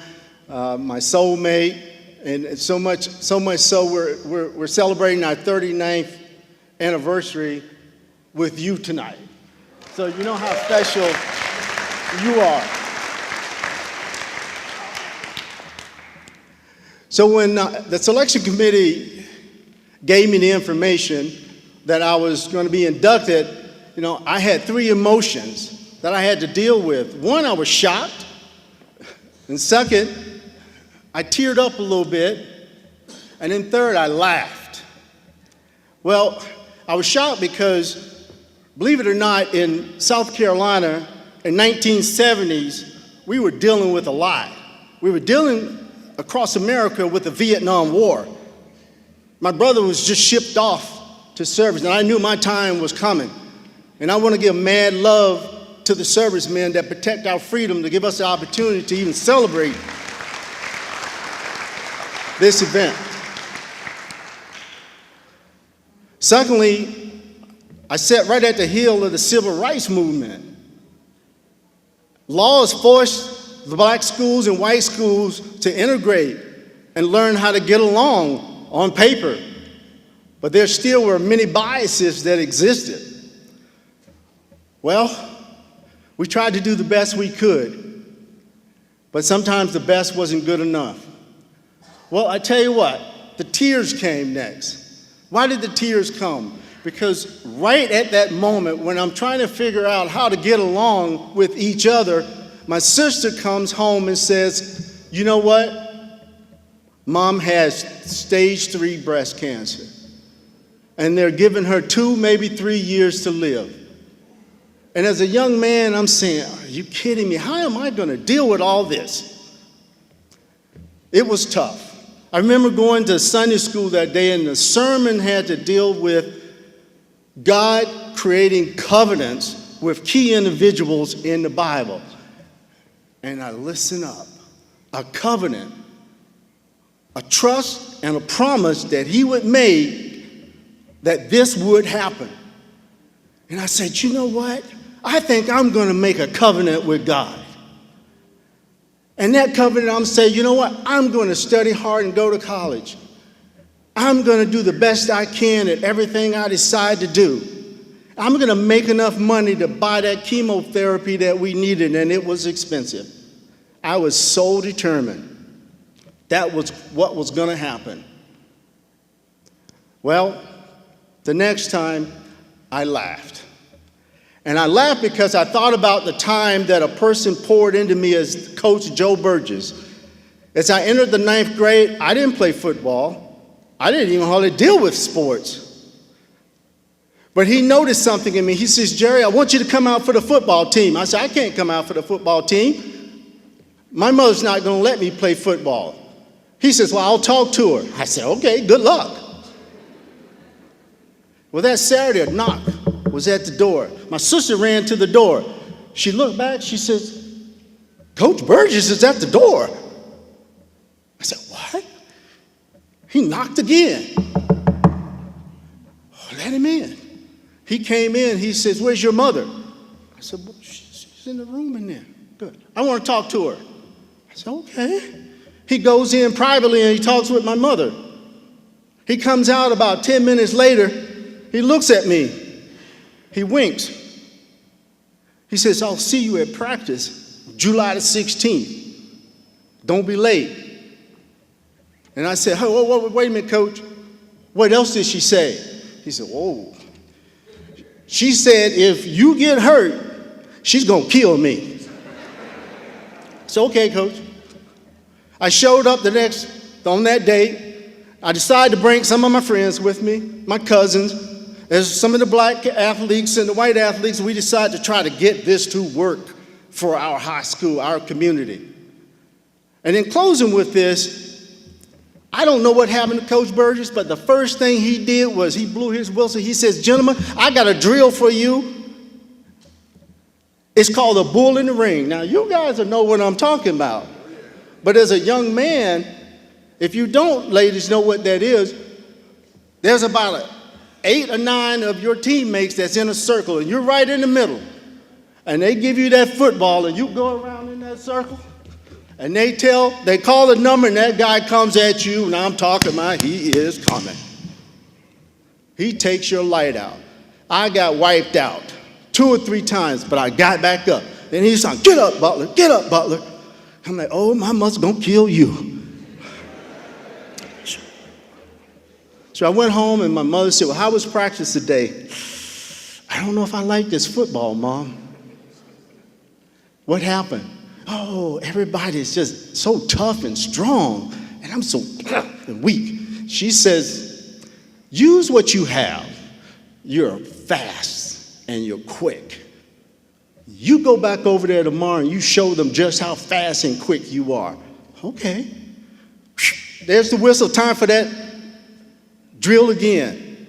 my soulmate, and so much so we're celebrating our 39th anniversary with you tonight. So you know how special you are. So when the selection committee gave me the information that I was going to be inducted, I had three emotions that I had to deal with. One, I was shocked. And second, I teared up a little bit. And then third, I laughed. Well, I was shocked because, believe it or not, in South Carolina in 1970s, we were dealing with a lot. We were dealing across America with the Vietnam War. My brother was just shipped off to service, and I knew my time was coming. And I want to give mad love to the servicemen that protect our freedom, to give us the opportunity to even celebrate this event. Secondly, I sat right at the heel of the civil rights movement. Laws forced the black schools and white schools to integrate and learn how to get along on paper. But there still were many biases that existed. Well, we tried to do the best we could, but sometimes the best wasn't good enough. Well, I tell you what, the tears came next. Why did the tears come? Because right at that moment, when I'm trying to figure out how to get along with each other, my sister comes home and says, you know what? Mom has stage 3 breast cancer. And they're giving her 2, maybe 3 years to live. And as a young man, I'm saying, are you kidding me? How am I going to deal with all this? It was tough. I remember going to Sunday school that day, and the sermon had to deal with God creating covenants with key individuals in the Bible. And I listen up. A covenant, a trust, and a promise that he would make that this would happen. And I said, you know what? I think I'm going to make a covenant with God. And that covenant, I'm saying, you know what? I'm going to study hard and go to college. I'm going to do the best I can at everything I decide to do. I'm going to make enough money to buy that chemotherapy that we needed, and it was expensive. I was so determined. That was what was going to happen. Well, the next time, I laughed. And I laughed because I thought about the time that a person poured into me as Coach Joe Burgess. As I entered the 9th grade, I didn't play football. I didn't even hardly deal with sports. But he noticed something in me. He says, Jerry, I want you to come out for the football team. I said, I can't come out for the football team. My mother's not going to let me play football. He says, well, I'll talk to her. I said, okay, good luck. Well, that Saturday, a knock was at the door. My sister ran to the door. She looked back. She says, Coach Burgess is at the door. I said, what? He knocked again. He came in, he says, "Where's your mother?" I said, "Well, she's in the room in there." "Good. I want to talk to her." I said, "Okay." He goes in privately and he talks with my mother. He comes out about 10 minutes later. He looks at me. He winks. He says, "I'll see you at practice July the 16th. Don't be late." And I said, "Oh, wait a minute, Coach. What else did she say?" He said, "Whoa. She said if you get hurt, she's going to kill me." I said, "Okay, Coach." I showed up on that day. I decided to bring some of my friends with me, my cousins. There's some of the black athletes and the white athletes. We decided to try to get this to work for our high school, our community. And in closing with this, I don't know what happened to Coach Burgess, but the first thing he did was he blew his whistle. He says, "Gentlemen, I got a drill for you. It's called a bull in the ring." Now, you guys will know what I'm talking about. But as a young man, if you don't, ladies, know what that is, there's about 8 or 9 of your teammates that's in a circle, and you're right in the middle. And they give you that football, and you go around in that circle, and they call a number, and that guy comes at you, and I'm talking about he is coming. He takes your light out. I got wiped out 2 or 3 times, but I got back up. Then he's like, "Get up, Butler, get up, Butler." I'm like, "Oh, my mother's gonna kill you." So I went home and my mother said, "Well, how was practice today?" "I don't know if I like this football, Mom." "What happened?" "Oh, everybody's just so tough and strong, and I'm so weak." She says, "Use what you have. You're fast and you're quick. You go back over there tomorrow and you show them just how fast and quick you are." "Okay." There's the whistle. Time for that drill again.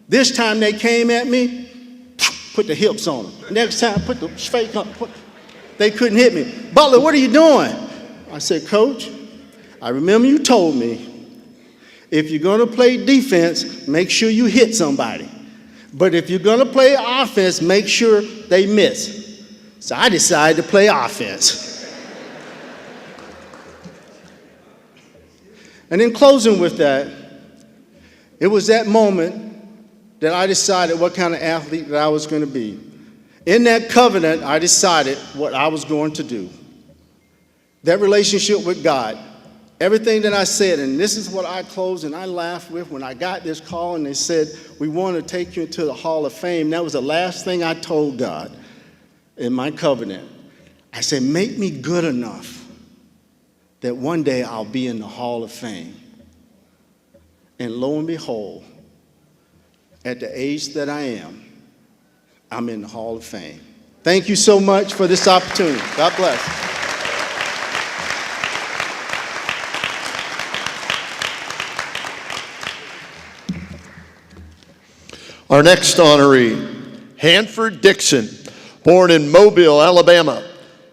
This time they came at me, put the hips on them. Next time, put the fake on. They couldn't hit me. "Butler, what are you doing?" I said, "Coach, I remember you told me if you're going to play defense, make sure you hit somebody. But if you're going to play offense, make sure they miss." So I decided to play offense. And in closing with that, it was that moment that I decided what kind of athlete that I was going to be. In that covenant, I decided what I was going to do. That relationship with God, everything that I said, and this is what I closed and I laughed with when I got this call and they said, "We want to take you into the Hall of Fame." That was the last thing I told God in my covenant. I said, "Make me good enough that one day I'll be in the Hall of Fame." And lo and behold, at the age that I am, I'm in the Hall of Fame. Thank you so much for this opportunity. God bless. Our next honoree, Hanford Dixon, born in Mobile, Alabama.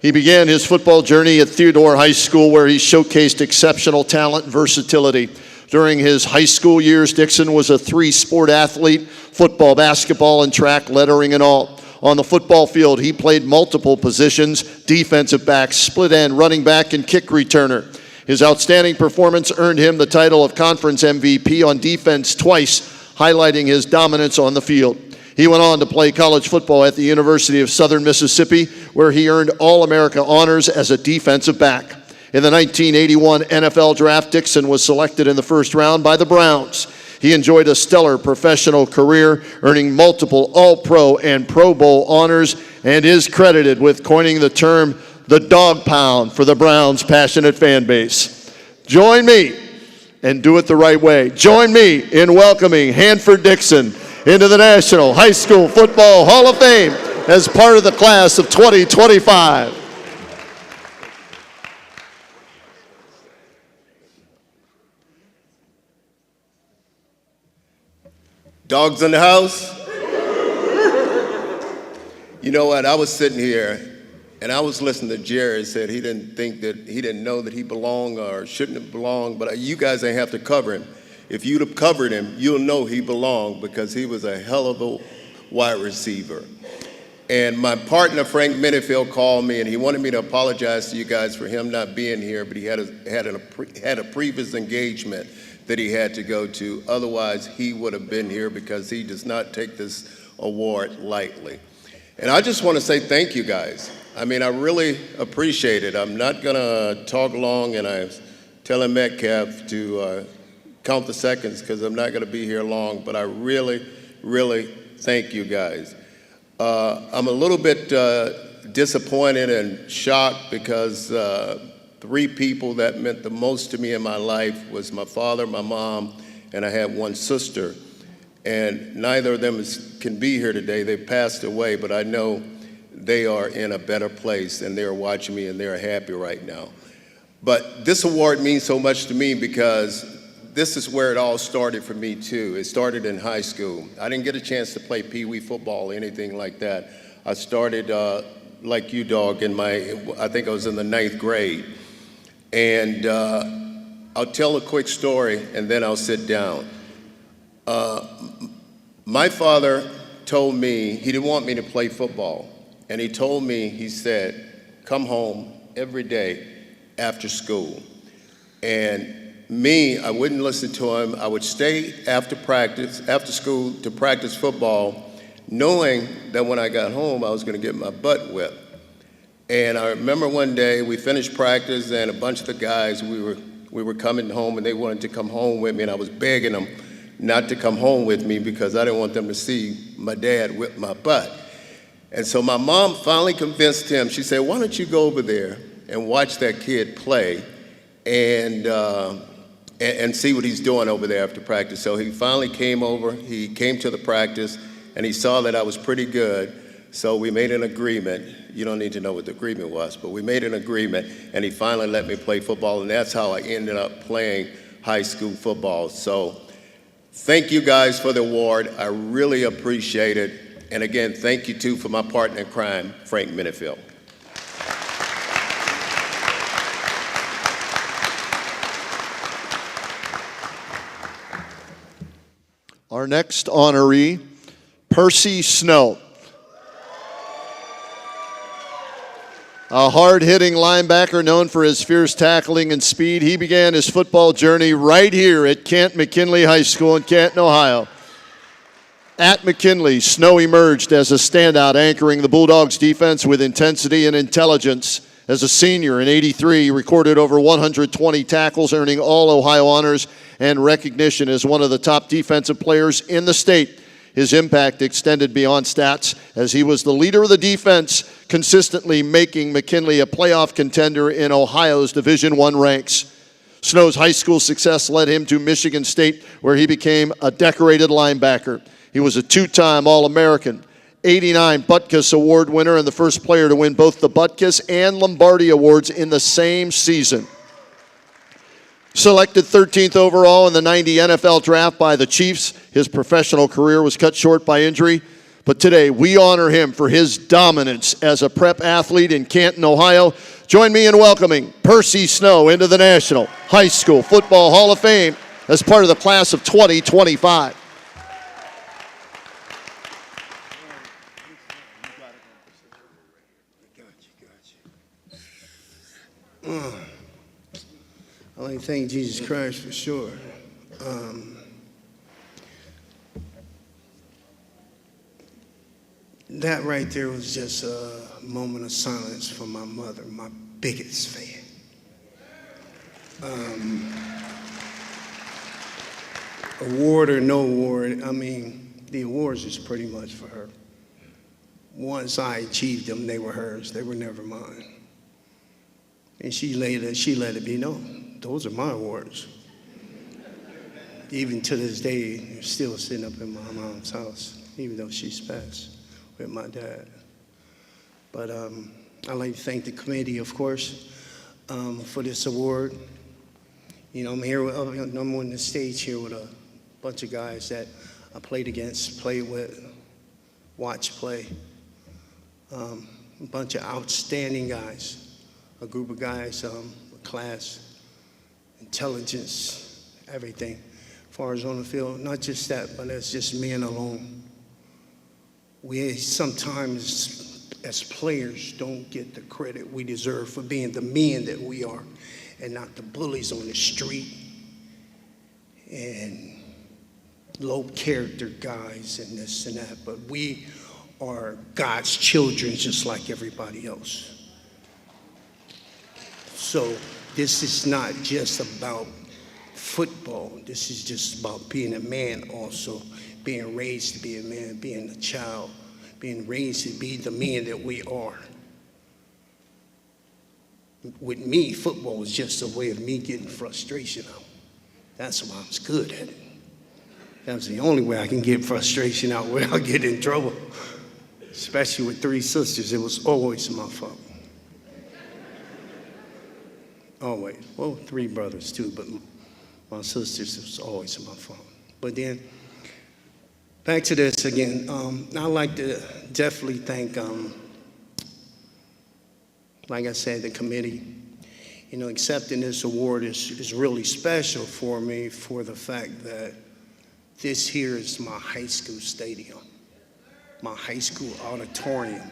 He began his football journey at Theodore High School, where he showcased exceptional talent and versatility. During his high school years, Dixon was a 3-sport athlete: football, basketball, and track, lettering and all. On the football field, he played multiple positions: defensive back, split end, running back, and kick returner. His outstanding performance earned him the title of Conference MVP on defense twice, highlighting his dominance on the field. He went on to play college football at the University of Southern Mississippi, where he earned All-America honors as a defensive back. In the 1981 NFL Draft, Dixon was selected in the first round by the Browns. He enjoyed a stellar professional career, earning multiple All-Pro and Pro Bowl honors, and is credited with coining the term the dog pound for the Browns' passionate fan base. Join me, and do it the right way, join me in welcoming Hanford Dixon into the National High School Football Hall of Fame as part of the class of 2025. Dogs in the house? You know what? I was sitting here and I was listening to Jerry said he didn't know that he belonged or shouldn't have belonged, but you guys ain't have to cover him. If you'd have covered him, you'll know he belonged because he was a hell of a wide receiver. And my partner, Frank Minifield, called me, and he wanted me to apologize to you guys for him not being here, but he had a previous engagement that he had to go to. Otherwise, he would have been here because he does not take this award lightly. And I just want to say thank you guys. I mean, I really appreciate it. I'm not going to talk long, and I was telling Metcalf to count the seconds because I'm not going to be here long, but I really, really thank you guys. I'm a little bit disappointed and shocked because 3 people that meant the most to me in my life was my father, my mom, and I had one sister. And neither of them can be here today. They passed away, but I know they are in a better place and they're watching me and they're happy right now. But this award means so much to me because this is where it all started for me too. It started in high school. I didn't get a chance to play Pee-wee football or anything like that. I started like you, dog, I think I was in the 9th grade. And I'll tell a quick story and then I'll sit down. My father told me he didn't want me to play football. And he told me, he said, come home every day after school. And me, I wouldn't listen to him. I would stay after school to practice football, knowing that when I got home, I was going to get my butt whipped. And I remember one day we finished practice, and a bunch of the guys, we were coming home, and they wanted to come home with me, and I was begging them not to come home with me because I didn't want them to see my dad whip my butt. And so my mom finally convinced him. She said, why don't you go over there and watch that kid play and see what he's doing over there after practice. So he finally came over, he came to the practice, and he saw that I was pretty good. So we made an agreement. You don't need to know what the agreement was, but we made an agreement, and he finally let me play football, and that's how I ended up playing high school football. So thank you guys for the award. I really appreciate it. And again, thank you too for my partner in crime, Frank Minifield. Our next honoree, Percy Snow. A hard-hitting linebacker known for his fierce tackling and speed, he began his football journey right here at Kent McKinley High School in Canton, Ohio. At McKinley, Snow emerged as a standout, anchoring the Bulldogs' defense with intensity and intelligence. As a senior in '83, he recorded over 120 tackles, earning all Ohio honors and recognition as one of the top defensive players in the state. His impact extended beyond stats as he was the leader of the defense, consistently making McKinley a playoff contender in Ohio's Division I ranks. Snow's high school success led him to Michigan State, where he became a decorated linebacker. He was a 2-time All-American, '89 Butkus Award winner, and the first player to win both the Butkus and Lombardi Awards in the same season. Selected 13th overall in the '90 NFL Draft by the Chiefs, his professional career was cut short by injury. But today, we honor him for his dominance as a prep athlete in Canton, Ohio. Join me in welcoming Percy Snow into the National High School Football Hall of Fame as part of the class of 2025. I like to thank Jesus Christ for sure. That right there was just a moment of silence for my mother, my biggest fan. Award or no award, I mean, the awards is pretty much for her. Once I achieved them, they were hers. They were never mine. And she let it be known. Those are my awards. Even to this day, they're still sitting up in my mom's house, even though she's passed with my dad. But I'd like to thank the committee, of course, for this award. You know, I'm on the stage here with a bunch of guys that I played against, played with, watched play. A bunch of outstanding guys. A group of guys, class, intelligence, everything. As far as on the field, not just that, but that's just men alone. we sometimes, as players, don't get the credit we deserve for being the men that we are and not the bullies on the street and low character guys and this and that. But we are God's children just like everybody else. So this is not just about football. This is just about being a man also, being raised to be a man, being a child, being raised to be the men that we are. With me, football was just a way of me getting frustration out. That's why I was good at it. That was the only way I can get frustration out without getting in trouble. Especially with 3 sisters, it was always my fault. Always. Well, 3 brothers too, but my sisters, it was always my fault. But then, back to this again. I'd like to definitely thank, like I said, the committee. You know, accepting this award is really special for me for the fact that this here is my high school stadium, my high school auditorium.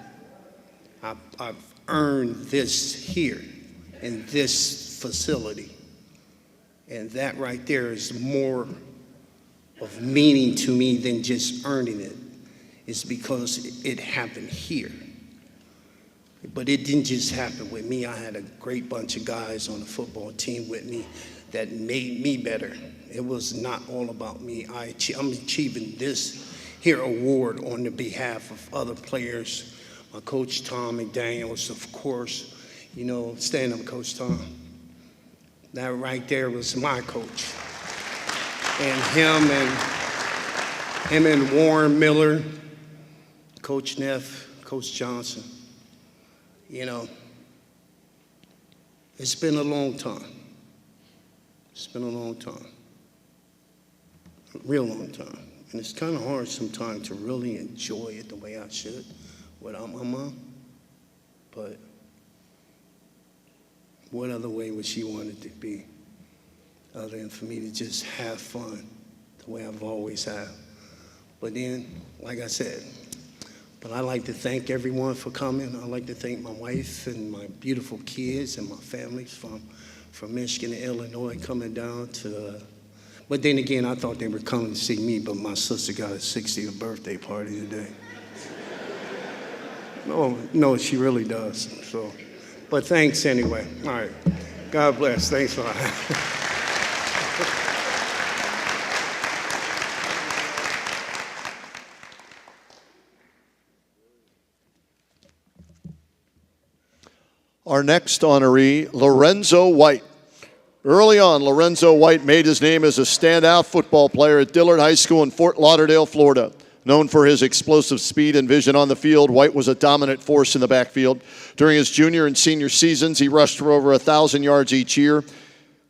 I've earned this here in this facility. And that right there is more of meaning to me than just earning it. It's because it happened here. But it didn't just happen with me. I had a great bunch of guys on the football team with me that made me better. It was not all about me. I'm achieving this here award on the behalf of other players. My coach, Tom McDaniels, of course. You know, stand up, Coach Tom. That right there was my coach. And him and Warren Miller, Coach Neff, Coach Johnson. You know, it's been a long time. It's been a long time. A real long time. And it's kind of hard sometimes to really enjoy it the way I should without my mom. But what other way would she want it to be other than for me to just have fun the way I've always had? But then, like I said, but I'd like to thank everyone for coming. I'd like to thank my wife and my beautiful kids and my families from Michigan to Illinois coming down to, but then again, I thought they were coming to see me, but my sister got a 60th birthday party today. No, she really does, so. But thanks anyway. All right, God bless, thanks a lot. Our next honoree, Lorenzo White. Early on, Lorenzo White made his name as a standout football player at Dillard High School in Fort Lauderdale, Florida. Known for his explosive speed and vision on the field, White was a dominant force in the backfield. During his junior and senior seasons, he rushed for over 1,000 yards each year,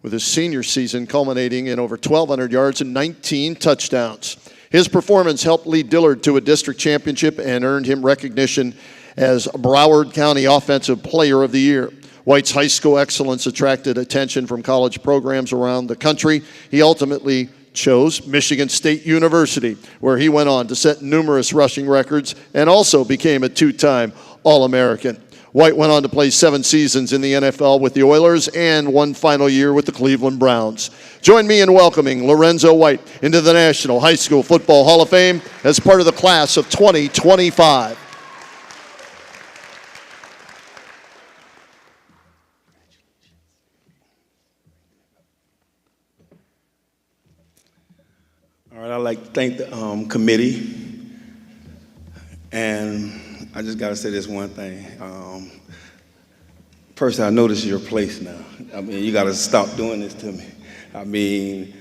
with his senior season culminating in over 1,200 yards and 19 touchdowns. His performance helped lead Dillard to a district championship and earned him recognition as Broward County Offensive Player of the Year. White's high school excellence attracted attention from college programs around the country. He ultimately chose Michigan State University, where he went on to set numerous rushing records and also became a 2-time All-American. White went on to play 7 seasons in the NFL with the Oilers and 1 final year with the Cleveland Browns. Join me in welcoming Lorenzo White into the National High School Football Hall of Fame as part of the class of 2025. All right, I'd like to thank the committee, and I just got to say this one thing. First, I know this is your place now. I mean, you got to stop doing this to me. I mean,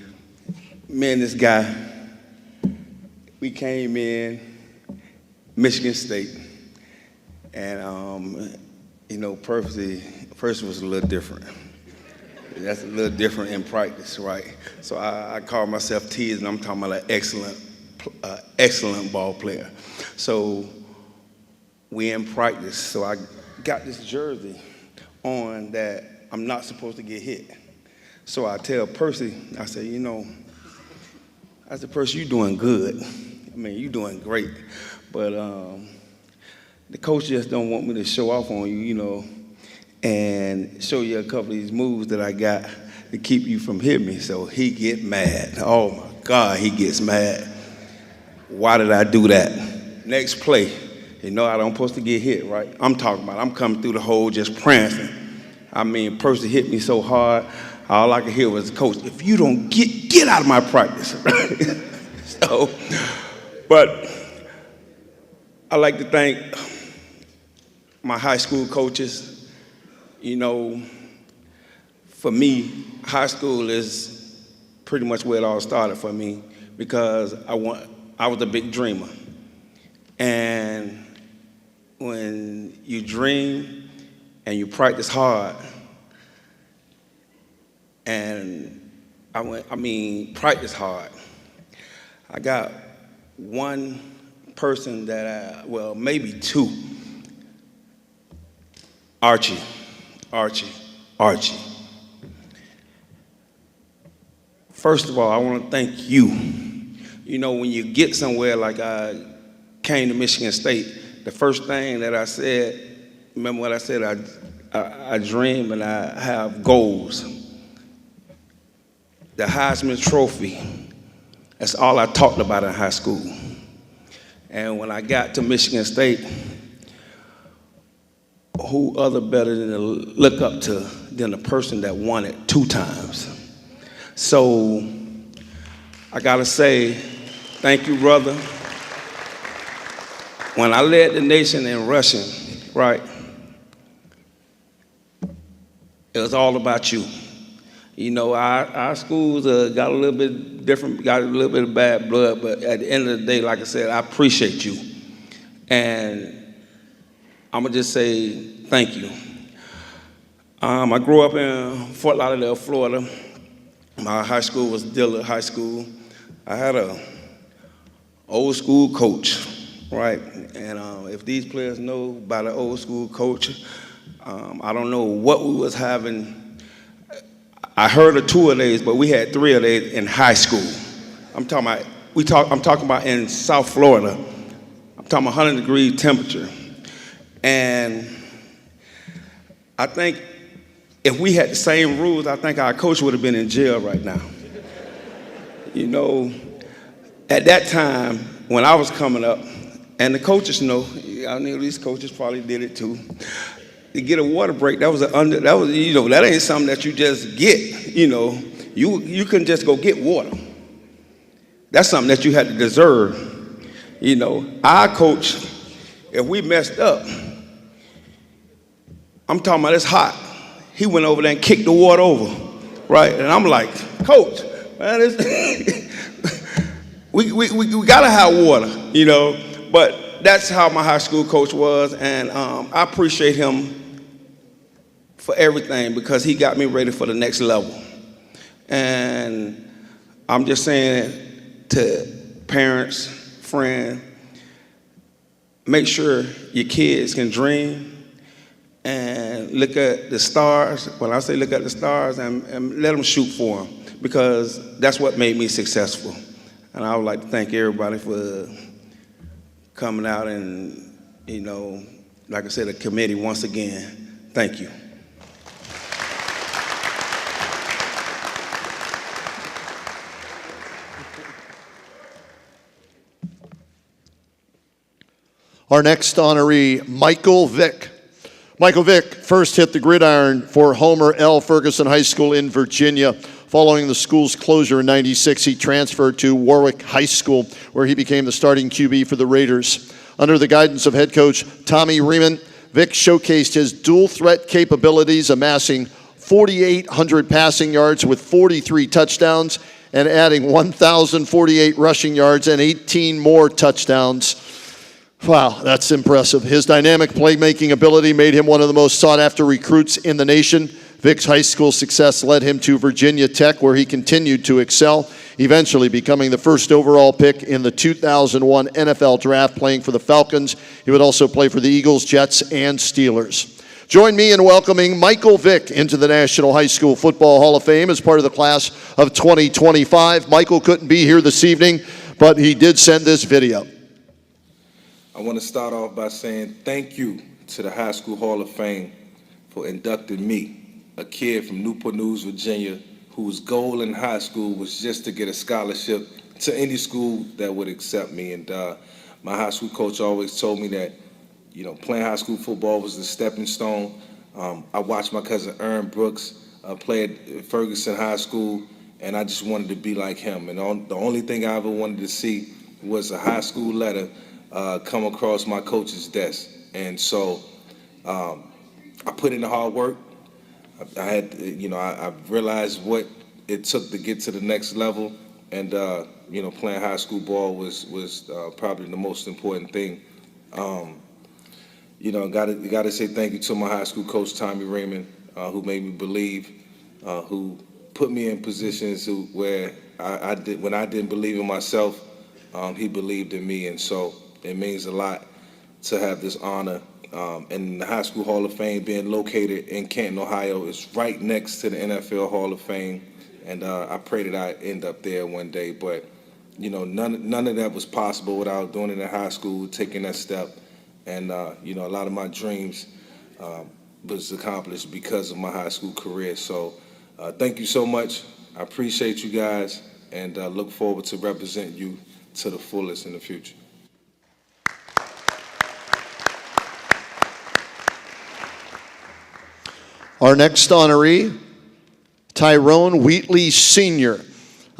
me and this guy, we came in Michigan State, and you know, Percy was a little different. That's a little different in practice, right? So I call myself Tease, and I'm talking about an excellent ball player. So we in practice. So I got this jersey on that I'm not supposed to get hit. So I tell Percy, I say, you know, I said, Percy, you're doing good. I mean, you're doing great. but the coach just don't want me to show off on you, you know, and show you a couple of these moves that I got to keep you from hitting me. So he get mad. Oh my God, he gets mad. Why did I do that? Next play, you know I don't supposed to get hit, right? I'm talking about I'm coming through the hole just prancing. I mean, person hit me so hard, all I could hear was, coach, if you don't get out of my practice. So, but I like to thank my high school coaches. You know, for me, high school is pretty much where it all started for me because I was a big dreamer. And when you dream and you practice hard, and practice hard. I got one person that well, maybe two. Archie. First of all, I want to thank you. You know, when you get somewhere like I came to Michigan State, the first thing that I said, remember what I said, I dream and I have goals. The Heisman Trophy, that's all I talked about in high school. And when I got to Michigan State, who other better than to look up to than the person that won it 2 times? So I gotta say, thank you, brother. When I led the nation in rushing, right, it was all about you. You know, our schools got a little bit different, got a little bit of bad blood, but at the end of the day, like I said, I appreciate you. And I'm gonna just say thank you. I grew up in Fort Lauderdale, Florida. My high school was Dillard High School. I had a old school coach, right? And if these players know about an old school coach, I don't know what we was having. I heard of 2 of these, but we had 3 of these in high school. I'm talking about in South Florida. I'm talking about 100-degree temperature. And I think if we had the same rules, I think our coach would have been in jail right now. You know, at that time, when I was coming up, and the coaches know, I know these coaches probably did it too. To get a water break, that was you know, that ain't something that you just get, you know. You couldn't just go get water. That's something that you had to deserve. You know, our coach, if we messed up, I'm talking about it's hot. He went over there and kicked the water over, right? And I'm like, coach, man, we gotta have water, you know. But that's how my high school coach was, and I appreciate him for everything because he got me ready for the next level. And I'm just saying to parents, friends, make sure your kids can dream and look at the stars. When I say look at the stars, and let them shoot for them, because that's what made me successful. And I would like to thank everybody for coming out and, you know, like I said, the committee once again. Thank you. Our next honoree, Michael Vick. Michael Vick first hit the gridiron for Homer L. Ferguson High School in Virginia. Following the school's closure in '96, he transferred to Warwick High School, where he became the starting QB for the Raiders. Under the guidance of head coach Tommy Riemann, Vick showcased his dual threat capabilities, amassing 4,800 passing yards with 43 touchdowns and adding 1,048 rushing yards and 18 more touchdowns. Wow, that's impressive. His dynamic playmaking ability made him one of the most sought-after recruits in the nation. Vick's high school success led him to Virginia Tech, where he continued to excel, eventually becoming the first overall pick in the 2001 NFL Draft, playing for the Falcons. He would also play for the Eagles, Jets, and Steelers. Join me in welcoming Michael Vick into the National High School Football Hall of Fame as part of the class of 2025. Michael couldn't be here this evening, but he did send this video. I want to start off by saying thank you to the High School Hall of Fame for inducting me, a kid from Newport News, Virginia, whose goal in high school was just to get a scholarship to any school that would accept me. And my high school coach always told me that, you know, playing high school football was the stepping stone. I watched my cousin Aaron Brooks play at Ferguson High School, and I just wanted to be like him. And the only thing I ever wanted to see was a high school letter come across my coach's desk. And so I put in the hard work. I had, I realized what it took to get to the next level, and playing high school ball was probably the most important thing. Got to say thank you to my high school coach Tommy Raymond, who made me believe, who put me in positions where when I didn't believe in myself, he believed in me, and so it means a lot to have this honor. And the High School Hall of Fame being located in Canton, Ohio, is right next to the NFL Hall of Fame, and I pray that I end up there one day. But none of that was possible without doing it in high school, taking that step, and a lot of my dreams was accomplished because of my high school career. So thank you so much. I appreciate you guys, and look forward to represent you to the fullest in the future. Our next honoree, Tyrone Wheatley Sr.,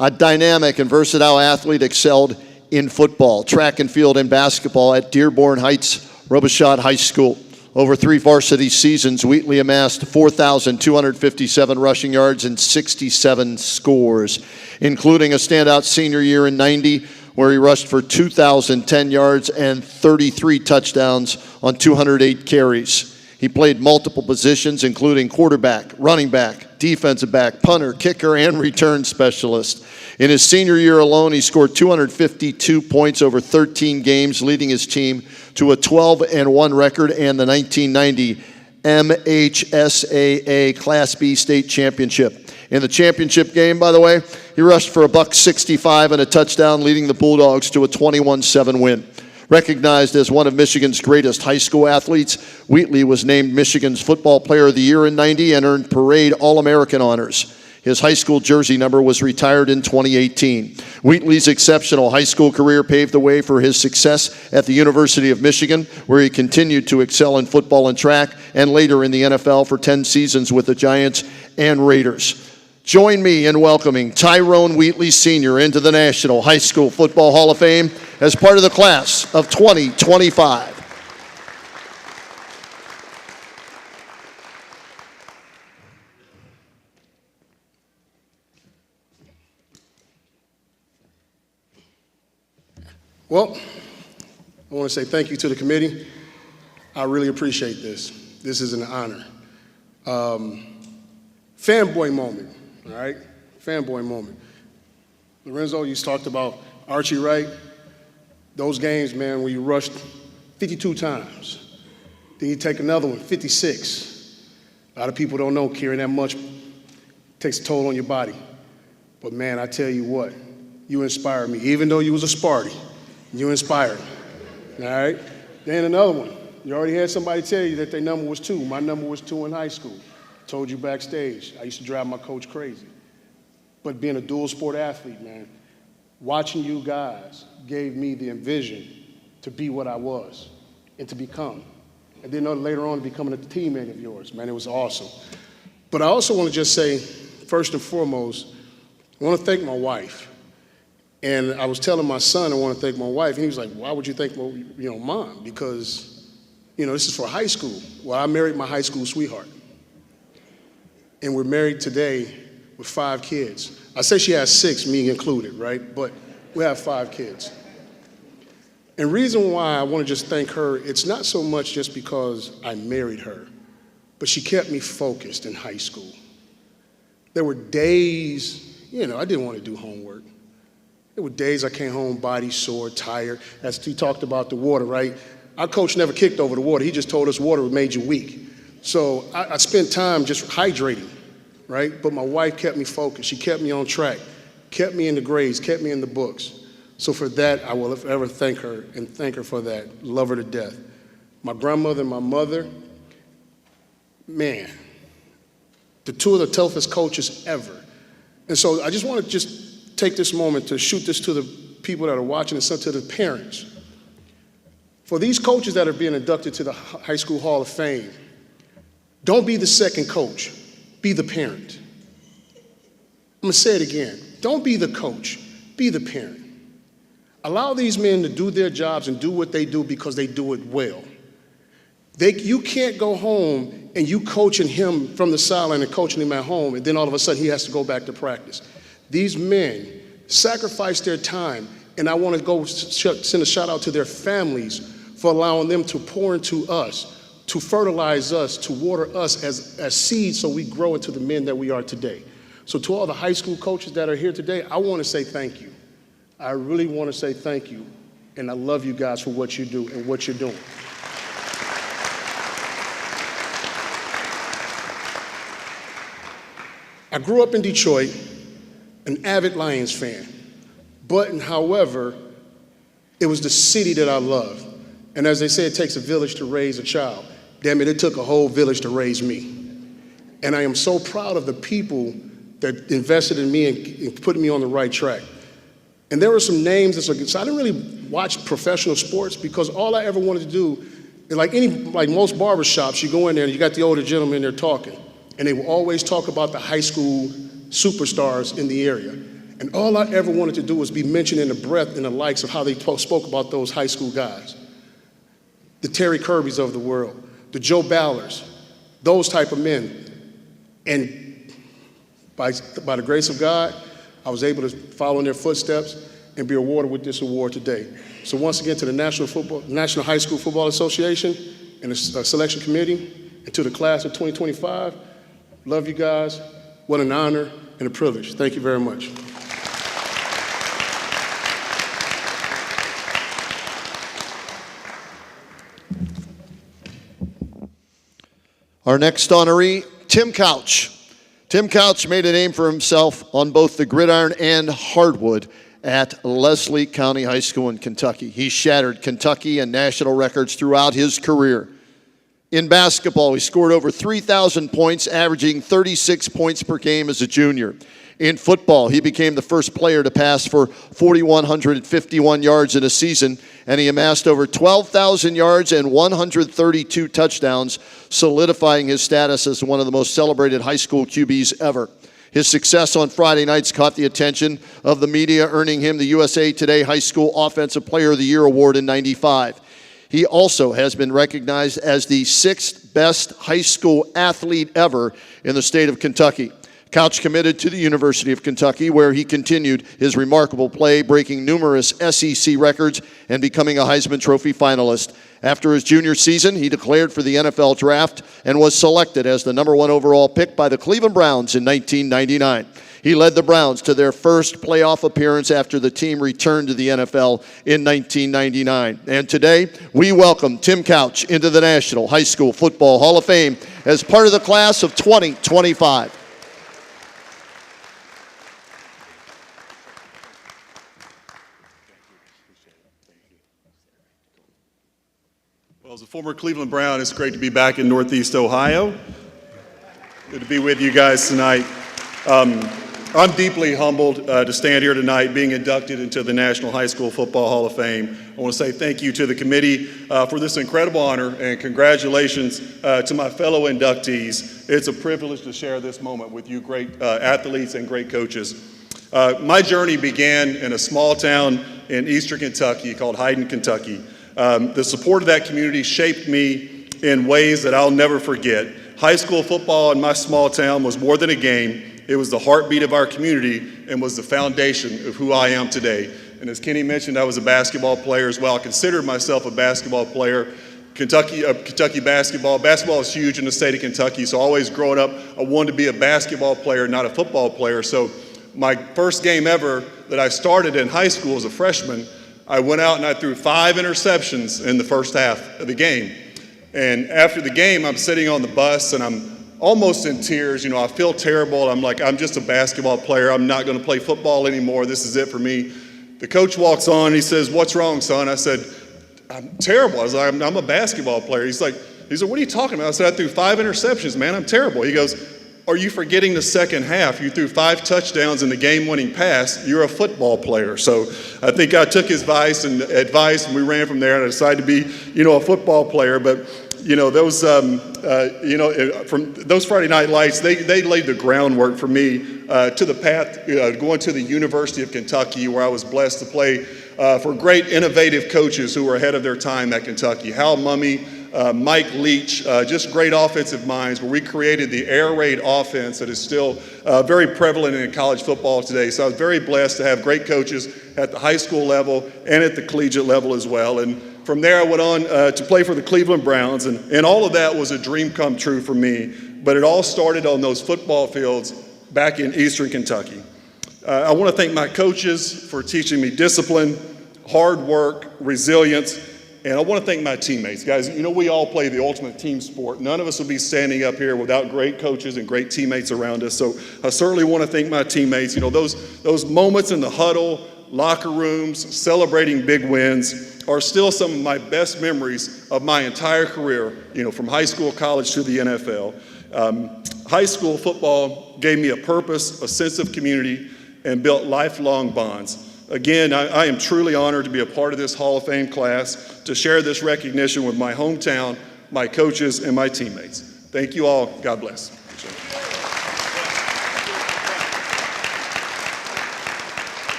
a dynamic and versatile athlete, excelled in football, track and field, and basketball at Dearborn Heights Robichaud High School. Over 3 varsity seasons, Wheatley amassed 4,257 rushing yards and 67 scores, including a standout senior year in '90, where he rushed for 2,010 yards and 33 touchdowns on 208 carries. He played multiple positions, including quarterback, running back, defensive back, punter, kicker, and return specialist. In his senior year alone, he scored 252 points over 13 games, leading his team to a 12-1 record and the 1990 MHSAA Class B state championship. In the championship game, by the way, he rushed for $165 and a touchdown, leading the Bulldogs to a 21-7 win. Recognized as one of Michigan's greatest high school athletes, Wheatley was named Michigan's Football Player of the Year in '90 and earned Parade All-American honors. His high school jersey number was retired in 2018. Wheatley's exceptional high school career paved the way for his success at the University of Michigan, where he continued to excel in football and track, and later in the NFL for 10 seasons with the Giants and Raiders. Join me in welcoming Tyrone Wheatley Sr. into the National High School Football Hall of Fame as part of the class of 2025. Well, I want to say thank you to the committee. I really appreciate this. This is an honor. Fanboy moment, all right? Fanboy moment. Lorenzo, you talked about Archie Wright. Those games, man, where you rushed 52 times. Then you take another one, 56. A lot of people don't know carrying that much takes a toll on your body. But man, I tell you what, you inspired me. Even though you was a Sparty, you inspired me, all right? Then another one. You already had somebody tell you that their number was 2. My number was 2 in high school. Told you backstage. I used to drive my coach crazy. But being a dual sport athlete, man, watching you guys gave me the envision to be what I was and to become. And then later on becoming a teammate of yours. Man, it was awesome. But I also want to just say, first and foremost, I want to thank my wife. And I was telling my son I want to thank my wife, and he was like, why would you thank Mom? Because, this is for high school. Well, I married my high school sweetheart. And we're married today with 5 kids. I say she has 6, me included, right? But we have 5 kids. And reason why I want to just thank her, it's not so much just because I married her, but she kept me focused in high school. There were days, I didn't want to do homework. There were days I came home body sore, tired. As he talked about the water, right? Our coach never kicked over the water. He just told us water made you weak. So I spent time just hydrating, right? But my wife kept me focused. She kept me on track, kept me in the grades, kept me in the books. So for that, I will forever thank her and thank her for that. Love her to death. My grandmother and my mother, man, the two of the toughest coaches ever. And so I just want to just take this moment to shoot this to the people that are watching and to the parents. For these coaches that are being inducted to the High School Hall of Fame, don't be the second coach, be the parent. I'm gonna say it again. Don't be the coach, be the parent. Allow these men to do their jobs and do what they do because they do it well. You can't go home and you coaching him from the sideline and coaching him at home, and then all of a sudden he has to go back to practice. These men sacrifice their time, and I want to go send a shout out to their families for allowing them to pour into us, to fertilize us, to water us as seeds so we grow into the men that we are today. So to all the high school coaches that are here today, I want to say thank you. I really want to say thank you, and I love you guys for what you do and what you're doing. I grew up in Detroit, an avid Lions fan, however, it was the city that I loved. And as they say, it takes a village to raise a child. Damn it, it took a whole village to raise me. And I am so proud of the people that invested in me and put me on the right track. And there were some names, so I didn't really watch professional sports because all I ever wanted to do, like most barbershops, you go in there and you got the older gentlemen there talking, and they will always talk about the high school superstars in the area. And all I ever wanted to do was be mentioned in the breath and the likes of how they spoke about those high school guys. The Terry Kirbys of the world, the Joe Ballers, those type of men. And by the grace of God, I was able to follow in their footsteps and be awarded with this award today. So once again, to the National High School Football Association and the selection committee, and to the class of 2025, love you guys. What an honor and a privilege. Thank you very much. Our next honoree, Tim Couch. Tim Couch made a name for himself on both the gridiron and hardwood at Leslie County High School in Kentucky. He shattered Kentucky and national records throughout his career. In basketball, he scored over 3,000 points, averaging 36 points per game as a junior. In football, he became the first player to pass for 4,151 yards in a season, and he amassed over 12,000 yards and 132 touchdowns, solidifying his status as one of the most celebrated high school QBs ever. His success on Friday nights caught the attention of the media, earning him the USA Today High School Offensive Player of the Year award in '95. He also has been recognized as the 6th best high school athlete ever in the state of Kentucky. Couch committed to the University of Kentucky, where he continued his remarkable play, breaking numerous SEC records and becoming a Heisman Trophy finalist. After his junior season, he declared for the NFL draft and was selected as the #1 overall pick by the Cleveland Browns in 1999. He led the Browns to their first playoff appearance after the team returned to the NFL in 1999. And today, we welcome Tim Couch into the National High School Football Hall of Fame as part of the class of 2025. Well, as a former Cleveland Brown, it's great to be back in Northeast Ohio. Good to be with you guys tonight. I'm deeply humbled to stand here tonight being inducted into the National High School Football Hall of Fame. I want to say thank you to the committee for this incredible honor, and congratulations to my fellow inductees. It's a privilege to share this moment with you great athletes and great coaches. My journey began in a small town in eastern Kentucky called Hyden, Kentucky. The support of that community shaped me in ways that I'll never forget. High school football in my small town was more than a game. It was the heartbeat of our community and was the foundation of who I am today. And as Kenny mentioned, I was a basketball player as well. I consider myself a basketball player. Kentucky basketball. Basketball is huge in the state of Kentucky, so always growing up, I wanted to be a basketball player, not a football player. So my first game ever that I started in high school as a freshman, I went out and I threw 5 interceptions in the first half of the game. And after the game, I'm sitting on the bus and I'm almost in tears. You know, I feel terrible. I'm like, I'm just a basketball player. I'm not going to play football anymore. This is it for me. The coach walks on, he says, "What's wrong, son?" I said, "I'm terrible." I was like, I'm a basketball player. He's like, "What are you talking about?" I said, "I threw 5 interceptions, man. I'm terrible." He goes, "Are you forgetting the second half? You threw 5 touchdowns in the game-winning pass. You're a football player." So I think I took his advice, and we ran from there, and I decided to be, a football player. But those, from those Friday Night Lights, they laid the groundwork for me to the path going to the University of Kentucky, where I was blessed to play for great innovative coaches who were ahead of their time at Kentucky. Hal Mumme, Mike Leach, just great offensive minds, where we created the air raid offense that is still very prevalent in college football today. So I was very blessed to have great coaches at the high school level and at the collegiate level as well. And from there, I went on to play for the Cleveland Browns, and all of that was a dream come true for me. But it all started on those football fields back in Eastern Kentucky. I want to thank my coaches for teaching me discipline, hard work, resilience, and I want to thank my teammates. Guys, we all play the ultimate team sport. None of us would be standing up here without great coaches and great teammates around us. So I certainly want to thank my teammates. Those moments in the huddle, locker rooms, celebrating big wins are still some of my best memories of my entire career, from high school, college to the NFL. High school football gave me a purpose, a sense of community, and built lifelong bonds. Again, I am truly honored to be a part of this Hall of Fame class, to share this recognition with my hometown, my coaches, and my teammates. Thank you all. God bless.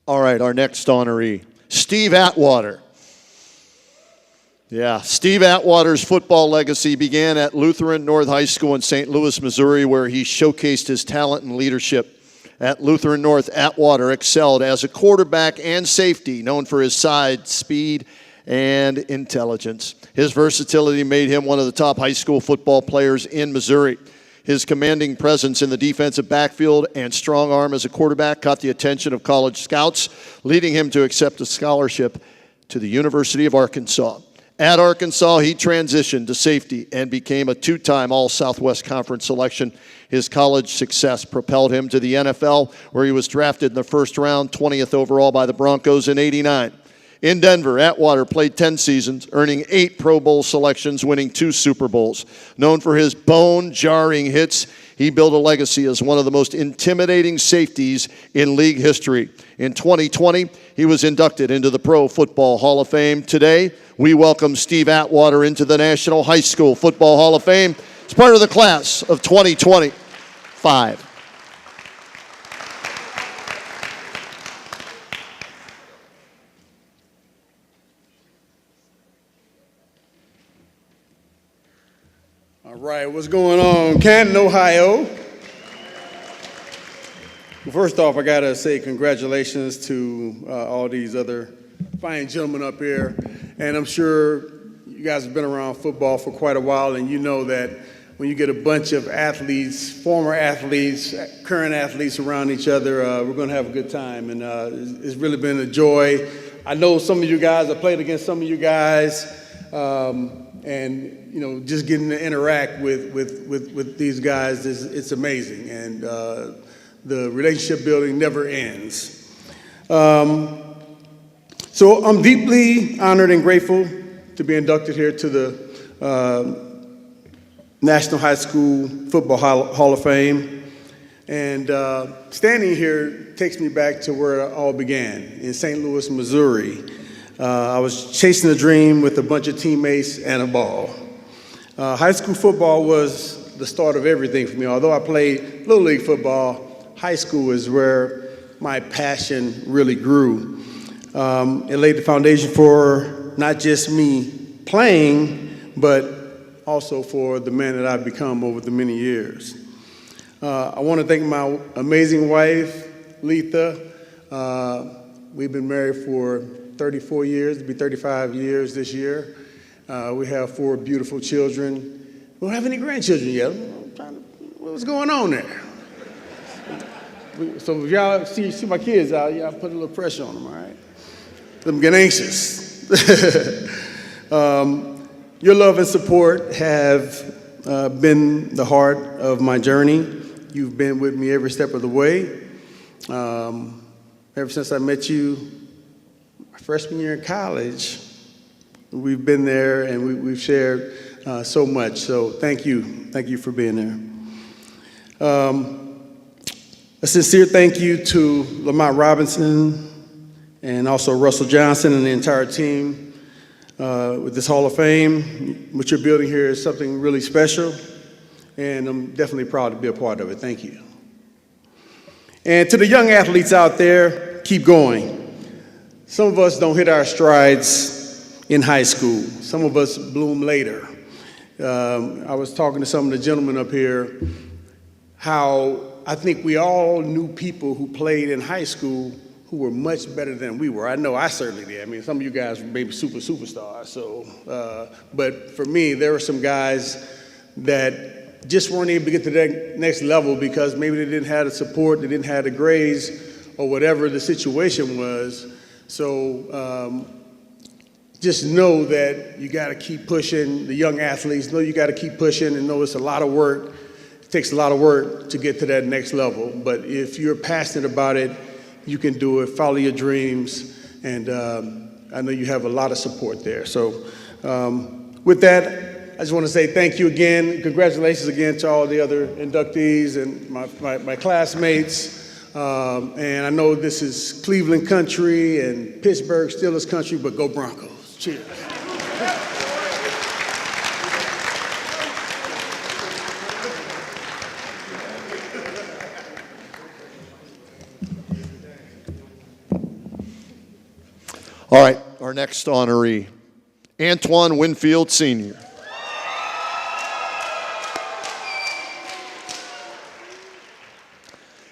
All right, our next honoree, Steve Atwater. Yeah, Steve Atwater's football legacy began at Lutheran North High School in St. Louis, Missouri, where he showcased his talent and leadership. At Lutheran North, Atwater excelled as a quarterback and safety, known for his size, speed, and intelligence. His versatility made him one of the top high school football players in Missouri. His commanding presence in the defensive backfield and strong arm as a quarterback caught the attention of college scouts, leading him to accept a scholarship to the University of Arkansas. At Arkansas, he transitioned to safety and became a 2-time All-Southwest Conference selection. His college success propelled him to the NFL, where he was drafted in the first round, 20th overall by the Broncos in '89. In Denver, Atwater played 10 seasons, earning 8 Pro Bowl selections, winning 2 Super Bowls. Known for his bone-jarring hits, he built a legacy as one of the most intimidating safeties in league history. In 2020, he was inducted into the Pro Football Hall of Fame. Today, we welcome Steve Atwater into the National High School Football Hall of Fame as part of the class of 2025. All right, what's going on? Canton, Ohio. Well, first off, I gotta say congratulations to all these other fine gentlemen up here. And I'm sure you guys have been around football for quite a while, and you know that when you get a bunch of athletes, former athletes, current athletes around each other, we're gonna have a good time. And it's really been a joy. I know some of you guys, I played against some of you guys, and just getting to interact with these guys, it's amazing. And the relationship building never ends. So I'm deeply honored and grateful to be inducted here to the National High School Football Hall of Fame. And standing here takes me back to where it all began, in St. Louis, Missouri. I was chasing a dream with a bunch of teammates and a ball. High school football was the start of everything for me. Although I played Little League football, high school is where my passion really grew. It laid the foundation for not just me playing, but also for the man that I've become over the many years. I want to thank my amazing wife, Letha. We've been married for 34 years, it'll be 35 years this year. We have 4 beautiful children. We don't have any grandchildren yet. What's going on there? So if y'all see my kids out, y'all put a little pressure on them, all right? Let them get anxious. Your love and support have been the heart of my journey. You've been with me every step of the way. Ever since I met you my freshman year in college, we've been there and we've shared so much. So thank you. Thank you for being there. A sincere thank you to Lamont Robinson and also Russell Johnson and the entire team with this Hall of Fame. What you're building here is something really special, and I'm definitely proud to be a part of it. Thank you. And to the young athletes out there, keep going. Some of us don't hit our strides in high school. Some of us bloom later. I was talking to some of the gentlemen up here, how I think we all knew people who played in high school who were much better than we were. I know I certainly did. I mean, some of you guys were maybe superstars. So, but for me, there were some guys that just weren't able to get to that next level because maybe they didn't have the support, they didn't have the grades, or whatever the situation was. So just know that you got to keep pushing. The young athletes know you got to keep pushing and know it's a lot of work. It takes a lot of work to get to that next level. But if you're passionate about it, you can do it. Follow your dreams, and I know you have a lot of support there. So with that, I just want to say thank you again. Congratulations again to all the other inductees and my classmates. And I know this is Cleveland country and Pittsburgh Steelers country, but go Broncos. Cheers. All right, our next honoree, Antoine Winfield Sr.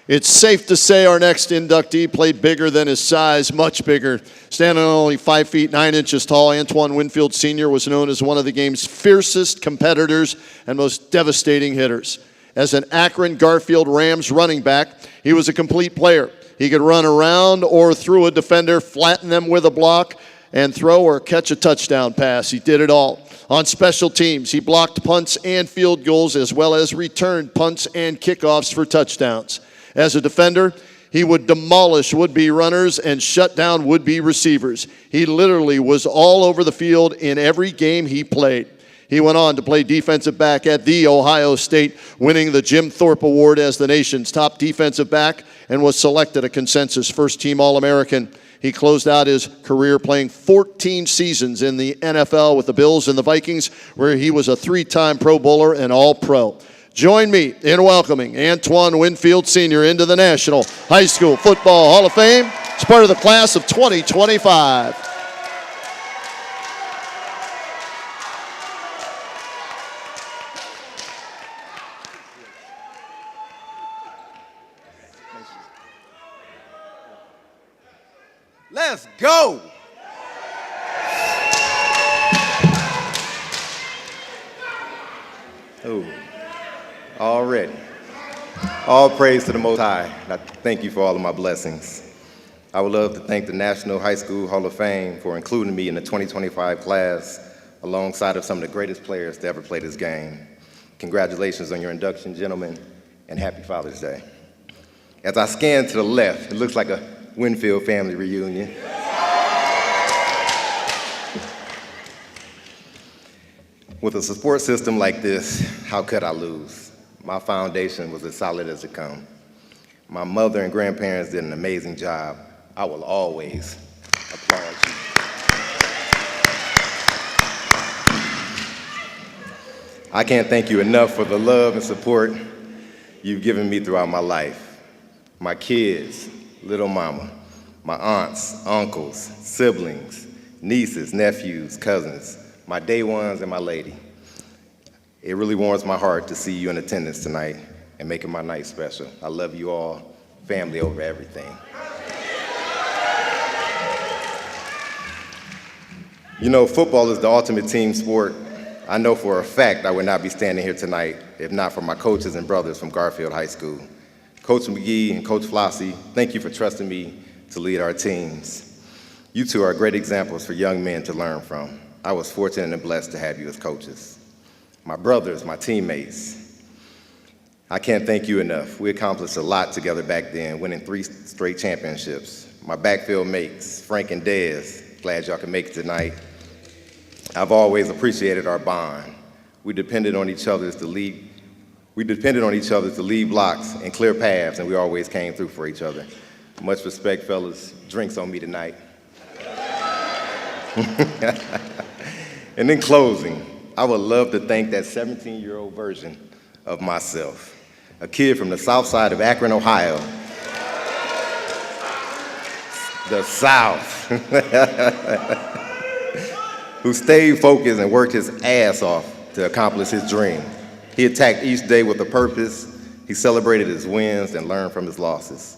It's safe to say our next inductee played bigger than his size, much bigger. Standing on only 5 feet 9 inches tall, Antoine Winfield Sr. was known as one of the game's fiercest competitors and most devastating hitters. As an Akron Garfield Rams running back, he was a complete player. He could run around or through a defender, flatten them with a block, and throw or catch a touchdown pass. He did it all. On special teams, he blocked punts and field goals as well as returned punts and kickoffs for touchdowns. As a defender, he would demolish would-be runners and shut down would-be receivers. He literally was all over the field in every game he played. He went on to play defensive back at The Ohio State, winning the Jim Thorpe Award as the nation's top defensive back and was selected a consensus first-team All-American. He closed out his career playing 14 seasons in the NFL with the Bills and the Vikings, where he was a 3-time Pro Bowler and All-Pro. Join me in welcoming Antoine Winfield Sr. into the National High School Football Hall of Fame as part of the class of 2025. Let's go. Oh, already. All praise to the Most High. I thank you for all of my blessings. I would love to thank the National High School Hall of Fame for including me in the 2025 class alongside of some of the greatest players to ever play this game. Congratulations on your induction, gentlemen, and happy Father's Day. As I scan to the left, it looks like a Winfield family reunion. With a support system like this, how could I lose? My foundation was as solid as it come. My mother and grandparents did an amazing job. I will always applaud you. I can't thank you enough for the love and support you've given me throughout my life. My kids, little mama, my aunts, uncles, siblings, nieces, nephews, cousins, my day ones, and my lady. It really warms my heart to see you in attendance tonight and making my night special. I love you all, family over everything. You know, football is the ultimate team sport. I know for a fact I would not be standing here tonight if not for my coaches and brothers from Garfield High School. Coach McGee and Coach Flossie, thank you for trusting me to lead our teams. You two are great examples for young men to learn from. I was fortunate and blessed to have you as coaches. My brothers, my teammates, I can't thank you enough. We accomplished a lot together back then, winning 3 straight championships. My backfield mates, Frank and Dez, glad y'all can make it tonight. I've always appreciated our bond. We depended on each other to lead blocks and clear paths, and we always came through for each other. Much respect, fellas. Drinks on me tonight. And in closing, I would love to thank that 17-year-old version of myself, a kid from the south side of Akron, Ohio. The South. Who stayed focused and worked his ass off to accomplish his dream. He attacked each day with a purpose. He celebrated his wins and learned from his losses.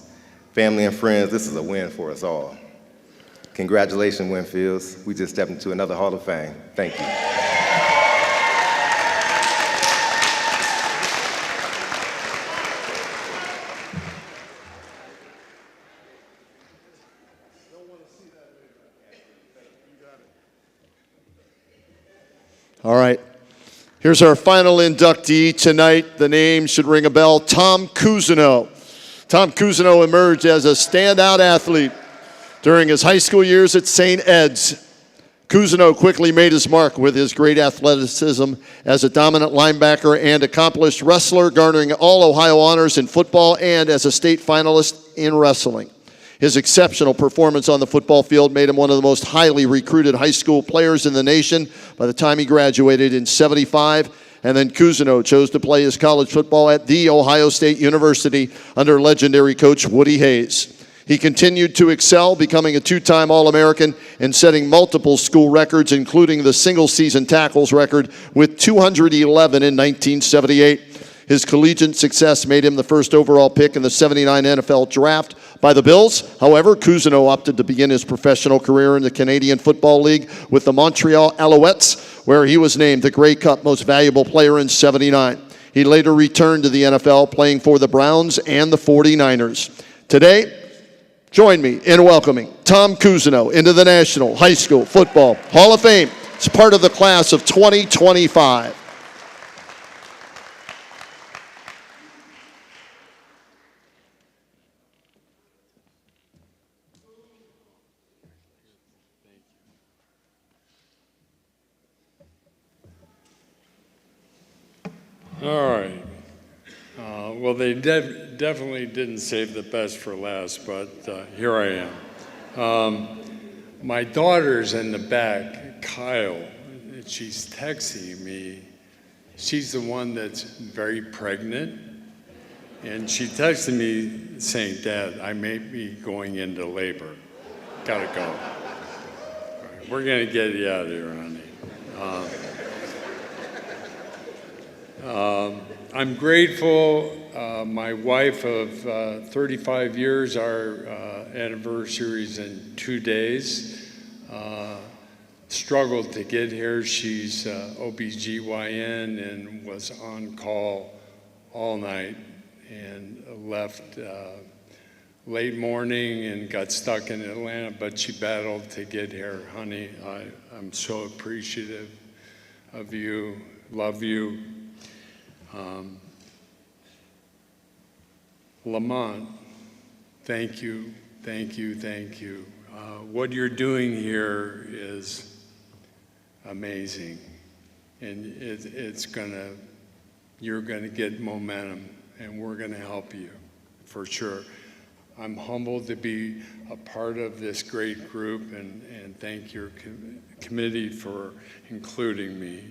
Family and friends, this is a win for us all. Congratulations, Winfields. We just stepped into another Hall of Fame. Thank you. All right. Here's our final inductee tonight. The name should ring a bell, Tom Cousineau. Tom Cousineau emerged as a standout athlete during his high school years at St. Ed's. Cousineau quickly made his mark with his great athleticism as a dominant linebacker and accomplished wrestler, garnering all Ohio honors in football and as a state finalist in wrestling. His exceptional performance on the football field made him one of the most highly recruited high school players in the nation by the time he graduated in '75. And then Cousineau chose to play his college football at The Ohio State University under legendary coach Woody Hayes. He continued to excel, becoming a 2-time All-American and setting multiple school records, including the single-season tackles record with 211 in 1978. His collegiate success made him the first overall pick in the '79 NFL Draft by the Bills. However, Cousineau opted to begin his professional career in the Canadian Football League with the Montreal Alouettes, where he was named the Grey Cup Most Valuable Player in '79. He later returned to the NFL, playing for the Browns and the 49ers. Today, join me in welcoming Tom Cousineau into the National High School Football Hall of Fame as part of the class of 2025. All right. Well, they definitely didn't save the best for last, but here I am. My daughter's in the back, Kyle. She's texting me. She's the one that's very pregnant. And she texted me saying, "Dad, I may be going into labor. Gotta go." All right, we're gonna get you out of here, honey. I'm grateful. My wife of 35 years, our anniversary is in 2 days. Struggled to get here. She's OBGYN and was on call all night and left late morning and got stuck in Atlanta, but she battled to get here. Honey, I'm so appreciative of you, love you. Lamont, thank you, thank you, thank you. What you're doing here is amazing, and you're gonna get momentum, and we're gonna help you, for sure. I'm humbled to be a part of this great group, and thank your committee for including me.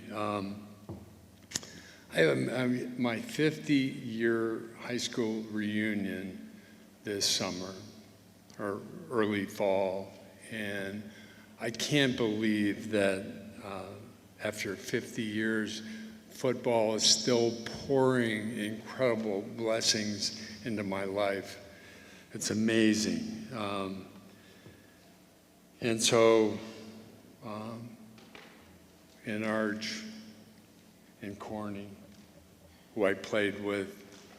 I have my 50-year high school reunion this summer, or early fall, and I can't believe that after 50 years, football is still pouring incredible blessings into my life. It's amazing. And so, in Arch, in Corning, who I played with,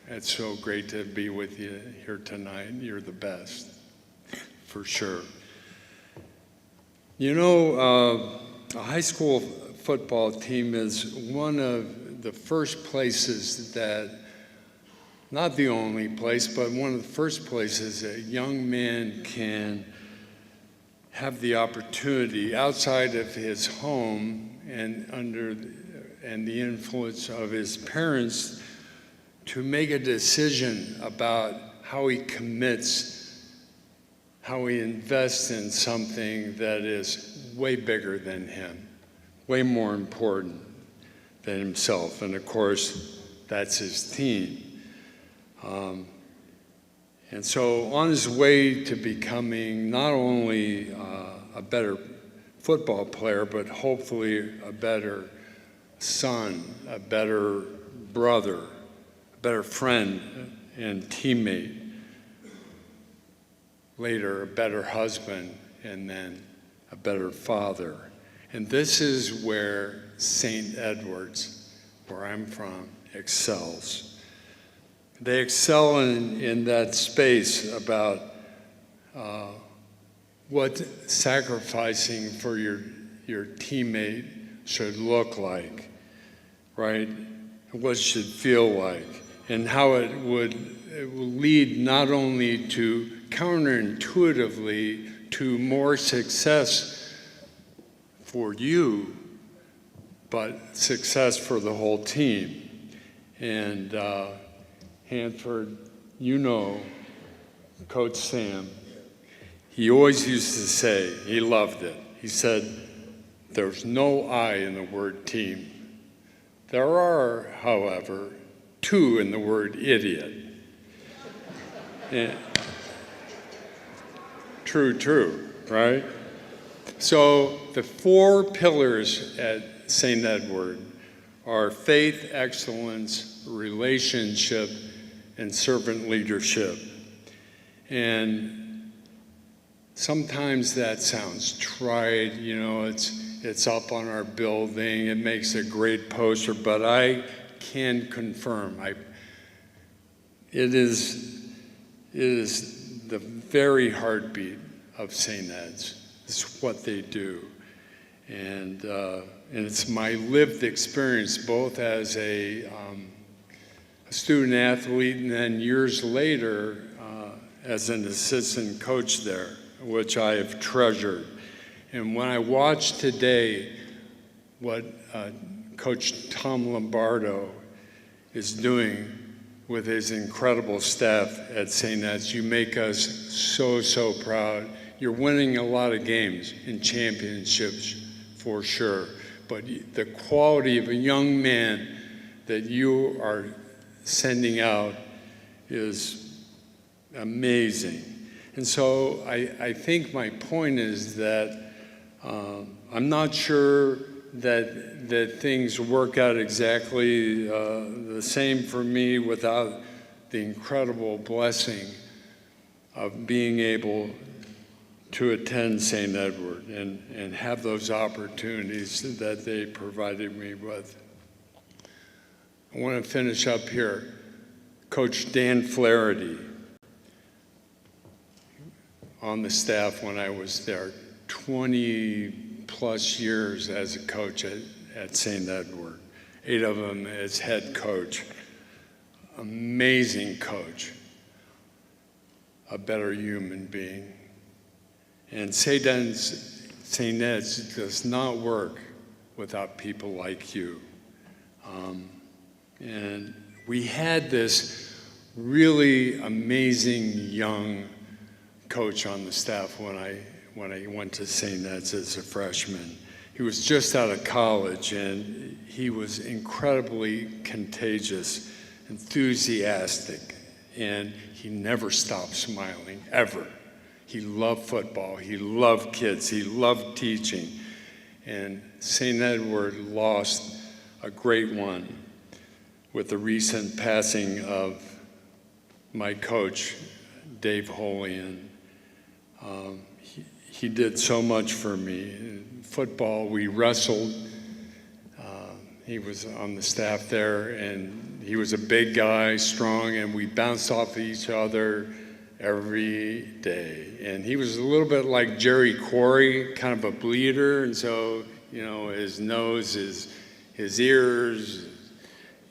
it's so great to be with you here tonight. You're the best, for sure. You know, a high school football team is one of the first places that, not the only place, but one of the first places a young man can have the opportunity outside of his home and the influence of his parents to make a decision about how he commits, how he invests in something that is way bigger than him, way more important than himself. And of course, that's his team. And so on his way to becoming not only a better football player, but hopefully a better son, a better brother, a better friend and teammate, later a better husband, and then a better father. And this is where St. Edward's, where I'm from, excels. They excel in that space about what sacrificing for your teammate should look like, right? What it should feel like, and how it will lead not only to counterintuitively to more success for you, but success for the whole team. And Hanford, you know, Coach Sam, he always used to say, he loved it. He said, there's no I in the word team. There are, however, two in the word idiot. And, true, right? So the four pillars at St. Edward are faith, excellence, relationship, and servant leadership. And sometimes that sounds trite, you know, it's up on our building, it makes a great poster, but I can confirm, it is the very heartbeat of St. Ed's. It's what they do. And it's my lived experience, both as a student athlete and then years later as an assistant coach there, which I have treasured. And when I watch today what Coach Tom Lombardo is doing with his incredible staff at St. Ed's, you make us so proud. You're winning a lot of games and championships for sure, but the quality of a young man that you are sending out is amazing. And so I think my point is that I'm not sure that things work out exactly the same for me without the incredible blessing of being able to attend St. Edward and have those opportunities that they provided me with. I want to finish up here. Coach Dan Flaherty, on the staff when I was there, 20 plus years as a coach at St. Edward, 8 of them as head coach. Amazing coach, a better human being. And St. Ed's does not work without people like you. And we had this really amazing young coach on the staff when I went to St. Ed's as a freshman. He was just out of college, and he was incredibly contagious, enthusiastic, and he never stopped smiling, ever. He loved football, he loved kids, he loved teaching. And St. Edward lost a great one with the recent passing of my coach, Dave Holian. He did so much for me. In football, we wrestled. He was on the staff there, and he was a big guy, strong, and we bounced off each other every day. And he was a little bit like Jerry Quarry, kind of a bleeder, and so You know, his nose, his ears,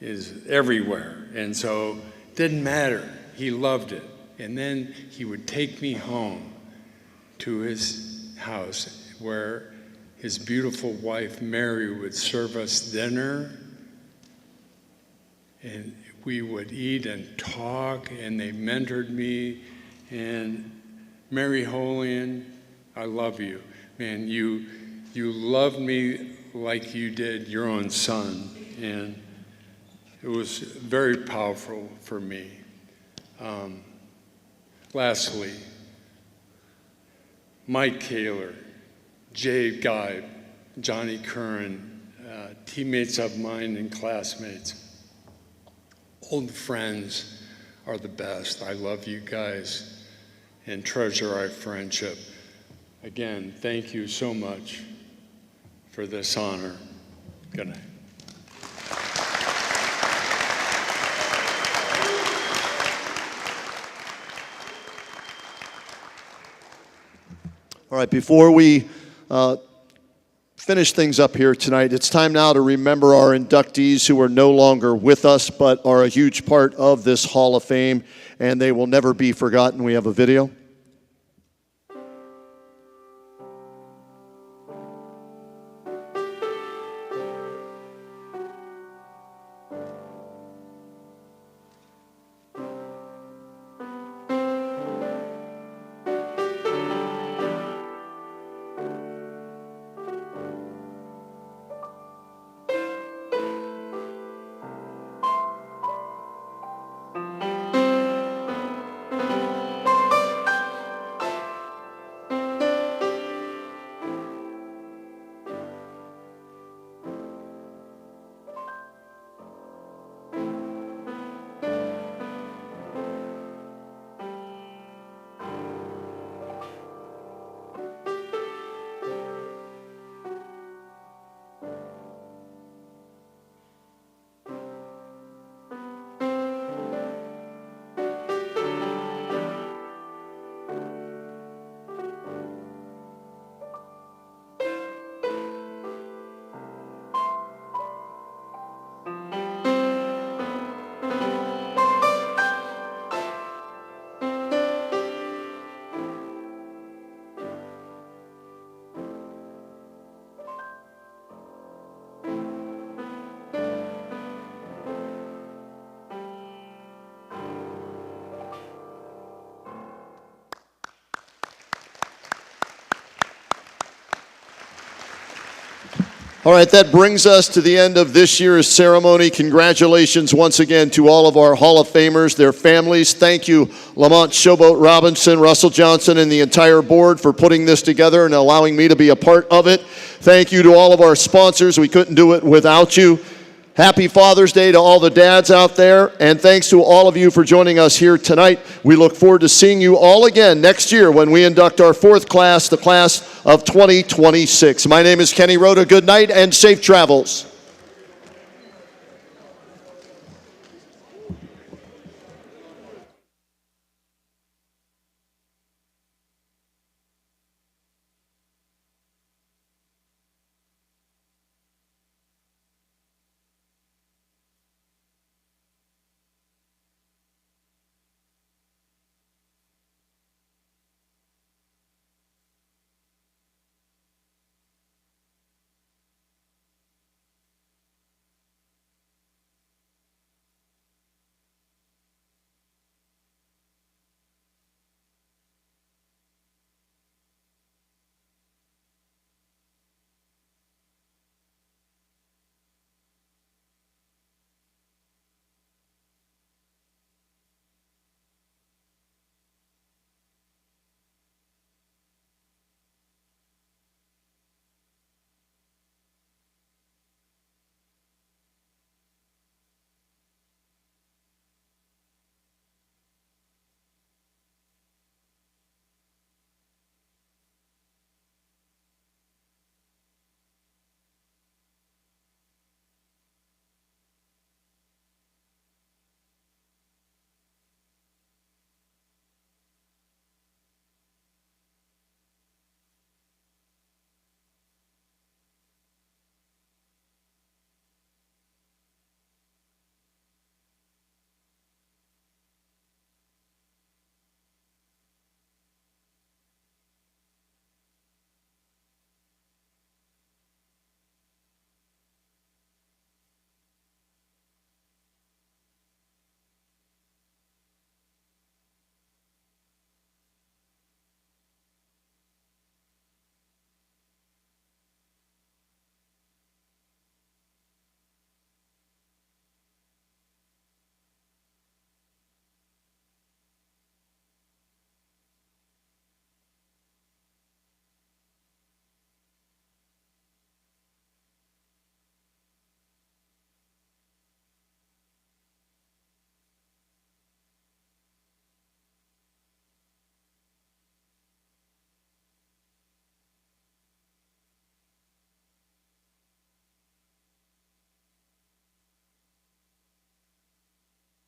is everywhere. And so it didn't matter. He loved it. And then he would take me home to his house where his beautiful wife, Mary, would serve us dinner. And we would eat and talk, and they mentored me. And Mary Holian, I love you. Man, you loved me like you did your own son. And it was very powerful for me. Lastly, Mike Kaler, Jay Guy, Johnny Curran, teammates of mine and classmates. Old friends are the best. I love you guys and treasure our friendship. Again, thank you so much for this honor. Good night. All right, before we finish things up here tonight, it's time now to remember our inductees who are no longer with us but are a huge part of this Hall of Fame, and they will never be forgotten. We have a video. All right, that brings us to the end of this year's ceremony. Congratulations once again to all of our Hall of Famers, their families. Thank you, Lamont Showboat Robinson, Russell Johnson, and the entire board for putting this together and allowing me to be a part of it. Thank you to all of our sponsors. We couldn't do it without you. Happy Father's Day to all the dads out there, and thanks to all of you for joining us here tonight. We look forward to seeing you all again next year when we induct our fourth class, the class of 2026. My name is Kenny Rhoda. Good night and safe travels.